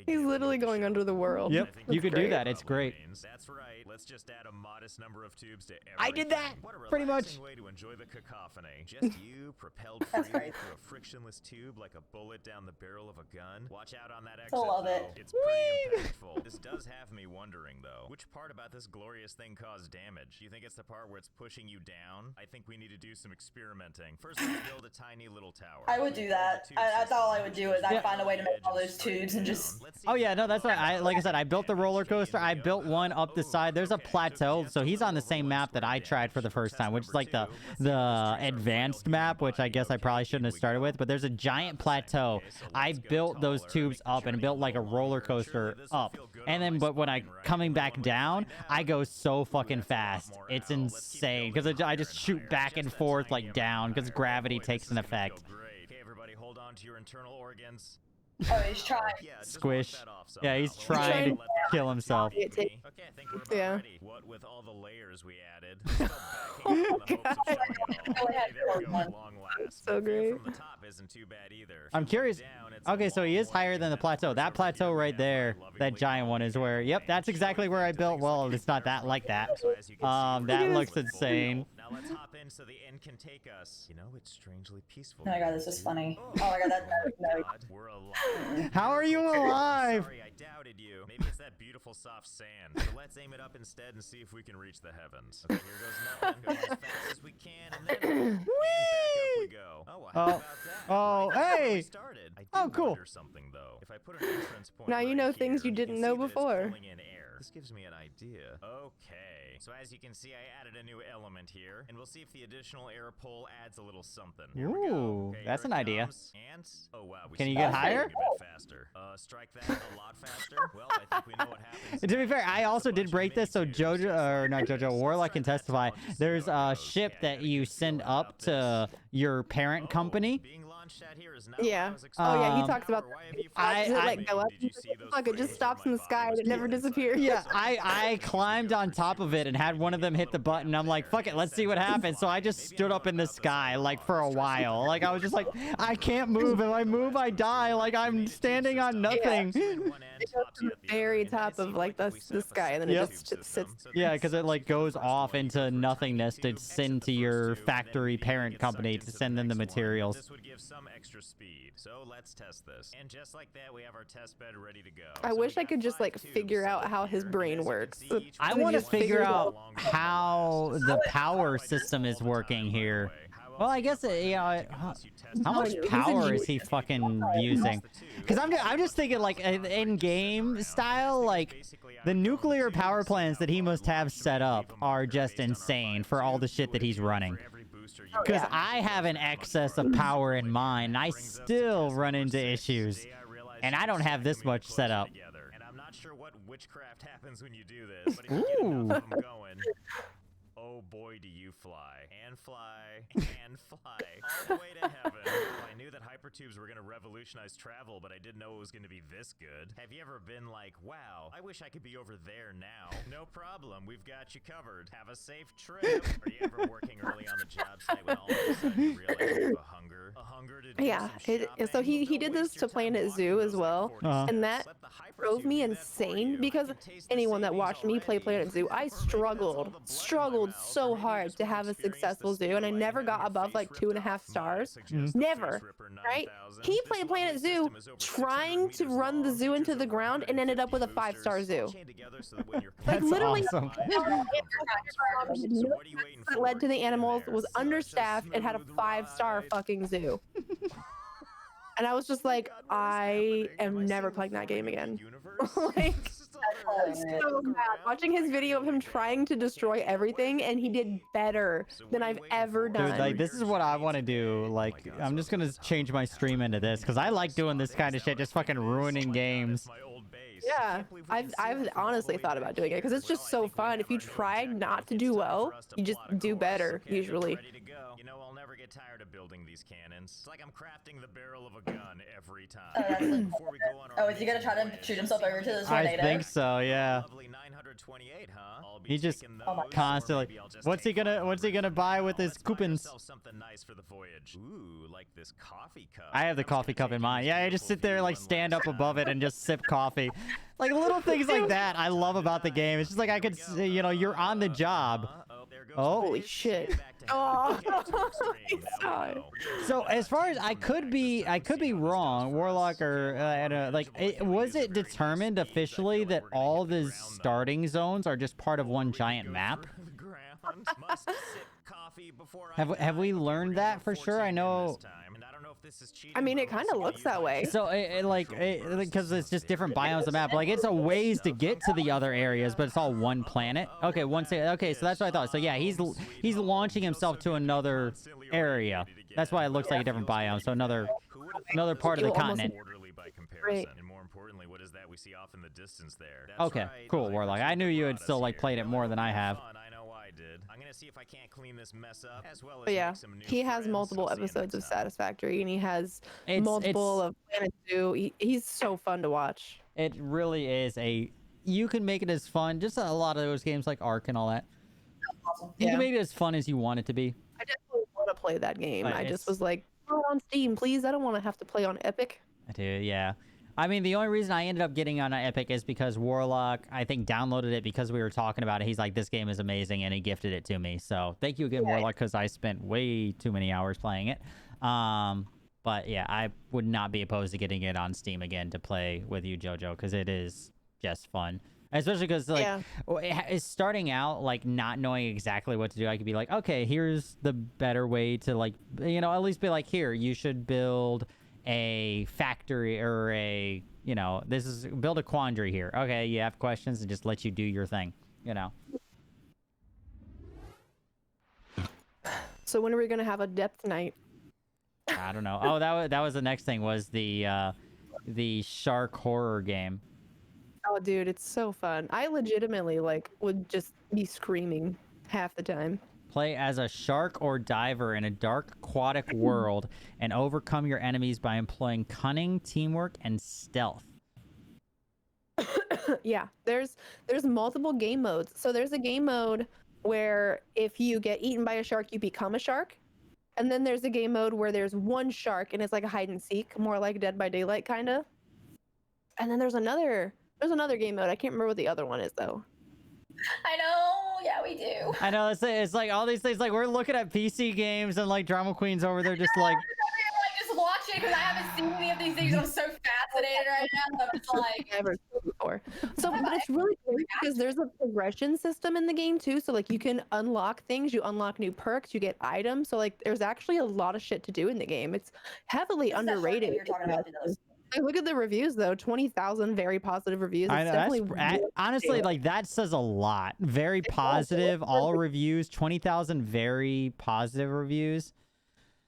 [SPEAKER 3] He's literally going under the world.
[SPEAKER 1] Yep, you could do that. It's great.
[SPEAKER 10] That's right. Let's just add a modest number of tubes to everything.
[SPEAKER 1] I did that pretty much.
[SPEAKER 10] Way to enjoy the cacophony. Just you propelled freely through a frictionless tube like a bullet down the barrel of a gun. Watch out on that exit.
[SPEAKER 2] I love it.
[SPEAKER 10] It's pretty impactful. This does have me wondering though, which part about this glorious thing caused damage? You think it's the part where it's pushing you down? I think we need to do some experimenting. First, let's build a tiny little tower.
[SPEAKER 2] I would do that. That's all I would do is I'd find a way to make all those tubes and just.
[SPEAKER 1] Oh yeah, no, that's right. Like I said, I built the roller coaster. I built one up the side. There's a plateau, so he's on the same map that I tried for the first time, which is like the advanced map, which I guess I probably shouldn't have started with. But there's a giant plateau. I built those tubes up and built like a roller coaster up, and then but when I coming back down, I go so fucking fast. It's insane because I just shoot back and forth like down because gravity takes an effect.
[SPEAKER 10] Okay, everybody, hold on to your internal organs.
[SPEAKER 2] Oh, he's trying.
[SPEAKER 1] Squish. Yeah, he's trying to kill himself.
[SPEAKER 10] Okay, I think we're about ready. What with all the layers we added.
[SPEAKER 3] So great.
[SPEAKER 10] From the top isn't too bad either.
[SPEAKER 1] I'm curious. Okay, so he is higher than the plateau. That plateau right there, that giant one is where, yep, that's exactly where I built. Well, it's not that like that. That looks insane.
[SPEAKER 10] Now let's hop in so the end can take us. You know, it's strangely peaceful.
[SPEAKER 2] Oh my god, this is funny. Oh my god, that's
[SPEAKER 10] we're alive.
[SPEAKER 1] How are you alive?
[SPEAKER 10] Sorry, I doubted you. Maybe it's that beautiful soft sand. So let's aim it up instead and see if we can reach the heavens. Okay, here goes nothing. Go as fast as we can, and then and back up we go. Oh, how about that?
[SPEAKER 1] Oh, hey!
[SPEAKER 10] Started. I do
[SPEAKER 1] Oh, cool.
[SPEAKER 10] wonder something though. If I put an entrance point
[SPEAKER 3] Now you
[SPEAKER 10] right
[SPEAKER 3] know
[SPEAKER 10] here,
[SPEAKER 3] things you didn't
[SPEAKER 10] can
[SPEAKER 3] know
[SPEAKER 10] see that it's
[SPEAKER 3] before.
[SPEAKER 10] pulling in air. This gives me an idea. Okay. So as you can see, I added a new element here, and we'll see if the additional air pull adds a little something. Here we go.
[SPEAKER 1] Ooh,
[SPEAKER 10] Okay,
[SPEAKER 1] that's
[SPEAKER 10] here
[SPEAKER 1] an
[SPEAKER 10] it
[SPEAKER 1] idea.
[SPEAKER 10] comes. And oh wow, we
[SPEAKER 1] Can you
[SPEAKER 10] started
[SPEAKER 1] get higher?
[SPEAKER 10] A bit faster. Strike that a lot faster. Well, I think we know what happens.
[SPEAKER 1] To be fair, I also did break this, so Warlock can testify. There's a ship that you send up to your parent company,
[SPEAKER 3] Yeah. Oh yeah, he talks about
[SPEAKER 1] I
[SPEAKER 3] go up. Look, it just stops in the sky and it never disappears.
[SPEAKER 1] Yeah, I climbed on top of it and had one of them hit the button. I'm like, fuck it, let's see what happens. So I just stood up in the sky like for a while. Like I was just like, I can't move. If I move, I die. Like I'm standing on nothing.
[SPEAKER 3] It goes to the very top of like the sky and then it just sits.
[SPEAKER 1] Yeah, because it like goes off into nothingness to send to your factory parent company to send them the materials.
[SPEAKER 10] This would give some extra speed. So let's test this. And just like that, we have our test bed ready to go.
[SPEAKER 3] I wish I could just like figure out how his brain works.
[SPEAKER 1] I want to figure out how the power system is working here. Well, I guess how much power is he fucking using? Because I'm just thinking like in game style, like the nuclear power plants that he must have set up are just insane for all the shit that he's running. Because I have an excess of power in mine, and I still run into issues, and I don't have this much set up.
[SPEAKER 10] And I'm not sure what witchcraft happens when you do this, but if you get enough of them going, oh boy, do you fly and fly and fly all the way to heaven. I knew that hypertubes were going to revolutionize travel, but I didn't know it was going to be this good. Have you ever been like, wow, I wish I could be over there now? No problem, we've got you covered. Have a safe trip. Are you ever working early on the job site when all of a sudden you realize you have a hunger to do some shopping?
[SPEAKER 3] So he did this to Planet Zoo as well, and that drove me insane because anyone that watched me play Planet Zoo, I struggled so hard to have a successful zoo, and I never got above like 2.5 stars. Never, right? He played Planet Zoo trying to run the zoo into the ground and ended up with a 5-star zoo. Like literally,
[SPEAKER 1] awesome.
[SPEAKER 3] that led to the animals, was understaffed, and had a 5-star fucking zoo. And I was just like, I am never playing that game again. Like, so bad. Watching his video of him trying to destroy everything, and he did better than I've ever done.
[SPEAKER 1] Dude, like, this is what I want to do. Like, I'm just going to change my stream into this, because I like doing this kind of shit, just fucking ruining games.
[SPEAKER 3] Yeah, I've honestly thought about doing it, because it's just so fun. If you try not to do well, you just do better, usually.
[SPEAKER 10] You know, I'll never get tired of building these cannons. It's like I'm crafting the barrel of a gun every time. Before we go on
[SPEAKER 2] Oh, is he gonna try to shoot himself over to the tornado?
[SPEAKER 1] I think so, yeah. He just constantly. What's he gonna buy with his coupons?
[SPEAKER 10] Something nice for the voyage. Ooh, like this coffee cup.
[SPEAKER 1] I have the coffee cup in mine. Yeah, I just sit there, like, stand up above it and just sip coffee. Like, little things like that I love about the game. It's just like I could, you know, you're on the job. Oh,
[SPEAKER 3] holy shit. Oh,
[SPEAKER 1] so as far as I could be wrong, Warlock, or was it determined officially that all the starting zones are just part of one giant map? Have we learned that for sure? I know.
[SPEAKER 3] I mean, it kind of looks that way.
[SPEAKER 1] So, because it's just different biomes of the map. Like, it's a ways to get to the other areas, but it's all one planet. Okay, okay, so that's what I thought. So yeah, he's launching himself to another area. That's why it looks like a different biome. So another part of the continent.
[SPEAKER 3] Right.
[SPEAKER 10] And more importantly, what is that we see off in the distance there?
[SPEAKER 1] Okay, cool, Warlock. I knew you had still like played it more than I have.
[SPEAKER 10] I know I did. I'm gonna see if I can't clean this mess up as well as
[SPEAKER 3] but yeah, he has multiple episodes of Satisfactory, and he has multiple of Planet Zoo. He's so fun to watch.
[SPEAKER 1] It really is you can make it as fun. Just a lot of those games like Ark and all that. You can make it as fun as you want it to be.
[SPEAKER 3] I definitely want to play that game. I just was like, throw it on Steam, please. I don't want to have to play on Epic.
[SPEAKER 1] I do, yeah. I mean, the only reason I ended up getting on Epic is because Warlock, I think, downloaded it because we were talking about it. He's like, this game is amazing, and he gifted it to me. So thank you again, Warlock, because I spent way too many hours playing it. But yeah, I would not be opposed to getting it on Steam again to play with you, Jojo, because it is just fun. Especially because, like, it's starting out, like, not knowing exactly what to do. I could be like, okay, here's the better way to, like, you know, at least be like, here, you should build a factory or a, you know, build a quandary here. Okay, you have questions, and just let you do your thing, you know.
[SPEAKER 3] So when are we gonna have a depth night?
[SPEAKER 1] I don't know. Oh, that was the next thing, was the shark horror game.
[SPEAKER 3] Oh, dude, it's so fun. I legitimately, like, would just be screaming half the time.
[SPEAKER 1] Play as a shark or diver in a dark aquatic world and overcome your enemies by employing cunning, teamwork, and stealth.
[SPEAKER 3] Yeah, there's multiple game modes. So there's a game mode where if you get eaten by a shark, you become a shark. And then there's a game mode where there's one shark and it's like a hide and seek, more like Dead by Daylight kind of. And then there's another game mode. I can't remember what the other one is though.
[SPEAKER 2] I know. Yeah, we do.
[SPEAKER 1] I know it's like all these things. Like we're looking at PC games and like Drama Queen's over there just like.
[SPEAKER 2] Just watching because I haven't seen any of these things. I'm so fascinated right now. So I'm just like
[SPEAKER 3] Never seen before. So, but it's really great because there's a progression system in the game too. So like you can unlock things, you unlock new perks, you get items. So like there's actually a lot of shit to do in the game. It's heavily underrated.
[SPEAKER 2] You're talking about those.
[SPEAKER 3] Like, look at the reviews though, 20,000 very positive reviews. It's
[SPEAKER 1] I know,
[SPEAKER 3] definitely
[SPEAKER 1] honestly, like that says a lot. Very positive, all reviews, 20,000 very positive reviews.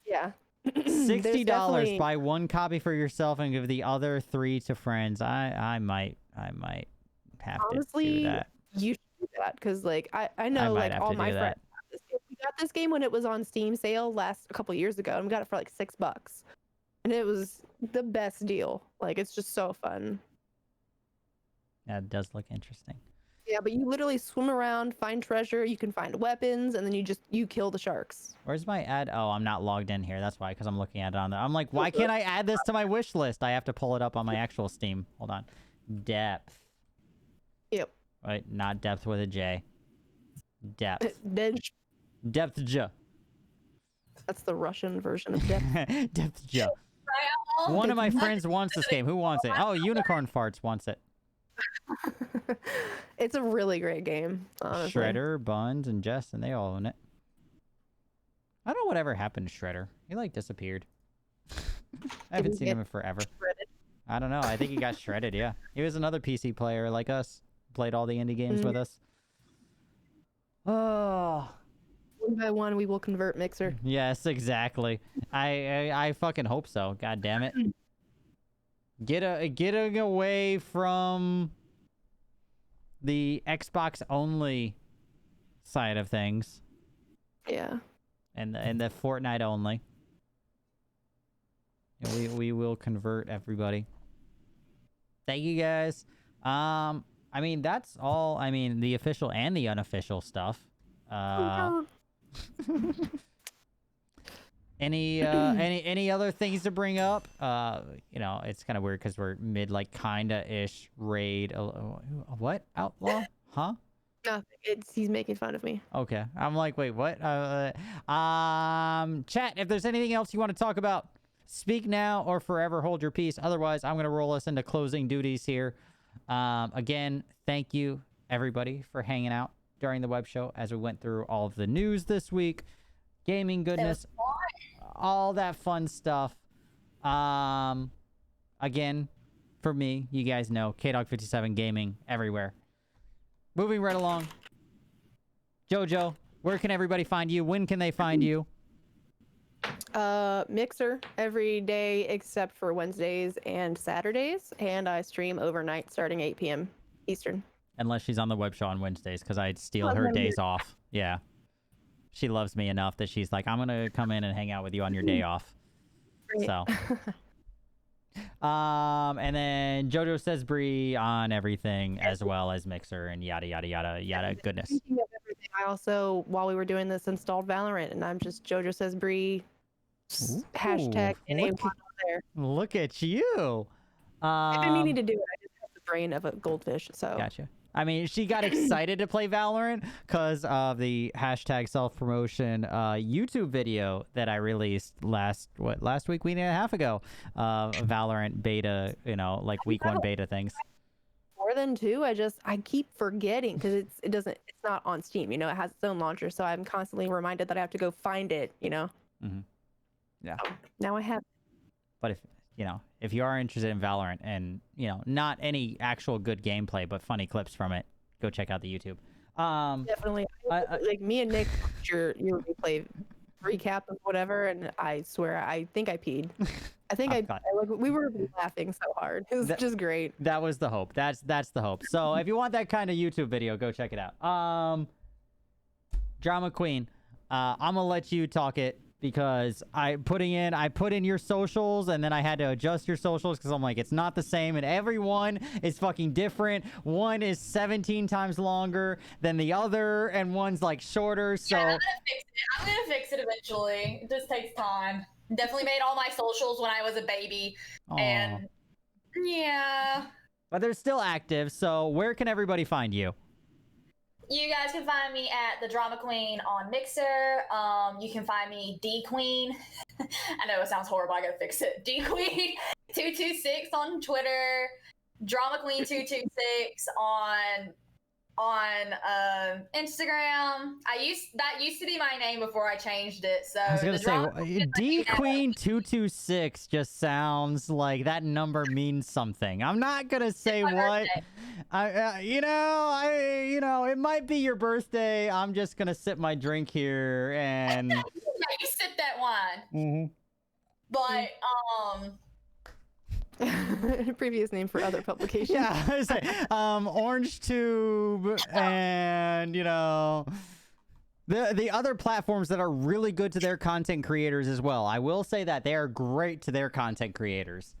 [SPEAKER 3] Yeah.
[SPEAKER 1] $60. Buy one copy for yourself and give the other 3 to friends. I might have
[SPEAKER 3] Honestly,
[SPEAKER 1] to do that.
[SPEAKER 3] You should do that because like I know like all my friends have this game. We got this game when it was on Steam sale a couple years ago, and we got it for like $6. And it was the best deal. Like, it's just so fun.
[SPEAKER 1] Yeah, it does look interesting.
[SPEAKER 3] Yeah, but you literally swim around, find treasure, you can find weapons, and then you kill the sharks.
[SPEAKER 1] Where's my ad? Oh, I'm not logged in here. That's why, because I'm looking at it on there. I'm like, why can't I add this to my wish list? I have to pull it up on my actual Steam. Hold on. Depth.
[SPEAKER 3] Yep.
[SPEAKER 1] Right, not depth with a J. Depth.
[SPEAKER 3] Depth.
[SPEAKER 1] J.
[SPEAKER 3] That's the Russian version of depth.
[SPEAKER 1] Depth J. One of my friends wants this game. Who wants it? Oh, Unicorn Farts wants it.
[SPEAKER 3] It's a really great game, honestly.
[SPEAKER 1] Shredder, Buns, and Jess, and they all own it. I don't know whatever happened to Shredder. He like disappeared. I haven't seen him in forever.
[SPEAKER 3] Shredded.
[SPEAKER 1] I don't know. I think he got shredded, yeah. He was another PC player like us. Played all the indie games with us. Oh.
[SPEAKER 3] One by one, we will convert Mixer.
[SPEAKER 1] Yes, exactly. I fucking hope so. God damn it. Getting away from the Xbox only side of things.
[SPEAKER 3] Yeah.
[SPEAKER 1] And the Fortnite only. We will convert everybody. Thank you guys. I mean that's all. I mean the official and the unofficial stuff. Any other things to bring up? You know, it's kind of weird because we're mid like kinda ish raid. What outlaw? Huh?
[SPEAKER 3] No, he's making fun of me.
[SPEAKER 1] Okay, I'm like, wait, what? Chat. If there's anything else you want to talk about, speak now or forever hold your peace. Otherwise, I'm gonna roll us into closing duties here. Again, thank you everybody for hanging out during the web show as we went through all of the news this week, gaming goodness, all that fun stuff. Again, for me, you guys know KdogAfterDark gaming everywhere. Moving right along. Jojo, where can everybody find you? When can they find you?
[SPEAKER 3] Mixer every day except for Wednesdays and Saturdays, and I stream overnight starting 8 p.m. Eastern.
[SPEAKER 1] Unless she's on the web show on Wednesdays, because I'd steal her days off. Yeah. She loves me enough that she's like, I'm going to come in and hang out with you on your day off.
[SPEAKER 3] Great.
[SPEAKER 1] So. And then Jojosaysbreee on everything, as well as Mixer and yada, yada, yada, yada goodness.
[SPEAKER 3] Speaking of everything, I also, while we were doing this, installed Valorant, and I'm just Jojosaysbreee hashtag NA1 on there.
[SPEAKER 1] Look at you.
[SPEAKER 3] I've been meaning to do it. I just have the brain of a goldfish, so.
[SPEAKER 1] Gotcha. I mean, she got excited to play Valorant because of the hashtag self-promotion YouTube video that I released last week and a half ago. Valorant beta, you know, like week 1 beta things.
[SPEAKER 3] More than 2, I keep forgetting because it's not on Steam, you know, it has its own launcher, so I'm constantly reminded that I have to go find it, you know.
[SPEAKER 1] Mm-hmm. Yeah.
[SPEAKER 3] So now I have.
[SPEAKER 1] But if you are interested in Valorant and, you know, not any actual good gameplay, but funny clips from it, go check out the YouTube.
[SPEAKER 3] Definitely. Like me and Nick, your replay recap of whatever, and I swear, I think I peed. I think we were laughing so hard. It was just great.
[SPEAKER 1] That was the hope. That's the hope. So if you want that kind of YouTube video, go check it out. Drama Queen, I'm gonna let you talk it because I put in your socials and then I had to adjust your socials because I'm like, it's not the same and everyone is fucking different. One is 17 times longer than the other and one's like shorter. So
[SPEAKER 2] yeah, I'm gonna fix it eventually. It just takes time. Definitely made all my socials when I was a baby.
[SPEAKER 1] Aw.
[SPEAKER 2] And yeah.
[SPEAKER 1] But they're still active. So where can everybody find you?
[SPEAKER 2] You guys can find me at TheDramaQueen on Mixer. You can find me DQueen. I know it sounds horrible. I gotta fix it. DQueen226 on Twitter. DramaQueen226 on Instagram. That used to be my name before I changed it. So
[SPEAKER 1] I was gonna say DQueen226 just sounds like that number means something. I'm not gonna say what. It might be your birthday. I'm just gonna sip my drink here and.
[SPEAKER 2] Yeah, you sip that wine. But
[SPEAKER 3] previous name for other publications.
[SPEAKER 1] Yeah, I was like, Orange Tube and the other platforms that are really good to their content creators as well. I will say that they are great to their content creators.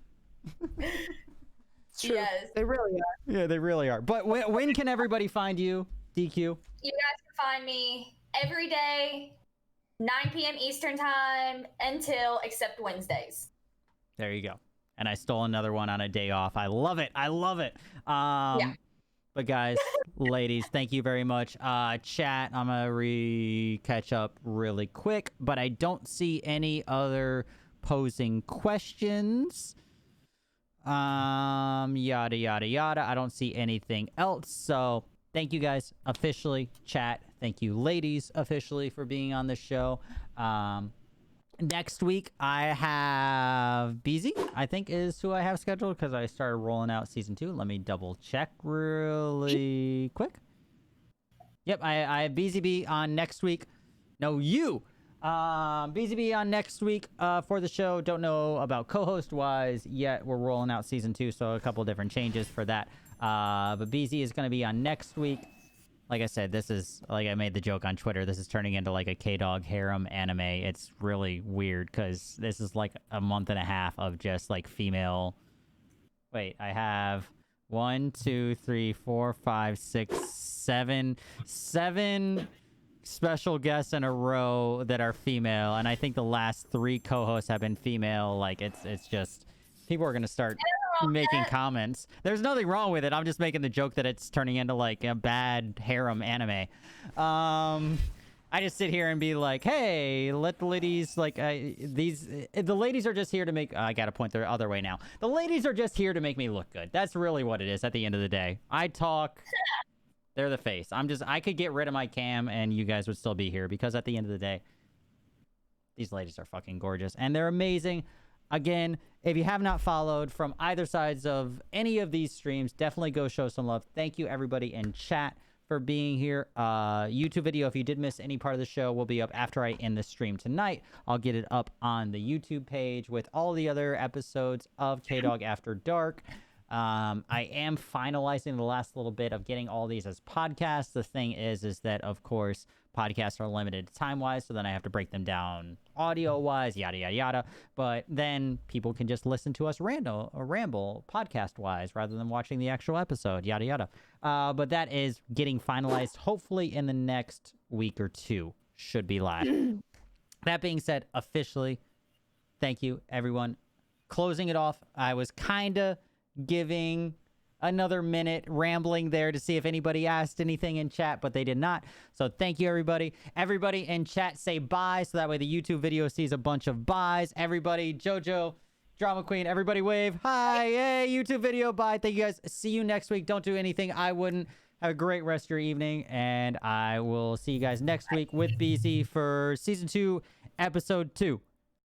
[SPEAKER 3] True.
[SPEAKER 2] Yes,
[SPEAKER 3] they really are.
[SPEAKER 1] Yeah, they really are. But when can everybody find you, DQ?
[SPEAKER 2] You guys can find me every day, 9 p.m. Eastern time except Wednesdays.
[SPEAKER 1] There you go. And I stole another one on a day off. I love it. I love it.
[SPEAKER 2] Yeah.
[SPEAKER 1] But guys, ladies, thank you very much. Chat, I'm gonna catch up really quick, but I don't see any other posing questions. Yada yada yada. I don't see anything else. So thank you guys officially. Chat, thank you ladies officially for being on the show. Next week I have BZ, I think is who I have scheduled because I started rolling out season 2. Let me double check really quick. Yep, I have BZB on next week. No, you. BZB on next week for the show. Don't know about co-host wise yet. We're rolling out season 2, so a couple different changes for that. But BZ is going to be on next week. Like I said, this is, like I made the joke on Twitter, this is turning into like a Kdog harem anime. It's really weird because this is like a month and a half of just like female. Wait, I have 1, 2, 3, 4, 5, 6, 7 special guests in a row that are female, and I think the last 3 co-hosts have been female. Like it's just people are gonna start making comments. There's nothing wrong with it. I'm just making the joke that it's turning into like a bad harem anime. I just sit here and be like, hey, let the ladies like the ladies are just here to make. I gotta point the other way now. The ladies are just here to make me look good. That's really what it is. At the end of the day, I talk. They're the face. I could get rid of my cam and you guys would still be here because at the end of the day, these ladies are fucking gorgeous and they're amazing. Again, if you have not followed from either sides of any of these streams, definitely go show some love. Thank you everybody in chat for being here. YouTube video, if you did miss any part of the show, will be up after I end the stream tonight. I'll get it up on the YouTube page with all the other episodes of Kdog After Dark. I am finalizing the last little bit of getting all these as podcasts. The thing is that, of course, podcasts are limited time-wise, so then I have to break them down audio-wise, yada, yada, yada. But then people can just listen to us ramble podcast-wise rather than watching the actual episode, yada, yada. But that is getting finalized, hopefully in the next week or 2 should be live. That being said, officially, thank you, everyone. Closing it off, I was kind of giving another minute rambling there to see if anybody asked anything in chat, but they did not. So thank you, everybody. Everybody in chat say bye, so that way the YouTube video sees a bunch of byes. Everybody, Jojo, Drama Queen, everybody wave. Hi, hey, YouTube video, bye. Thank you guys. See you next week. Don't do anything I wouldn't. Have a great rest of your evening, and I will see you guys next week with BZ for Season 2, Episode 2.